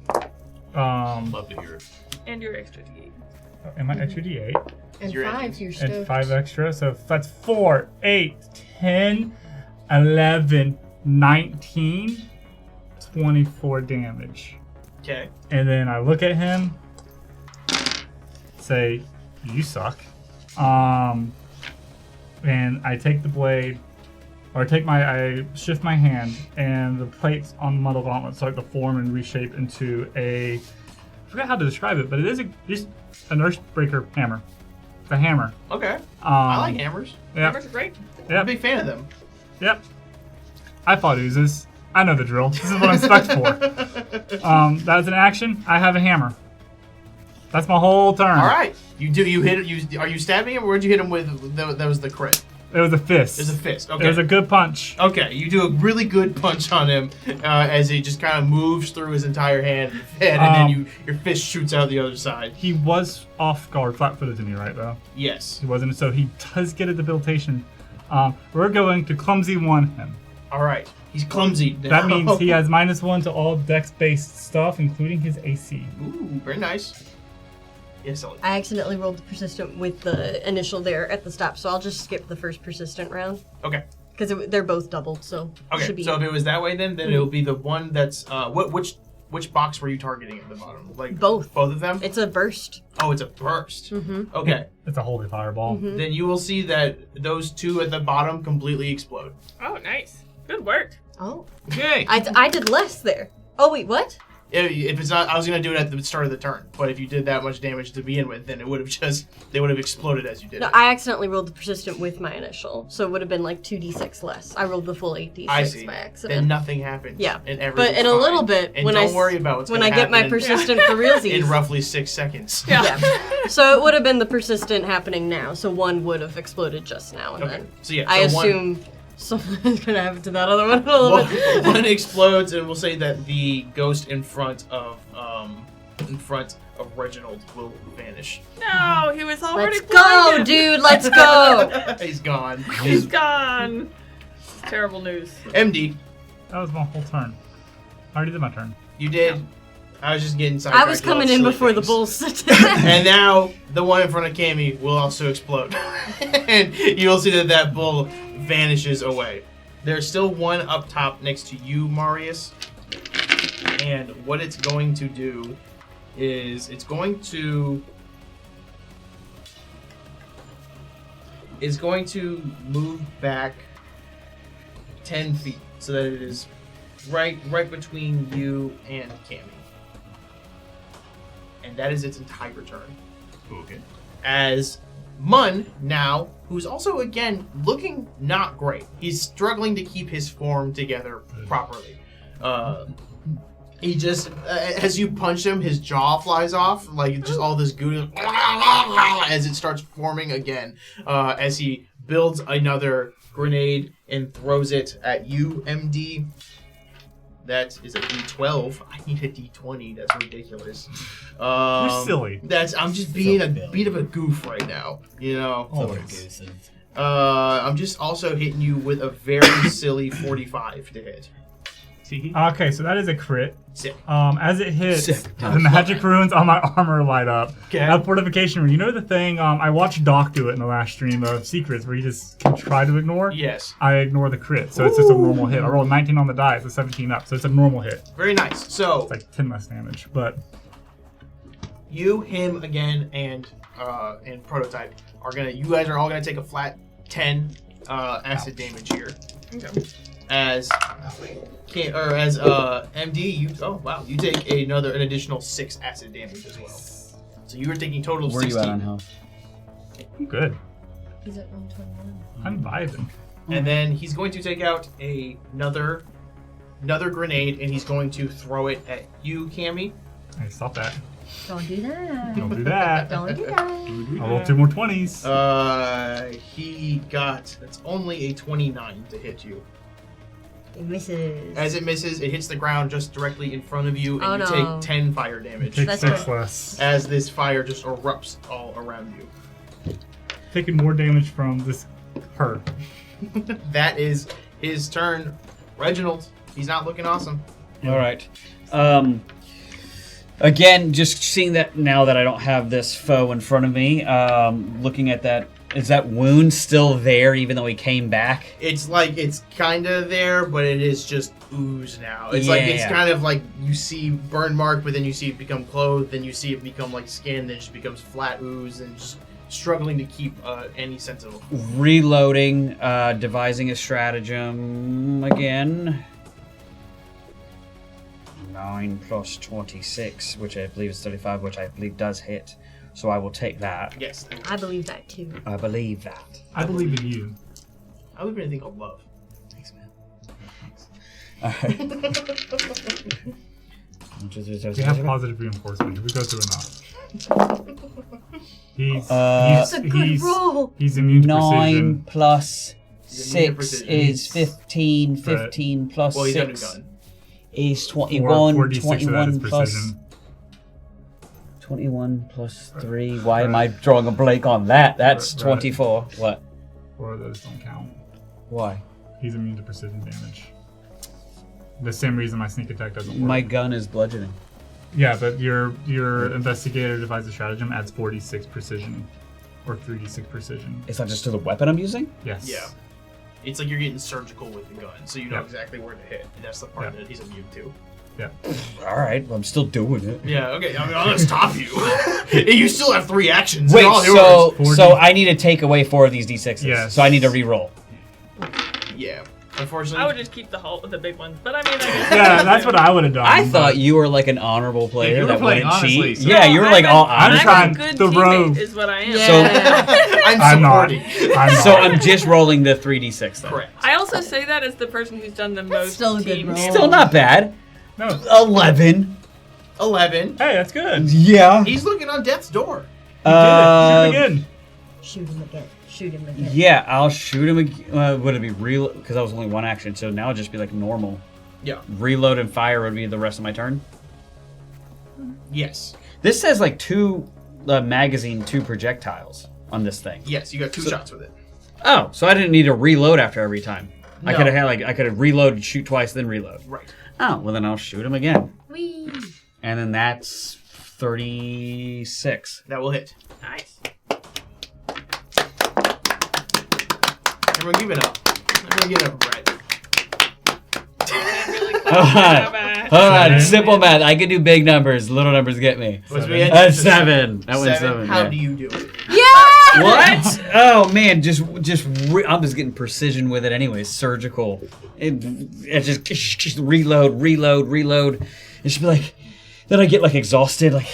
Love to hear it. And your extra D8. Am I extra d8? And Your 5, engines. you're And stoked. 5 extra, so that's 4, 8, 10, 11, 19, 24 damage. Okay. And then I look at him, say, "You suck," and I take the blade, Or I shift my hand, and the plates on the metal gauntlet start to form and reshape into I forgot how to describe it, but it is just an Earthbreaker hammer. It's a hammer. Okay. I like hammers. Yep. Hammers are great. I'm a big fan of them. Yep. I fought oozes. I know the drill. This is what I'm spec'd for. That's an action. I have a hammer. That's my whole turn. All right. You hit it. Are you stabbing him, or where'd you hit him with? That was the crit. It was a fist. It was a fist. Okay. It was a good punch. Okay, you do a really good punch on him as he just kind of moves through his entire hand, and then your fist shoots out the other side. He was off guard, flat-footed to me, right, though? Yes. He wasn't, so he does get a debilitation. We're going to clumsy one him. All right. He's clumsy now. That means he has -1 to all dex-based stuff, including his AC. Ooh, very nice. Yes, Ellie. I accidentally rolled the persistent with the initial there at the stop, so I'll just skip the first persistent round. Okay. Because they're both doubled, so Okay, should be... so if it was that way, then it'll be the one that's which box were you targeting at the bottom? Like both of them? It's a burst. Oh, it's a burst. Mm-hmm. Okay. It's a holy fireball. Mm-hmm. Then you will see that those two at the bottom completely explode. Oh, nice. Good work. Oh. Yay! I did less there. Oh, wait, what? If it's not, I was gonna do it at the start of the turn. But if you did that much damage to begin with, then it would have they would have exploded as you did. No, it. I accidentally rolled the persistent with my initial, so it would have been like 2d6 less. I rolled the full 8d6 I see. by accident. Then nothing happens. Yeah, and but everything's in a fine. little bit, and when don't worry about what's when gonna I get my happen persistent for realsies, in roughly 6 seconds. yeah. So it would have been the persistent happening now. So one would have exploded just now, and Okay. then So yeah, I so assume something's gonna happen to that other one in a little bit. one explodes, and we'll say that the ghost in front of Reginald will vanish. No, he was already Let's go, blinded. dude. Let's go. He's gone. He's gone. Terrible news. MD, That was my whole turn. I already did my turn. you did. I was just getting sidetracked. I was with all coming in silly before the things. bulls. And now the one in front of Cammy will also explode. And you'll see that bull vanishes away. There's still one up top next to you, Marius. And what it's going to do is it's going to move back 10 feet so that it is right between you and Cammy. And that is its entire turn. Okay. As Mun now, who's also again looking not great. He's struggling to keep his form together properly. He just, as you punch him, his jaw flies off, like just all this goo as it starts forming again. As he builds another grenade and throws it at you, MD. That is a D12. I need a D20. That's ridiculous. You're silly. I'm just being a bit of a goof right now. You know. Always. I'm just also hitting you with a very silly 45 to hit. Okay, so that is a crit. Sick. As it hits, the magic runes on my armor light up. Okay. I have fortification rune. You know the thing? I watched Doc do it in the last stream of Secrets, where he just can try to ignore. Yes. I ignore the crit, so it's just a normal hit. I rolled 19 on the die, so 17 up, so it's a normal hit. Very nice. So it's like 10 less damage, but you, him again, and Prototype are gonna. You guys are all gonna take a flat 10 acid damage here. Okay. As MD, you take an additional 6 acid damage as well. So you are taking total of 16. Where are you at on health? I'm good. He's at 121. I'm vibing. And then he's going to take out another grenade, and he's going to throw it at you, Cammy. Hey, stop that. Don't do that. Don't do that. Don't do that. I rolled 2 more 20s. That's only a 29 to hit you. It misses. As it misses, it hits the ground just directly in front of you, and Oh, you no. take 10 fire damage. Take That's 6 good. less. As this fire just erupts all around you. Taking more damage from this her. That is his turn. Reginald, he's not looking awesome. All right. Again, just seeing that now that I don't have this foe in front of me, looking at that, is that wound still there even though he came back? It's like it's kind of there, but it is just ooze now. It's like it's Yeah. kind of like you see burn mark, but then you see it become clothed, then you see it become like skin, then it just becomes flat ooze, and just struggling to keep any sense of. Reloading, devising a stratagem again. 9 plus 26, which I believe is 35, which I believe does hit. So I will take that. Yes. I believe that too. I believe that. I believe in you. I believe in anything called love. Thanks, man. Alright. We have positive reinforcement. We go through enough. That's a good roll. He's immune to 9 precision. plus He's immune to 6 precision. is 15. 15 plus Well, he's 6 undergun. is 21. 4d6 of that is 21 plus precision. 21 plus 3. Why am I drawing a blank on that? That's Right. 24. What? 4 of those don't count. Why? He's immune to precision damage. The same reason my sneak attack doesn't work. My gun is bludgeoning. Yeah, but your investigator devised a stratagem adds 4d6 precision, or 3d6 precision. It's not just to the weapon I'm using? Yes. Yeah. It's like you're getting surgical with the gun, so you know Yeah. exactly where to hit. And that's the part Yeah. that he's immune to. Yeah. Alright, well, I'm still doing it. Yeah, okay. I mean, I'll just stop you. You still have 3 actions. Wait, They're all so yours. so I need to take away 4 of these d6s. Yes. So I need to re-roll. Yeah. Unfortunately. I would just keep the big ones, but I mean, I guess Yeah, that's what I would have done. I but thought you were like an honorable player you were that playing wouldn't honestly, cheat. so- Yeah, you were like all I'm honest. trying I'm a good the teammate, rogue. is what I am. I'm I'm not. supporting. I'm not. So I'm just rolling the 3d6 then. Correct. I also say that as the person who's done the most still a good team roll. damage. Still not bad. No. 11. 11. Hey, that's good. Yeah. He's looking on death's door. Shoot it again. Shoot him again. Shoot him again. Yeah, I'll shoot him again. Would it be real? Because that was only one action, so now it'd just be like normal. Yeah. Reload and fire would be the rest of my turn. Yes. This says like 2 magazine, 2 projectiles on this thing. Yes, you got 2 shots with it. Oh, so I didn't need to reload after every time. I No. could have had I could have reloaded, shoot twice, then reload. Right. Oh, well then I'll shoot him again. Whee! And then that's 36. That will hit. Nice. Everyone give it up. Everyone give it up, Brett. Really close. Hold on. Bad. Hold on, simple math. I can do big numbers. Little numbers get me. What's Seven. the That's 7. That one's 7. How yeah. do you do it? Yeah! What? Oh man, I'm just getting precision with it anyways. Surgical. It just reload. It should be like, then I get like exhausted. Like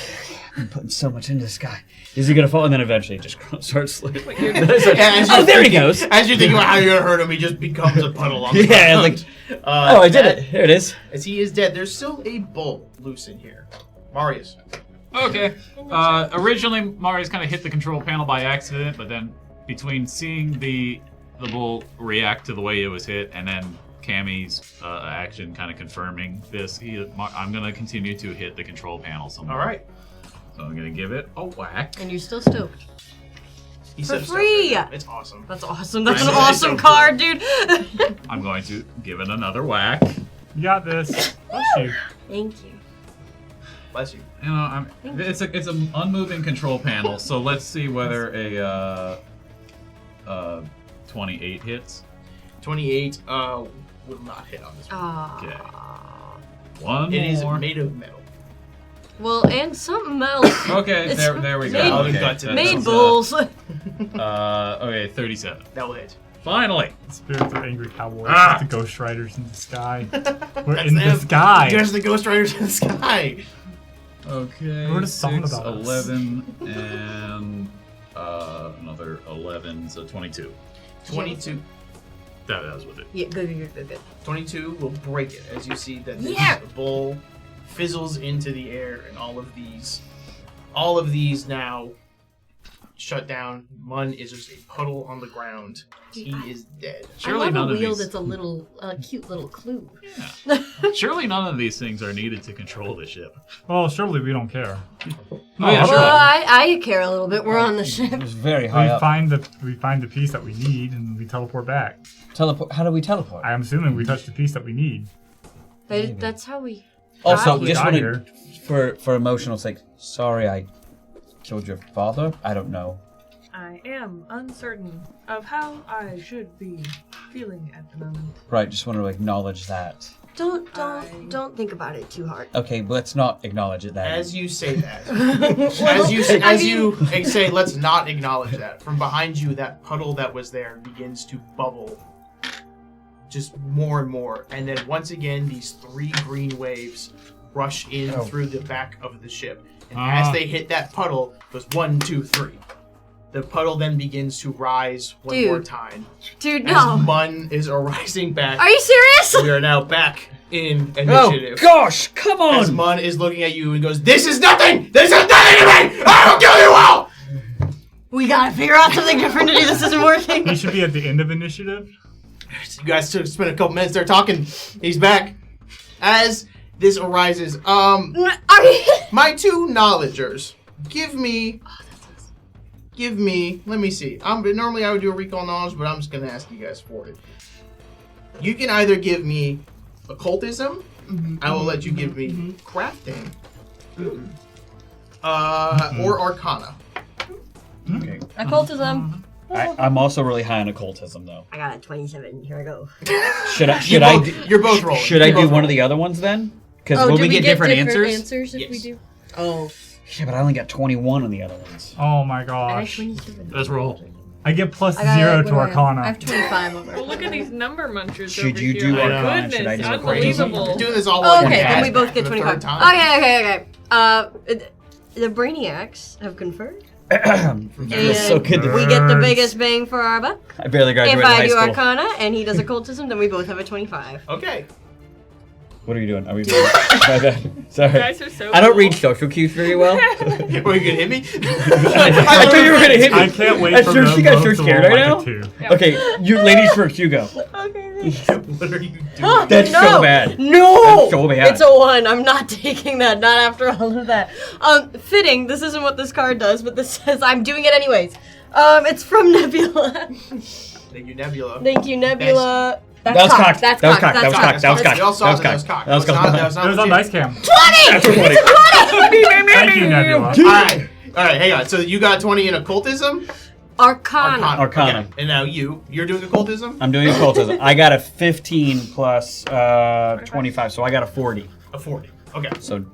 I'm putting so much into this guy. Is he gonna fall? And then eventually it just starts slipping. Oh, there he goes. As you're thinking about how you're gonna hurt him, he just becomes a puddle on the Yeah, ground. like oh, I did it. Here it is. As he is dead, there's still a bull loose in here. Marius. Okay. Originally, Marius kind of hit the control panel by accident, but then between seeing the bull react to the way it was hit and then Cammy's action kind of confirming this, I'm going to continue to hit the control panel some more. All right. So I'm going to give it a whack. And you're still stoked. He's For so stoked free! right now. It's awesome. That's awesome. That's I an know, it's awesome so card, dude. I'm going to give it another whack. You got this. Bless you. Thank you. Bless you. You know, it's an unmoving control panel, so let's see whether a 28 hits. 28 will not hit on this one. Okay. Ah. One It is more. made of metal. Well, and something else. Okay, It's there we go. made- Okay, guts in Made That's, bulls. Okay, 37. That will hit. Finally. Spirits of angry cowboys. Ah! The Ghost Riders in the sky. We're That's in the them. sky. You guys are the Ghost Riders in the sky. Okay. Wrote a song 6, about us. 11, and another 11, so 22. 22. That was with it. Yeah, good. 22 will break it as you see that this Yeah. bull fizzles into the air and all of these now shut down. One is just a puddle on the ground. He is dead. Surely I none love a of wheel these. that's a little, cute little clue. Surely none of these things are needed to control the ship. Well, surely we don't care. Oh, yeah, sure. I care a little bit. We're on the ship. It was very high We up. find the piece that we need and we teleport back. Teleport. How do we teleport? I'm assuming we touch the piece that we need. That's how we. Also, we just got wanted for emotional sake. Sorry, I killed your father. I don't know. I am uncertain of how I should be feeling at the moment. Right, just wanted to acknowledge that. Don't think about it too hard. Okay, but let's not acknowledge it. That As you say that, as you say, let's not acknowledge that. From behind you, that puddle that was there begins to bubble, just more and more, and then once again, these 3 green waves rush in through the back of the ship, and as they hit that puddle, it goes 1, 2, 3. The puddle then begins to rise one more time. Dude, no. As Mun is rising back. Are you serious? We are now back in initiative. Oh gosh, come on! As Mun is looking at you and goes, "This is nothing! This is nothing to me! I will kill you all!" We gotta figure out something different to do. This isn't working. He should be at the end of initiative. You guys spent a couple minutes there talking. He's back. As this arises, my 2 knowledgers, give me, let me see. Normally I would do a recall knowledge, but I'm just going to ask you guys for it. You can either give me occultism, I will let you give me crafting, or arcana. Okay. Occultism. I'm also really high on occultism, though. I got a 27. Here I go. You're both rolling. Should I do one of the other ones then? Because will we get different answers? If we do? Oh. Yeah, but I only got 21 on the other ones. Oh my I got gosh. 27. Let's roll. I get plus I got 0 what to do I have? Arcana. I have 25 over. Well, look at these number munchers Should over you here. do My Arcana? Should I goodness, do unbelievable. You're doing this all Oh, one okay, cast then we both for get the 25. third time. Okay. The Brainiacs have conferred. Feels so good to We get the biggest bang for our buck. I barely graduated If I high do school. Arcana and he does occultism, then we both have a 25. Okay. What are you doing? Are we doing? My bad. Sorry. You guys are so I don't cool. read social cues very well. Were you going to hit me? I thought you were gonna hit me. I can't wait I'm for sure them she got both so to scared roll right like now. a 2. Okay, you ladies first. You go. Okay. What are you doing? That's no, so bad. No! That's so bad. It's a 1. I'm not taking that. Not after all of that. Fitting. This isn't what this card does, but this says I'm doing it anyways. It's from Nebula. Thank you, Nebula. Thank you, Nebula. That was cocked. That's That was cocked. cocked. That was cocked. That was We cocked. all saw that was cocked. That was cocked. That was not It was on legit. dice cam. 20! That's 20. Thank you, Nebula. Alright, hang on. So you got 20 in occultism? Arcana. Arcana. Okay. And now you're doing occultism? I'm doing occultism. I got a 15 plus 25, so I got a 40. A 40. Okay. So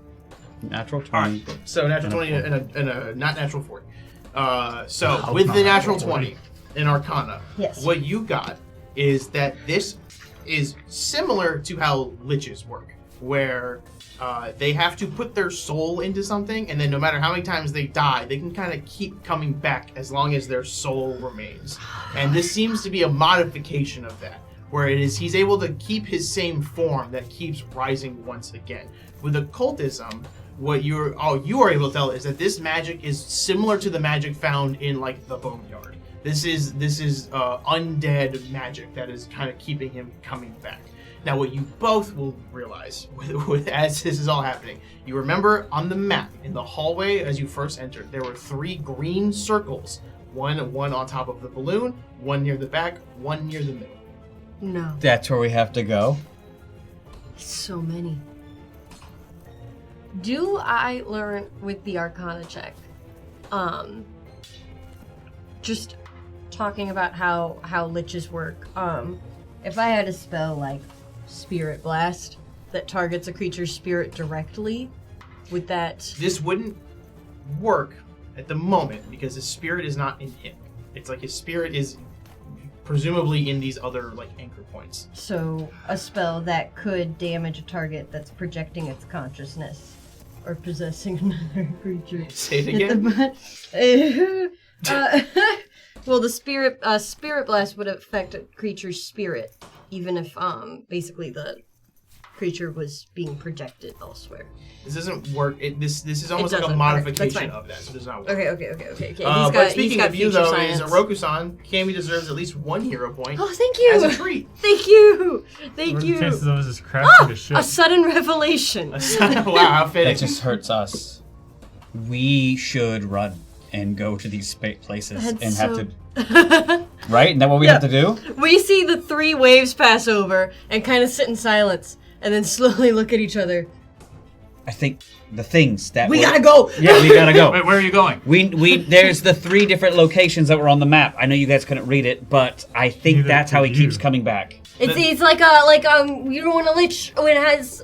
natural 20. Alright. So natural 20 and a not natural 40. So Hope with not the natural natural 20 in Arcana, Yes. what you got is that this is similar to how liches work, where they have to put their soul into something, and then no matter how many times they die, they can kind of keep coming back as long as their soul remains. And this seems to be a modification of that, where it is he's able to keep his same form that keeps rising once again. With occultism, what you are able to tell is that this magic is similar to the magic found in like the Boneyard. This is undead magic that is kind of keeping him coming back. Now, what you both will realize as this is all happening, you remember on the map in the hallway as you first entered, there were 3 green circles, one on top of the balloon, one near the back, one near the middle. No. That's where we have to go. So many. Do I learn with the Arcana check? Just talking about how liches work. If I had a spell like Spirit Blast that targets a creature's spirit directly, would that... This wouldn't work at the moment because his spirit is not in him. It's like his spirit is presumably in these other like anchor points. So a spell that could damage a target that's projecting its consciousness or possessing another creature. Say it again. Well, the spirit blast would affect a creature's spirit, even if basically the creature was being projected elsewhere. This doesn't work. This is almost like a doesn't. modification Alright, of that, so it does not work. Okay. But speaking he's got of you, future though, science. is Oroku-san. Kami deserves at least 1 hero point Oh, thank you. as a treat. Thank you. What Thank are the you. chances of us just crashing the ship? A sudden revelation. Wow, how fitting. That just hurts us. We should run and go to these places That's and so- have to. Right? Isn't that what we have to do? We see the 3 waves pass over and kind of sit in silence and then slowly look at each other. I think the things that We gotta go! Yeah, we gotta go. Wait, where are you going? We there's the 3 different locations that were on the map. I know you guys couldn't read it, but I think Neither that's how he could you. keeps coming back. It's like you don't want to lich when it has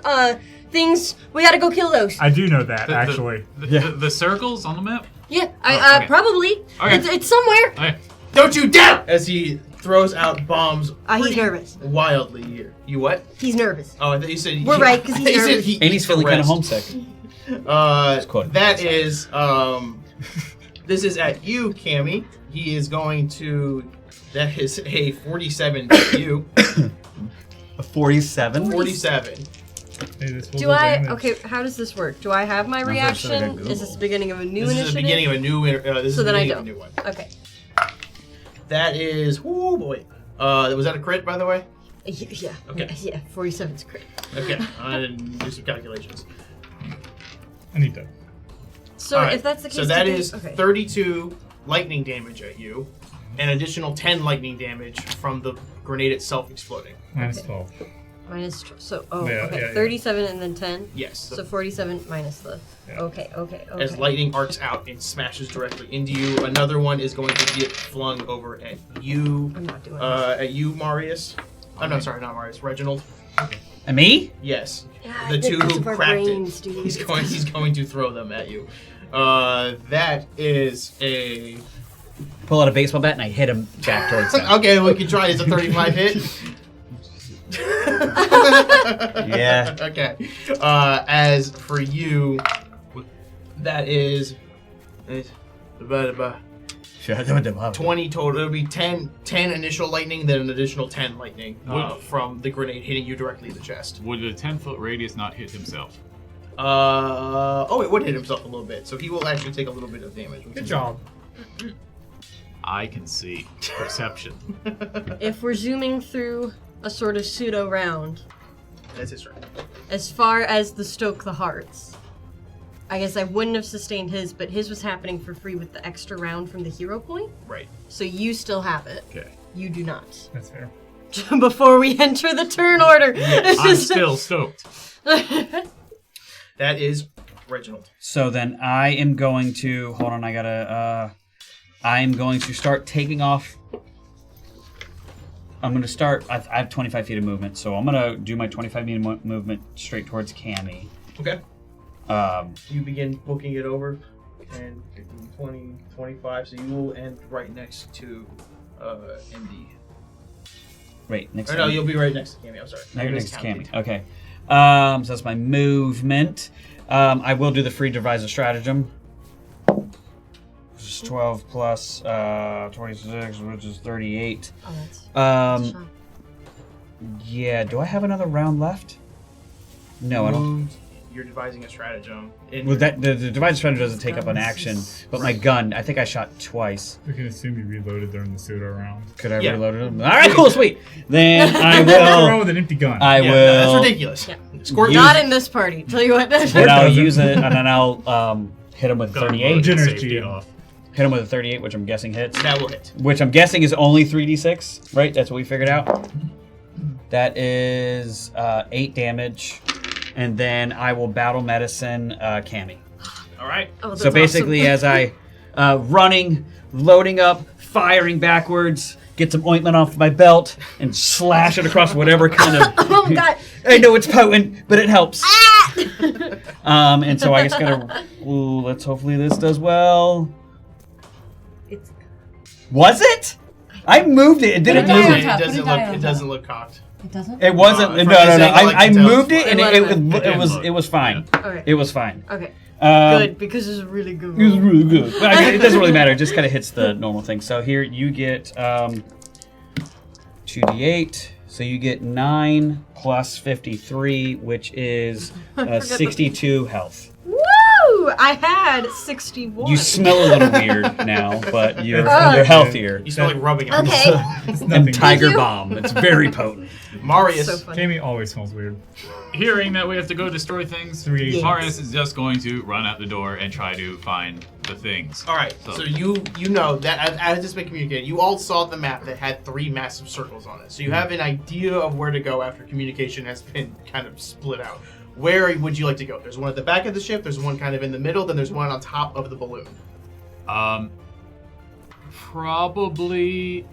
things. We gotta go kill those. I do know that, actually. The circles on the map? Yeah, okay. probably. Okay. It's somewhere. Okay. Don't you dare! As he throws out bombs. He's pretty nervous. Wildly here. You what? He's nervous. Oh, I thought you said We're right, 'cause he's I thought you said nervous. he And he's eats feeling the kind of rest. homesick. That is this is at you, Cammy. He is going to. That is a 47 to you. A 47? 47. Hey, this will Do go I? damage. Okay, how does this work? Do I have my I'm pretty sure I reaction? got Is this the beginning of a new This is initiative? the beginning of a new. This is So the then I beginning of a don't. new one. Okay. That is. Oh boy. Was that a crit, by the way? Yeah. Okay. Yeah. 47's crit. Okay. I didn't do some calculations. I need that. So All right, if that's the case, so that do they- is okay. 32 lightning damage at you, an additional 10 lightning damage from the grenade itself exploding. Minus Okay. 12. Minus so Yeah, okay, yeah, yeah. 37 and then 10. Yes. So 47 minus the. Yeah. Okay. As lightning arcs out and smashes directly into you, another one is going to get flung over at you. I'm not doing that. At you, Marius. Oh no, sorry, not Marius. Reginald. And me? Yes. Yeah, The two because who of our cracked brains, it. dude. He's going to throw them at you. That is a. Pull out a baseball bat and I hit him back towards him. Okay, we can try. It's a 35 hit. Yeah. Okay. As for you, that is 20 total. It'll be 10 initial lightning, then an additional 10 lightning from the grenade hitting you directly in the chest. Would a 10-foot radius not hit himself? It would hit himself a little bit, so he will actually take a little bit of damage. Good job. I can see. Perception. If we're zooming through a sort of pseudo round, That's his turn. as far as the Stoke the Hearts, I guess I wouldn't have sustained his, but his was happening for free with the extra round from the hero point. Right. So you still have it. Okay. You do not. That's fair. Before we enter the turn order. I'm still stoked. That is Reginald. So then I am going to hold on. I'm going to start taking off. I'm going to start. I have 25 feet of movement, so I'm going to do my 25 feet of movement straight towards Cammy. Okay. Um, You begin booking it over, and 15, 20, 25, so you will end right next to MD. Right next. Or to no, you'll be right next to Cammy. I'm sorry. Right I next to miscounted. Cammy. Okay. So that's my movement. I will do the free devise a stratagem. Which is 12 plus 26, which is 38. Oh, that's shot. Yeah. Do I have another round left? No, I don't. Moved, You're devising a stratagem. Well, that the devise stratagem doesn't take up an action, but my gun. I think I shot twice. We can assume you reloaded during the pseudo round. Could I Yeah. reload it? All right, cool, sweet. Then I Nothing wrong will. with an empty gun. I Yeah, will. that's ridiculous. Yeah. Squirt Use- Not in this party. Tell you what. Then I'll use it, and then I'll hit him with 38. Generous Safety GM. off. Hit him with a 38, which I'm guessing hits. That will hit. Which I'm guessing is only 3d6, right? That's what we figured out. That is 8 damage, and then I will battle medicine Cammy. All right. Oh, that's So basically, awesome. as I running, loading up, firing backwards, get some ointment off my belt, and slash it across whatever kind of. Oh god. I know it's potent, but it helps. And so I just gotta. Ooh, let's hopefully this does well. It's Was it? I moved it. It didn't Put it move. down. It top, doesn't put it look. down It on doesn't look cocked. It doesn't? It wasn't. from No, this no, no. angle, I I can tell moved it's it, and fine. it was fine. okay. It was fine. Okay. Good. Good, because it's really good. It was really good. But it doesn't really matter. It just kind of hits the normal thing. So here you get 2d8. So you get 9 plus 53, which is 62 health. Woo! I had 61. You smell a little weird now, but you're Oh. healthier. You smell like rubbing. it. Okay. It's nothing. And Tiger you. Bomb. It's very potent. Marius. So funny. Jamie always smells weird. Hearing that we have to go destroy things, 3 Marius is just going to run out the door and try to find the things. All right, so you know that as it's been communicated, you all saw the map that had 3 massive circles on it. So you have an idea of where to go after communication has been kind of split out. Where would you like to go? There's one at the back of the ship, there's one kind of in the middle, then there's one on top of the balloon. Probably.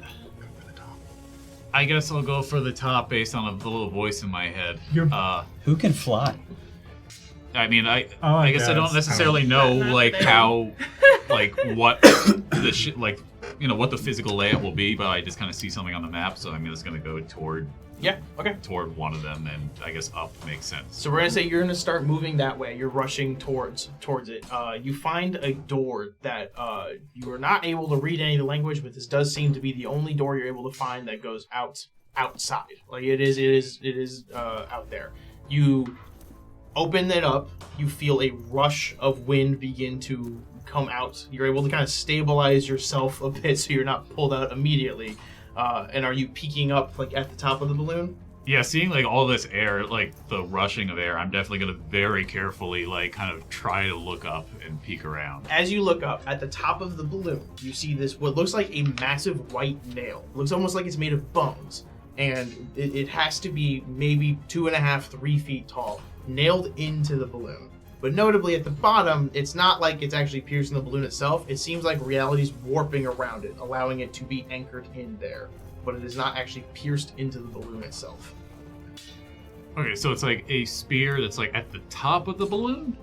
I guess I'll go for the top based on the little voice in my head. Who can fly? I mean, I guess I guess. don't necessarily know like how, like what the what the physical layout will be, but I just kind of see something on the map, so I'm just gonna go toward one of them, and I guess up makes sense. So we're gonna say you're gonna start moving that way. You're rushing towards it. You find a door that you are not able to read any of the language, but this does seem to be the only door you're able to find that goes outside. Like it is out there. You open it up. You feel a rush of wind begin to come out. You're able to kind of stabilize yourself a bit so you're not pulled out immediately. And are you peeking up like at the top of the balloon? Yeah, seeing like all this air, like the rushing of air, I'm definitely gonna very carefully like kind of try to look up and peek around. As you look up at the top of the balloon, you see this what looks like a massive white nail. It looks almost like it's made of bones, and it has to be maybe 2.5, 3 feet tall, nailed into the balloon. But notably at the bottom, it's not like it's actually piercing the balloon itself. It seems like reality's warping around it, allowing it to be anchored in there. But it is not actually pierced into the balloon itself. Okay, so it's like a spear that's like at the top of the balloon?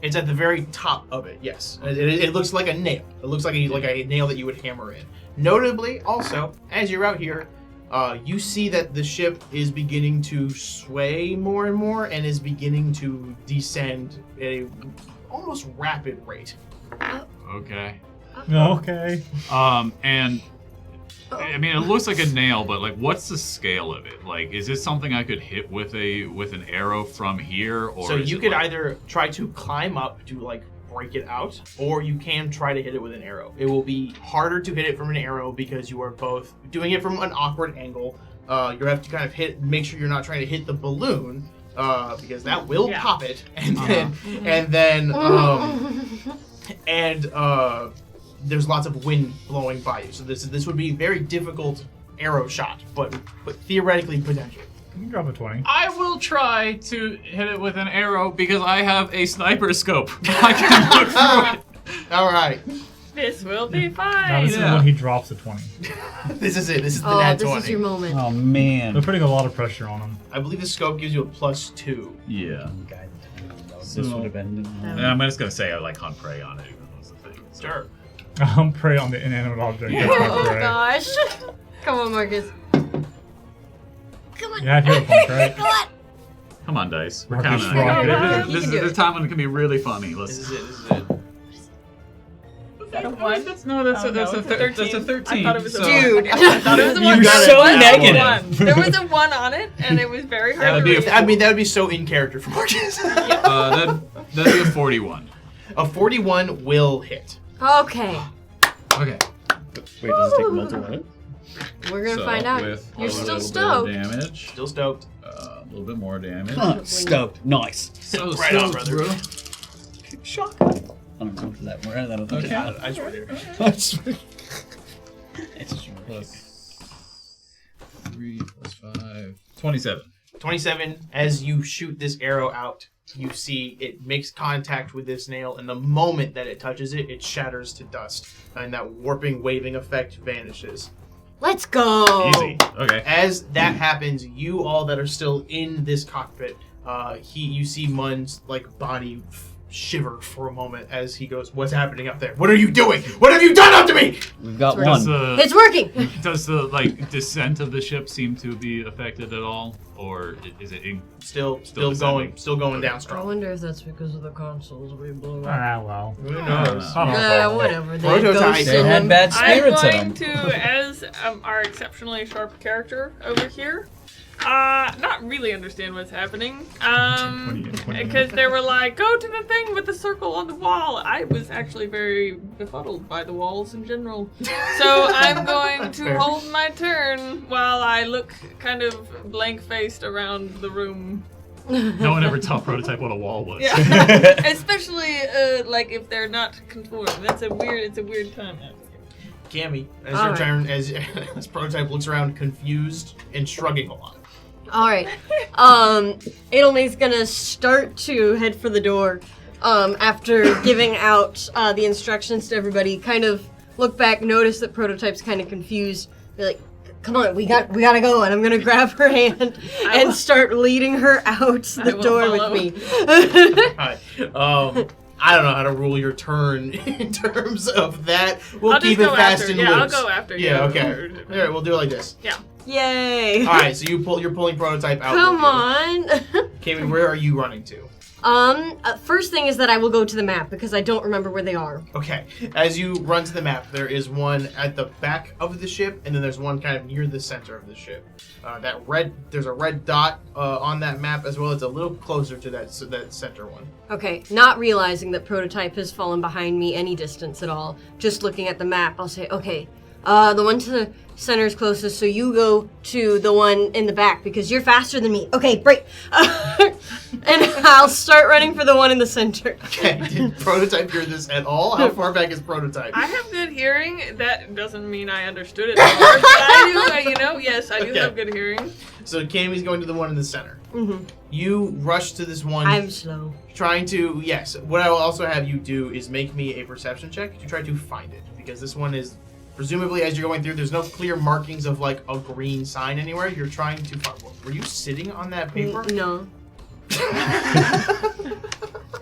It's at the very top of it, yes. It looks like a nail. It looks like a nail that you would hammer in. Notably, also, as you're out here, you see that the ship is beginning to sway more and more and is beginning to descend at a almost rapid rate. Okay. Okay. And I mean, it looks like a nail, but like, what's the scale of it? Like, is this something I could hit with an arrow from here, or so you it could like... either try to climb up to like break it out, or you can try to hit it with an arrow. It will be harder to hit it from an arrow because you are both doing it from an awkward angle. You have to kind of make sure you're not trying to hit the balloon, because that will pop it, and then there's lots of wind blowing by you. So this would be a very difficult arrow shot, but theoretically potential. You can drop a 20. I will try to hit it with an arrow because I have a sniper scope. I can look through it. All right. This will be fine. Now this is when he drops a 20. This is it. This is the nat 20. This is your moment. Oh man. They're putting a lot of pressure on him. I believe the scope gives you a +2. Yeah. This would have been. And I'm just gonna say I like hunt prey on it. Even though it's a thing. So. Sure. Prey on the inanimate object. That's my Oh prey. gosh. Come on, Marcus. Come on. You have hero punch, right? Come on. Come on, dice. We're Marcus counting on Rocket. it. This is the time when it can be really funny. This is it. Is that a 1? That's no, it's a 13. That's a 13. I thought it was a Dude. I thought it was a 1. You're Got it. so It was a negative. 1. There was a 1 on it, and it was very hard to read. I mean, that would be so in character for Marcus. That'd be a 41. A 41 will hit. Okay. Okay. Wait, does it take multiple hits? We're gonna find out. With You're a still little stoked. bit of damage. Still stoked. A little bit more damage. Stoked. Nice. So Right on, stoked, brother. bro. Shock. I don't know for that. That'll think Okay. about it. I just read it. It's just Plus 3 plus 5. 27. 27, as you shoot this arrow out, you see it makes contact with this nail, and the moment that it touches it, it shatters to dust, and that warping, waving effect vanishes. Let's go. Easy. Okay. As that happens, you all that are still in this cockpit, you see Mun's like body shiver for a moment as he goes, "What's happening up there? What are you doing? What have you done up to me?" We've got Does one. It's working. Does the like descent of the ship seem to be affected at all, or is it Still descending? going down I strong. wonder if that's because of the consoles we blew up. Well. Who knows? I don't know. Whatever. They Prototype. ghost They in had them. bad I'm spirits in going them. to, as our exceptionally sharp character over here, not really understand what's happening. Because they were like, go to the thing with the circle on the wall. I was actually very befuddled by the walls in general. So I'm going to hold my turn while I look kind of blank-faced around the room. No one ever taught Prototype what a wall was. Yeah. Especially, like, if they're not conformed. It's a weird time. Cammy, as All your right. turn, as Prototype looks around, confused and shrugging a lot. All right. Edelmay's gonna start to head for the door. After giving out the instructions to everybody, kind of look back, notice that Prototype's kind of confused. Be like, "Come on, we gotta go!" And I'm gonna grab her hand and start leading her out the door with me. I don't know how to rule your turn in terms of that. We'll I'll keep just it go fast after. and Yeah, loose. I'll go after you. Yeah, okay. All right, we'll do it like this. Yeah. Yay! All right, so you're pulling Prototype out. Come on. Kami, where are you running to? First thing is that I will go to the map because I don't remember where they are. Okay. As you run to the map, there is one at the back of the ship, and then there's one kind of near the center of the ship. There's a red dot on that map as well. It's a little closer to that center one. Okay, not realizing that Prototype has fallen behind me any distance at all. Just looking at the map, I'll say, okay, the one to the center is closest, so you go to the one in the back because you're faster than me. Okay, break. And I'll start running for the one in the center. Okay, did Prototype hear this at all? How far back is Prototype? I have good hearing. That doesn't mean I understood it. But I do, yes, I do have good hearing. So Kami's going to the one in the center. Mm-hmm. You rush to this one. I'm slow. Trying to, yes. What I will also have you do is make me a perception check to try to find it. Because this one is, presumably as you're going through, there's no clear markings of like a green sign anywhere. You're trying to find, were you sitting on that paper? No.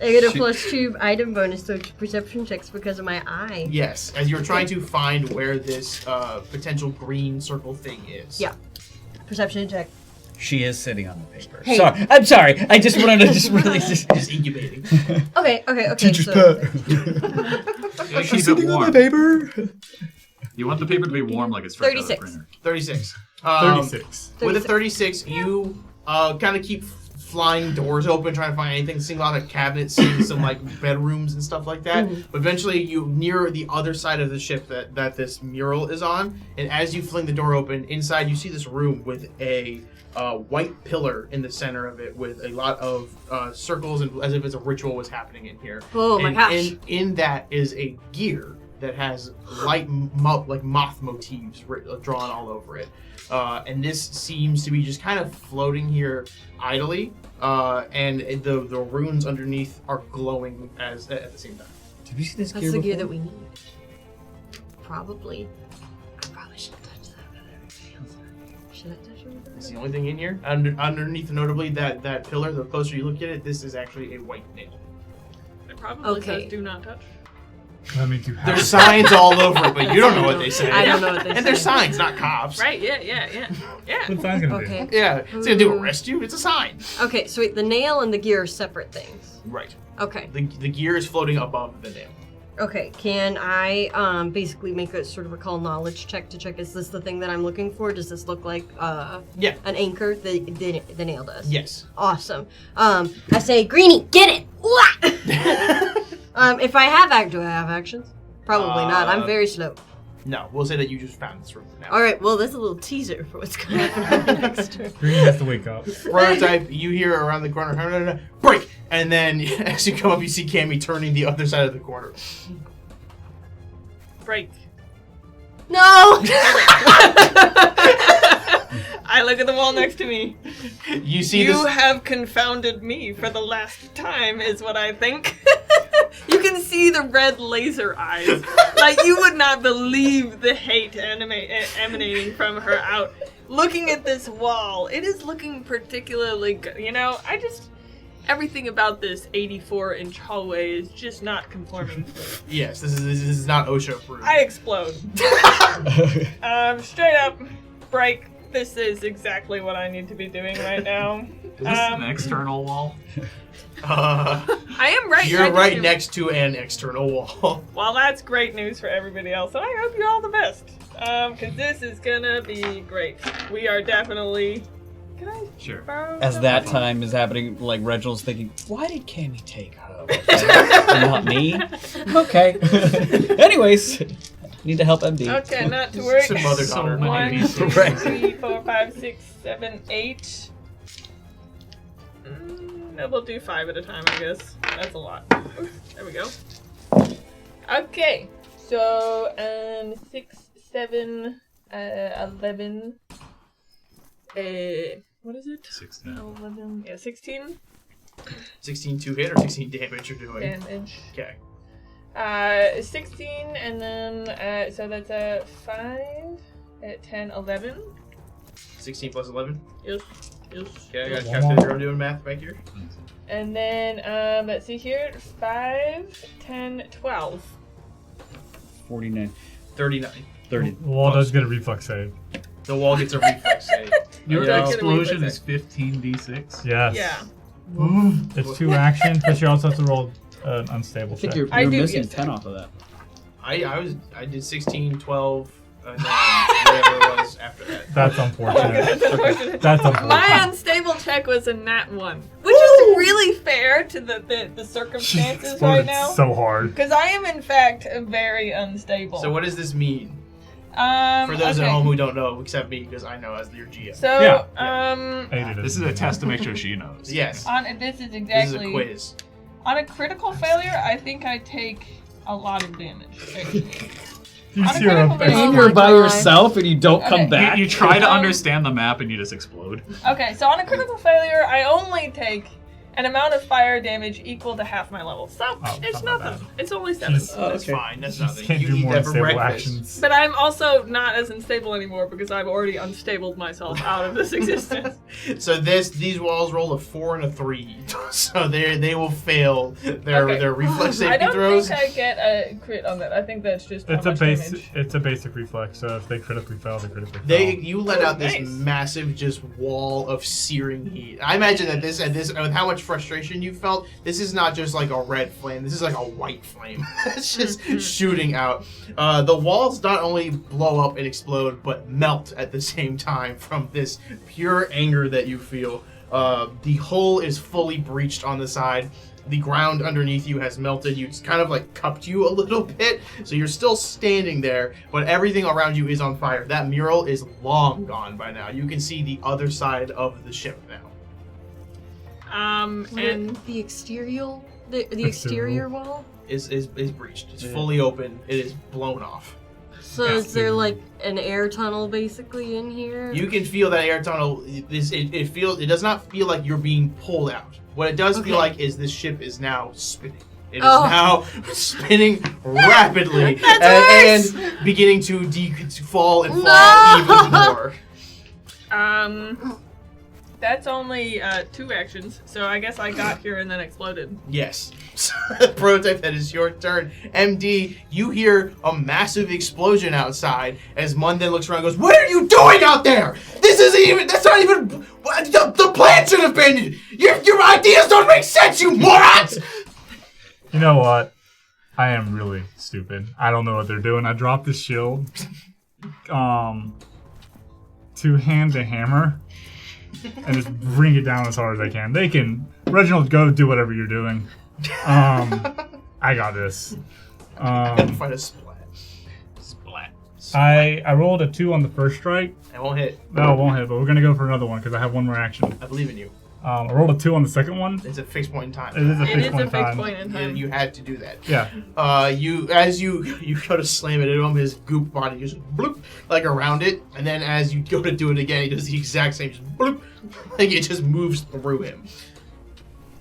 I get a +2 item bonus to perception checks because of my eye. Yes, as you're trying to find where this potential green circle thing is. Yeah. Perception check. She is sitting on the paper. Hey. Sorry, I'm sorry. I just wanted to just really just incubating. Okay. Teacher's So, You keep it warm. paper. You want the paper to be warm like it's fresh out of the 36. printer. 36. 36. With a 36, you kind of keep flying doors open, trying to find anything, seeing a lot of cabinets, seeing some like bedrooms and stuff like that. But eventually you near the other side of the ship that this mural is on, and as you fling the door open, inside you see this room with a white pillar in the center of it with a lot of circles, and as if it's a ritual was happening in here. Oh my gosh. And in that is a gear that has light like moth motifs drawn all over it. And this seems to be just kind of floating here idly, and the runes underneath are glowing at the same time. Did we see this that's gear the before? gear that we need. Probably. I probably shouldn't touch that. Should I touch it? It's the only thing in here. Underneath, notably, that pillar, the closer you look at it, this is actually a white nail. It probably Okay. says do not touch. That means you have There's signs all over it, but you don't know what they say. I don't know what they And say. there's signs, not cops. Right, yeah. What's that gonna do? Okay. Yeah, it's gonna do arrest you. It's a sign. Okay, so wait, the nail and the gear are separate things. Right. Okay. The gear is floating above the nail. Okay, can I basically make a sort of a call knowledge check to check, is this the thing that I'm looking for? Does this look like Yeah. an anchor? The nail does. Yes. Awesome. I say, Greenie, get it! If I have do I have actions? Probably not. I'm very slow. No, we'll say that you just found this room now. All right, well, that's a little teaser for what's going to happen next turn. Green has to wake up. Prototype, you hear around the corner, break! And then as you come up, you see Cammy turning the other side of the corner. Break. No! I look at the wall next to me. You see You this. have confounded me for the last time, is what I think. You can see the red laser eyes. Like, you would not believe the hate emanating from her out. Looking at this wall, it is looking particularly good. You know, everything about this 84-inch hallway is just not conforming. Yes, this is not OSHA approved. I explode. Straight up, break. This is exactly what I need to be doing right now. Is this an external wall? I am right. You're right next to an external wall. Well, that's great news for everybody else, and I hope you all the best. Because this is gonna be great. We are definitely. Can I Sure. borrow As some? that time is happening, like Reginald's thinking, why did Cammy take her? Not me. Okay. Anyways, need to help MD. Okay, not to worry. It's a mother-daughter. So many 1, 2, Right. 3, 4, 5, 6, 7, 8. We'll do 5 at a time, I guess. That's a lot. There we go. Okay, so 6, 7, 11, What is it? 16. 11. Yeah, 16 16 to hit or 16 damage you're doing? damage. Okay. 16, and then, so that's a 5 at 10, 11. 16 plus 11? Yes. Okay, I got a calculator. I'm doing math back here. And then, let's see here, 5, 10, 12. 49. 39. 30. The wall does get a reflex save. The wall gets a reflex save. Your Yeah. explosion is 15d6. Yes. Yeah. It's 2 actions, but you also have to roll an unstable I think check. you're I do, missing yes. 10 off of that. I did 16, 12, and then whatever it was after that. That's unfortunate. Unfortunate. That's unfortunate. My unstable check was a nat 1, which is really fair to the circumstances Exploded right now. so hard. Because I am, in fact, very unstable. So what does this mean? For those okay. at home who don't know, except me, because I know as your GM. So, Yeah. This is a test to make sure she knows. Yes. this is This is a exactly... quiz. On a critical failure, I think I take a lot of damage. Actually. You On a see her up critical there. failure- And my you're by God. yourself and you don't Okay. come back. You try to Um, understand the map and you just explode. Okay, so on a critical failure, I only take an amount of fire damage equal to half my level. So Oh, it's not nothing. bad. It's only 7. She's- That's fine. That's nothing. Can't You do eat more that for unstable breakfast. actions. But I'm also not as unstable anymore because I've already unstabled myself out of this existence. So these walls roll a 4 and a 3, so they will fail their Okay. their reflex I safety don't throws. think I get a crit on that. I think that's just how It's a much base. damage. It's a basic reflex. So if they critically fail, they critically They fail. you let out this Nice. massive just wall of searing heat. I imagine that this with how much frustration you felt, this is not just like a red flame. This is like a white flame. It's just shooting out. The walls not only blow up and explode, but melt at the same time from this pure anger that you feel. The hole is fully breached on the side. The ground underneath you has melted. It's kind of like cupped you a little bit, so you're still standing there, but everything around you is on fire. That mural is long gone by now. You can see the other side of the ship now. And The exterior wall. Is breached. It's fully open. It is blown off. So is there like an air tunnel basically in here? You can feel that air tunnel. It does not feel like you're being pulled out. What it does feel like is this ship is now spinning. It is now spinning rapidly and beginning to fall and fall even more. That's only 2 actions, so I guess I got here and then exploded. Yes. Prototype, that is your turn. MD, you hear a massive explosion outside as Munden looks around and goes, "What are you doing out there? That's not even, the plan should have been, your ideas don't make sense, you morons!" You know what? I am really stupid. I don't know what they're doing. I dropped the shield. To hand the hammer. And just bring it down as hard as I can. Reginald, go do whatever you're doing. I got this. Find a splat. Splat. I rolled a 2 on the first strike. It won't hit. No, it won't hit, but we're gonna go for another one because I have one more action. I believe in you. I rolled a 2 on the second one. It's a fixed point in time. It is a It fixed is point a in fixed time. point in time. You had to do that. Yeah. You go to slam it at him, his goop body just bloop like around it, and then as you go to do it again, he does the exact same, just bloop, like it just moves through him.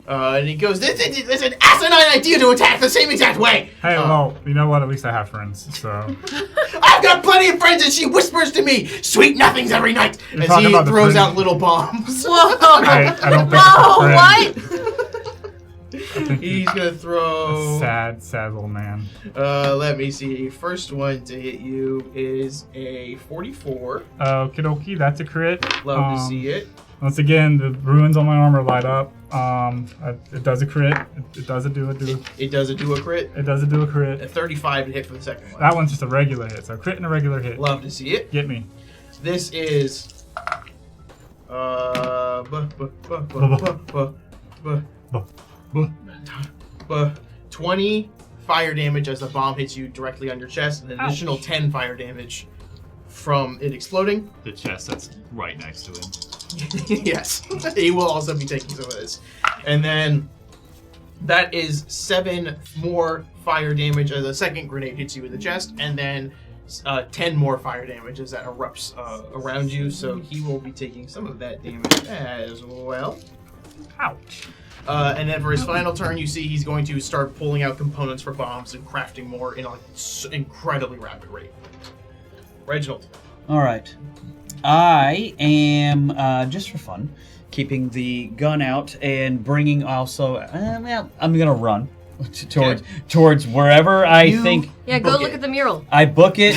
And he goes, "This is an asinine idea to attack the same exact way." Hey, well, you know what? At least I have friends, so. I've got plenty of friends, and she whispers to me sweet nothings every night You're as talking he about the throws friend- out little bombs. Whoa! I don't think it's a friend. What? He's gonna throw. Sad little man. Let me see. First one to hit you is a 44. Okie dokie, that's a crit. Love to see it. Once again, the runes on my armor light up. It does a crit. It does a do a. It does do a crit. It does a do a crit. A 35 to hit for the second one. That one's just a regular hit. So crit and a regular hit. Love to see it. Get me. This is 20 fire damage as the bomb hits you directly on your chest, and an additional 10 fire damage from it exploding. The chest that's right next to him. Yes, he will also be taking some of this. And then that is 7 more fire damage as a second grenade hits you in the chest, and then 10 more fire damage as that erupts around you. So he will be taking some of that damage as well. Ouch. And then for his final turn, you see he's going to start pulling out components for bombs and crafting more in an incredibly rapid rate. Reginald. All right. I am, just for fun, keeping the gun out and bringing also... well, I'm going to run towards wherever I think... Yeah, go look at the mural. I book it.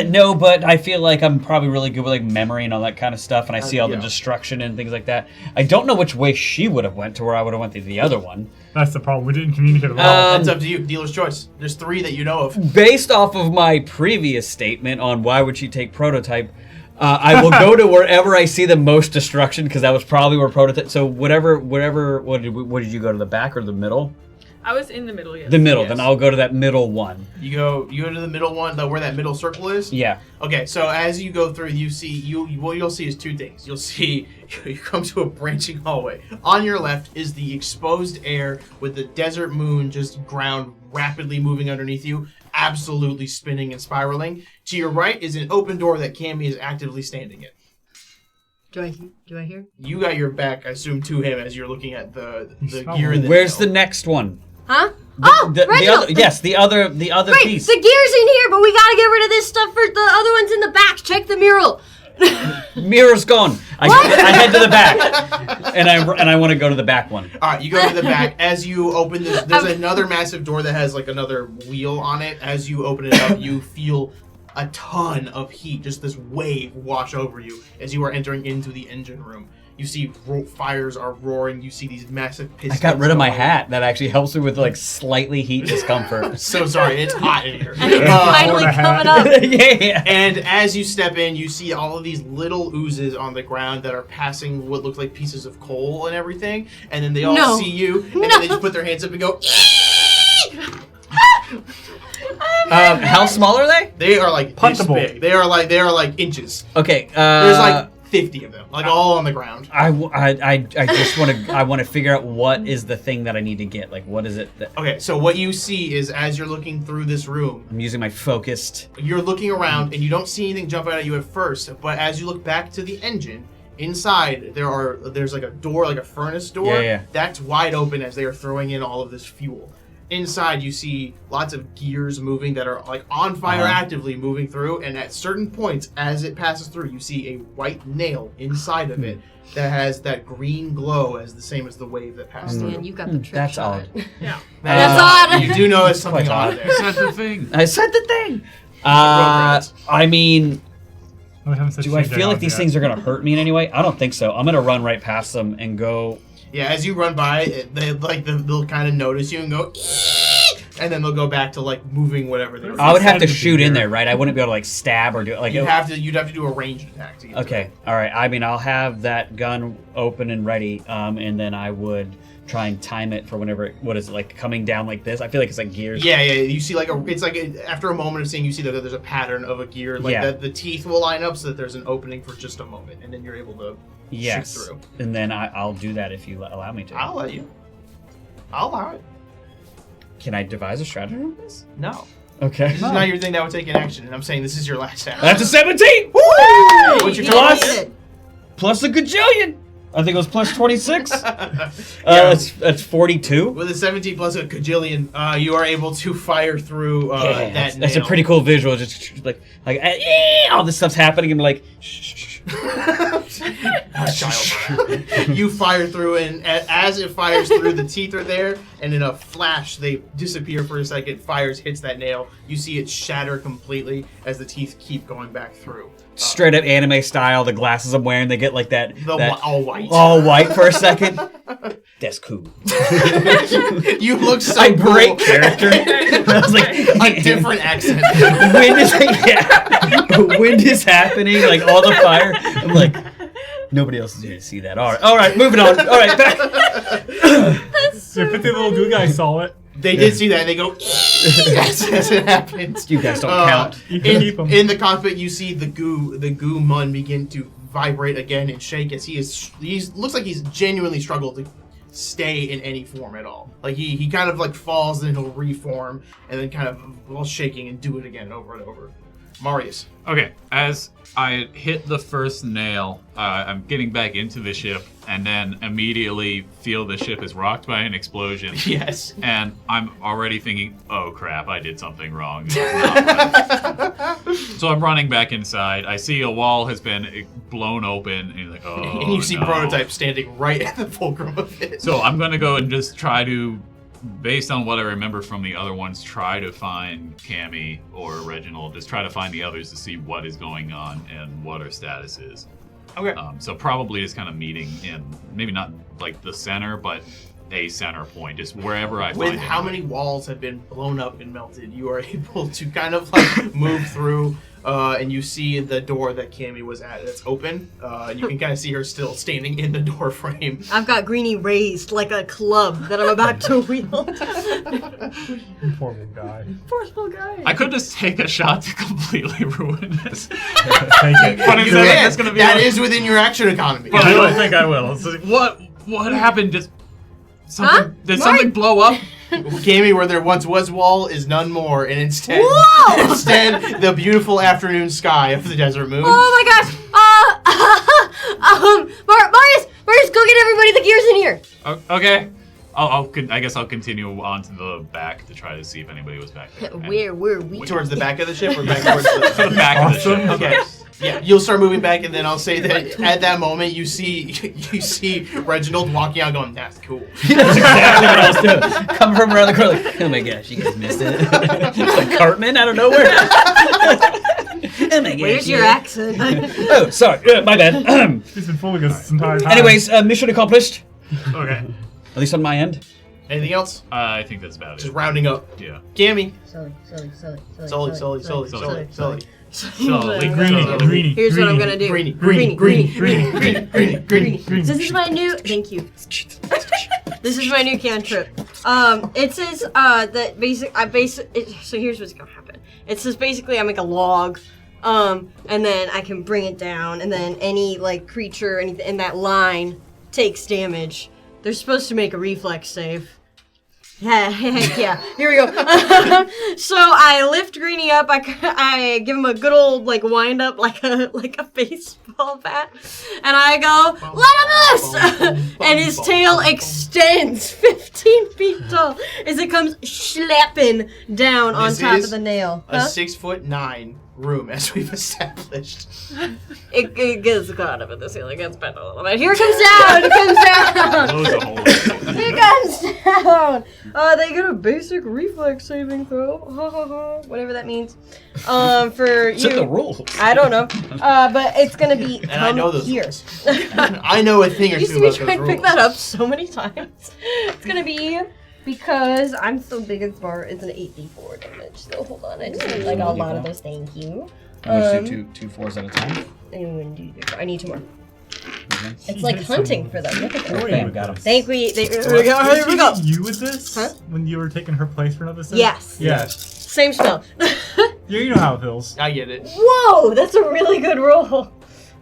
No, but I feel like I'm probably really good with like memory and all that kind of stuff, and I see all the destruction and things like that. I don't know which way she would have went to where I would have went to the other one. That's the problem. We didn't communicate at all. It's up to you. Dealer's choice. There's 3 that you know of. Based off of my previous statement on why would she take prototype, I will go to wherever I see the most destruction, because that was probably where prototype. So what did you go to, the back or the middle? I was in the middle, yes. The middle. Yes. Then I'll go to that middle one. You go to the middle one, where that middle circle is. Yeah. Okay, so as you go through, you see what you'll see is 2 things. You'll see you come to a branching hallway. On your left is the exposed air with the desert moon just ground rapidly moving underneath you, absolutely spinning and spiraling. To your right is an open door that Cammy is actively standing in. Do I hear? You got your back, I assume, to him as you're looking at the gear in the Where's the next one? Huh? The Reginald! other, yes, the other Wait, piece. the gear's in here, but we gotta get rid of this stuff for the other one's in the back. Check the mural. Mirror's gone. I head to the back, and I want to go to the back one. All right, you go to the back. As you open this, there's another massive door that has like another wheel on it. As you open it up, you feel a ton of heat, just this wave wash over you as you are entering into the engine room. You see fires are roaring. You see these massive pistons. I got rid of my hat. That actually helps me with like slightly heat discomfort. So sorry, it's hot in here. Finally coming up. Yeah. And as you step in, you see all of these little oozes on the ground that are passing what look like pieces of coal and everything. And then they all see you, and then they just put their hands up and go. How small are they? They are like this big. They are like inches. Okay. There's like 50 of them, like all on the ground. I just want to figure out what is the thing that I need to get. Like, what is it that... Okay, so what you see is as you're looking through this room, I'm using my focused. You're looking around and you don't see anything jump out at you at first, but as you look back to the engine, inside there's like a door, like a furnace door. Yeah. That's wide open as they are throwing in all of this fuel. Inside, you see lots of gears moving that are like on fire, actively moving through. And at certain points, as it passes through, you see a white nail inside of it that has that green glow, as the same as the wave that passed through. Man, you got the trick That's shot. odd. Yeah. That's odd. You do notice something Quite odd there. I said the thing. I said the thing. Rugrats. I mean, We haven't said do I shit feel like yet. these things are gonna hurt me in any way? I don't think so. I'm gonna run right past them and go. Yeah, as you run by, they'll kind of notice you and go, and then they'll go back to like moving whatever they're. I would have to Send it shoot in here. there, right? I wouldn't be able to like stab or do it. Like You'd have to do a ranged attack to get okay, all right. I mean, I'll have that gun open and ready, and then I would try and time it for whenever. What is it like coming down like this? I feel like it's like gears. Yeah. You see after a moment of seeing, you see that there's a pattern of a gear, like Yeah. the teeth will line up so that there's an opening for just a moment, and then you're able to shoot through. And then I'll do that if you allow me to. I'll let you. I'll allow it. Can I devise a strategy on this? No. Okay. This is not your thing that would take an action, and I'm saying this is your last action. That's a 17. Woo! What's your Plus- total? Plus a gajillion. I think it was plus 26. That's 42. With a 17 plus a cajillion, you are able to fire through that That's a nail. pretty cool visual. Just like all this stuff's happening, and I'm like, shh. You fire through, and as it fires through, the teeth are there, and in a flash, they disappear for a second. Fires hits that nail. You see it shatter completely as the teeth keep going back through. Straight up anime style. The glasses I'm wearing, they get like that. All white. All white for a second. That's cool. You look so I break cool. character. I was like, A different accent. Wind is happening, like all the fire. I'm like, nobody else is going to see that. All right, moving on. All right, back. The 50 little goo guys saw it. They did see that, and they go, as it happens. You guys don't count. You can keep 'em. In the cockpit, you see the goo mun begin to vibrate again and shake as he looks like he's genuinely struggled stay in any form at all. Like he kind of like falls and he'll reform and then kind of while shaking and do it again over and over. Marius. Okay, as I hit the first nail, I'm getting back into the ship and then immediately feel the ship is rocked by an explosion. Yes. And I'm already thinking, oh crap, I did something wrong. This is not right. So I'm running back inside. I see a wall has been blown open and you're like, oh, and you see no. Prototype standing right at the fulcrum of it. So I'm going to go and just try to, based on what I remember from the other ones, try to find Cammy or Reginald. Just try to find the others to see what is going on and what our status is. Okay. So probably just kind of meeting in, maybe not like the center, but a center point, just wherever I find With how many walls have been blown up and melted, you are able to kind of like move through, and you see the door that Cammy was at. It's open. You can kind of see her still standing in the door frame. I've got Greenie raised like a club that I'm about to wield. Poor little guy. Poor little guy. I could just take a shot to completely ruin this. Take it. But You instead, can. that's gonna be That like- is within your action economy. But I don't think I will. So what happened? Just something? Did something blow up? Cammy, where there once was wall, is none more, and instead, Whoa! instead, the beautiful afternoon sky of the desert moon. Oh my gosh! Marius, go get everybody the gears in here. Okay. I guess I'll continue on to the back to try to see if anybody was back there. Where were we? Towards the back of the ship or back towards the... the back of the ship. Okay. Yeah, you'll start moving back, and then I'll say that at that moment you see Reginald walking out, going, "That's cool." That's exactly what I was doing. Come from around the corner, like, oh my gosh, you guys missed it. Like Cartman out of nowhere. Oh my gosh. Where's your accent? Oh, sorry, my bad. He's been fooling us this entire time. Anyways, mission accomplished. Okay. At least on my end. Anything else? I think that's about Just it. rounding up. Yeah. Cammy. Sully. Greenie. Here's what I'm gonna do. Greenie. This is my new. Thank you. This is my new cantrip. It says that so here's what's gonna happen. It says basically I make a log, and then I can bring it down, and then any like creature in that line takes damage. They're supposed to make a reflex save. Yeah, here we go. So I lift Greenie up. I give him a good old like wind up, like a baseball bat, and I go, let him loose. And his tail extends 15 feet tall as it comes slapping down on top of the nail. A 6'9" room, as we've established. It gets caught up in the ceiling. It gets bent a little bit. Here it comes down. It comes down. It comes down. They get a basic reflex saving throw. Whatever that means. For you. It's in the rules. I don't know. But it's gonna be. And I know those here. rules. I know a thing or You two see me about try those to rules. pick that up so many times. It's gonna be. Because I'm so big and smart, it's an 8d4 damage. So hold on, I just need like a lot of those. Thank you. Let's do two fours at a time. I need 2 more. Okay. It's like hunting for them. Look at that. Okay, we got him. Here we go. Here we go. You with this? Huh? When you were taking her place for another set? Yes. Yes. Same spell. You know how it feels. I get it. Whoa, that's a really good roll.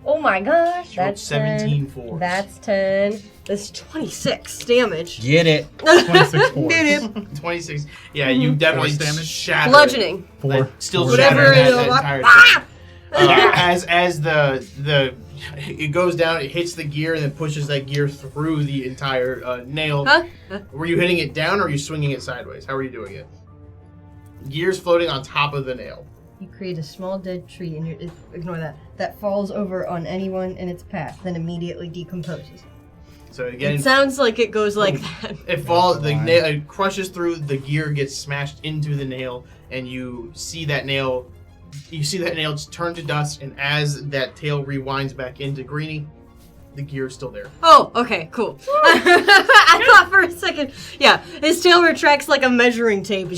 Oh my gosh, Rolled that's 17 10. fours. That's 10. That's 26 damage. Get it. 26 fours. 26. Yeah, you definitely Force damage? shatter. Bludgeoning. Four. Still Whatever shatter it that is. entire Ah! as the it goes down, it hits the gear and then pushes that gear through the entire nail. Huh? Were you hitting it down or are you swinging it sideways? How are you doing it? Gears floating on top of the nail. You create a small dead tree, and ignore that. That falls over on anyone in its path, then immediately decomposes. So again, It sounds like it goes like that. it falls. The nail it crushes through. The gear gets smashed into the nail, and you see that nail. You see that nail just turn to dust, and as that tail rewinds back into Greenie, the gear is still there. Oh, okay, cool. I thought for a second, yeah, his tail retracts like a measuring tape,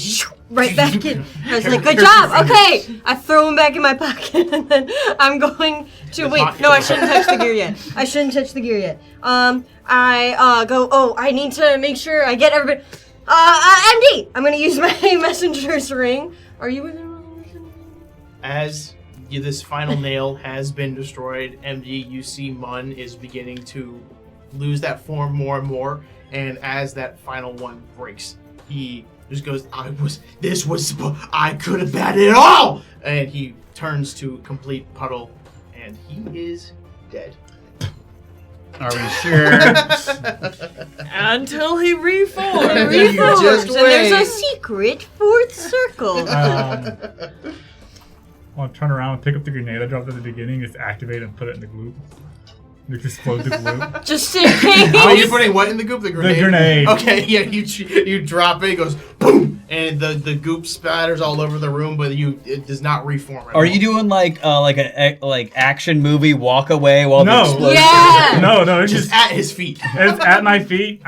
right back in. I was like, good job, okay. I throw him back in my pocket, and then I'm going to, wait, no, I shouldn't touch the gear yet. I go, oh, I need to make sure I get everybody. MD, I'm going to use my messenger's ring. Are you within? As this final nail has been destroyed, MD, you see Mun is beginning to lose that form more and more. And as that final one breaks, he just goes, I could have had it all! And he turns to complete puddle, and he is dead. Are we sure? Until he reforms. And just there's a wait. secret fourth circle. I'll turn around and pick up the grenade I dropped at the beginning, just activate it and put it in the gloop. Just explode the gloop. Just in case. Are you putting what in the goop? The grenade? The grenade. Okay, yeah, you drop it, it goes boom, and the goop spatters all over the room, but it does not reform at all. Are you doing like action movie walk away while No. the explosion? Yeah. No, it's just at his feet? It's at my feet.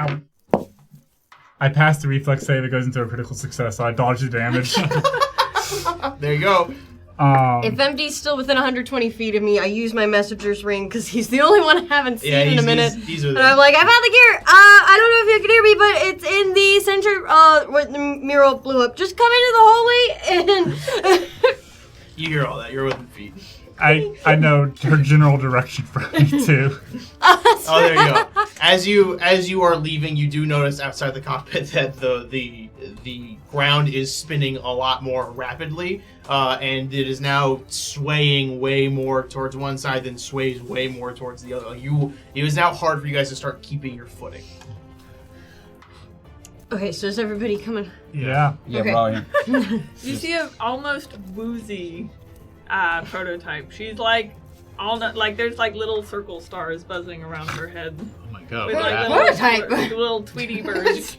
I pass the reflex save, it goes into a critical success, so I dodge the damage. There you go. If MD's still within 120 feet of me, I use my messenger's ring because he's the only one I haven't seen in a minute. He's and I'm like, I've had the gear. I don't know if you can hear me, but it's in the center where the mural blew up. Just come into the hallway and... You hear all that. You're within feet. I know her general direction from me too. Oh, there you go. As you are leaving, you do notice outside the cockpit that the ground is spinning a lot more rapidly, and it is now swaying way more towards one side than sways way more towards the other. It was now hard for you guys to start keeping your footing. Okay, so is everybody coming? Yeah. Yeah, Okay. we're all here. You see an almost woozy prototype. She's like there's like little circle stars buzzing around her head. Oh my god. With what like happened? Prototype. little Tweety birds.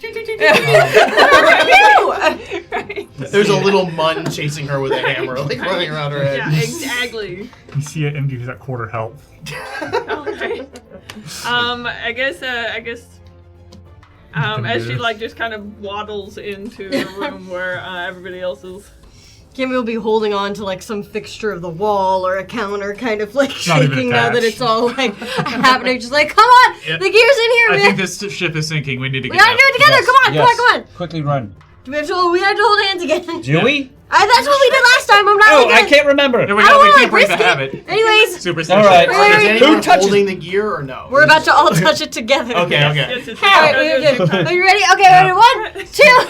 There's a little mun chasing her with a hammer, like running around her head. Yeah, exactly. You see it, MD who's at quarter health. Okay. I guess as she like just kind of waddles into the room where everybody else is. Kimmy will be holding on to like some fixture of the wall or a counter, kind of like Not even shaking now that attached. it's all like happening. Just like, come on, Yeah. the gear's in here, I man. think this ship is sinking. We need to We get gotta out. do it together. Come on, Yes. come on. Quickly run. We have to hold hands again. Do we? That's what we did last time. I'm not. Oh, like I can't remember. There we I go. don't We wanna can't break the risk it. habit. Anyways, Superstition. All right. Wait, Is wait, anyone touches- holding the gear or no? we're about to all touch it together. Okay. Yes, it's All right, are you ready? Okay, ready? 1, 2,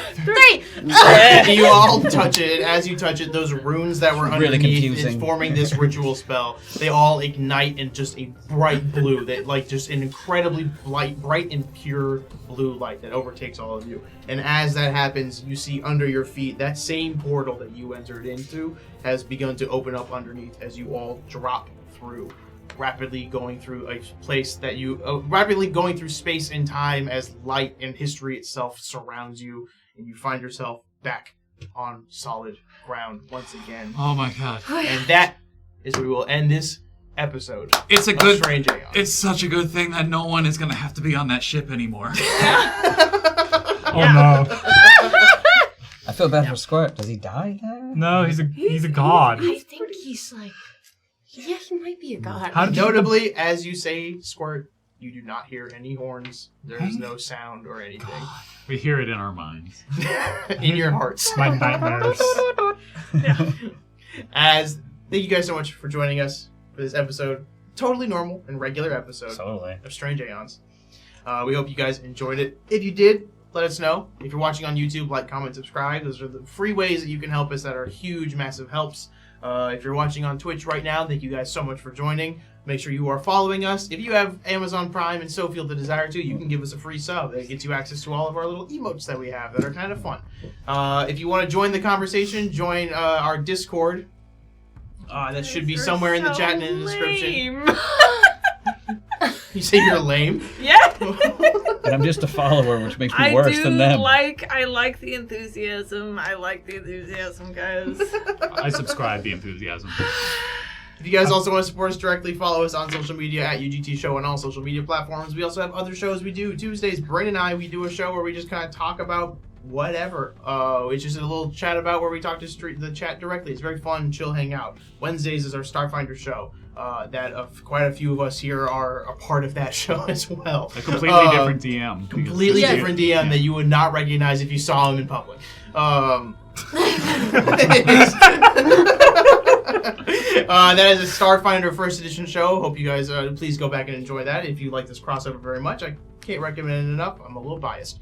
3. You all touch it, and as you touch it, those runes that were Really underneath confusing. is forming this ritual spell. They all ignite in just a bright blue, that like just an incredibly bright and pure blue light that overtakes all of you. And as that happens, you see under your feet that same portal that you entered into has begun to open up underneath as you all drop through, rapidly going through a place that you rapidly going through space and time as light and history itself surrounds you, and you find yourself back on solid ground once again. Oh my god. And that is where we will end this episode. It's a of good. Strange Aeons. It's such a good thing that no one is gonna have to be on that ship anymore. Oh no. I feel bad for Squirt. Does he die there? No, he's a god. I think he's like, yeah, he might be a god. How did you Notably, as you say, Squirt, you do not hear any horns. There is no sound or anything. We hear it in our minds. In your hearts. my nightmares? Thank you guys so much for joining us for this episode. Totally normal and regular episode Totally. of Strange Aeons. We hope you guys enjoyed it. If you did, let us know. If you're watching on YouTube, like, comment, subscribe. Those are the free ways that you can help us that are huge, massive helps. If you're watching on Twitch right now, thank you guys so much for joining. Make sure you are following us. If you have Amazon Prime and so feel the desire to, you can give us a free sub. It gets you access to all of our little emotes that we have that are kind of fun. If you want to join the conversation, join our Discord. That should be somewhere in the chat and in the description. You say you're lame? Yeah. And I'm just a follower, which makes me I worse do than them. I like the enthusiasm. I like the enthusiasm, guys. I subscribe the enthusiasm. If you guys also want to support us directly, follow us on social media at UGT Show on all social media platforms. We also have other shows we do. Tuesdays, Brain and I, we do a show where we just kind of talk about whatever. It's just a little chat about where we talk to the chat directly. It's very fun, chill, hang out. Wednesdays is our Starfinder show. Quite a few of us here are a part of that show as well. A completely different DM. Completely Yeah. different DM that you would not recognize if you saw him in public. That is a Starfinder first edition show. Hope you guys please go back and enjoy that if you like this crossover very much. I can't recommend it enough. I'm a little biased.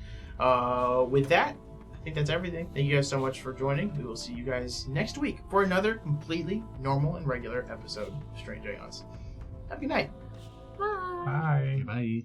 With that, I think that's everything. Thank you guys so much for joining. We will see you guys next week for another completely normal and regular episode of Strange Aeons. Have a good night. Bye. Bye.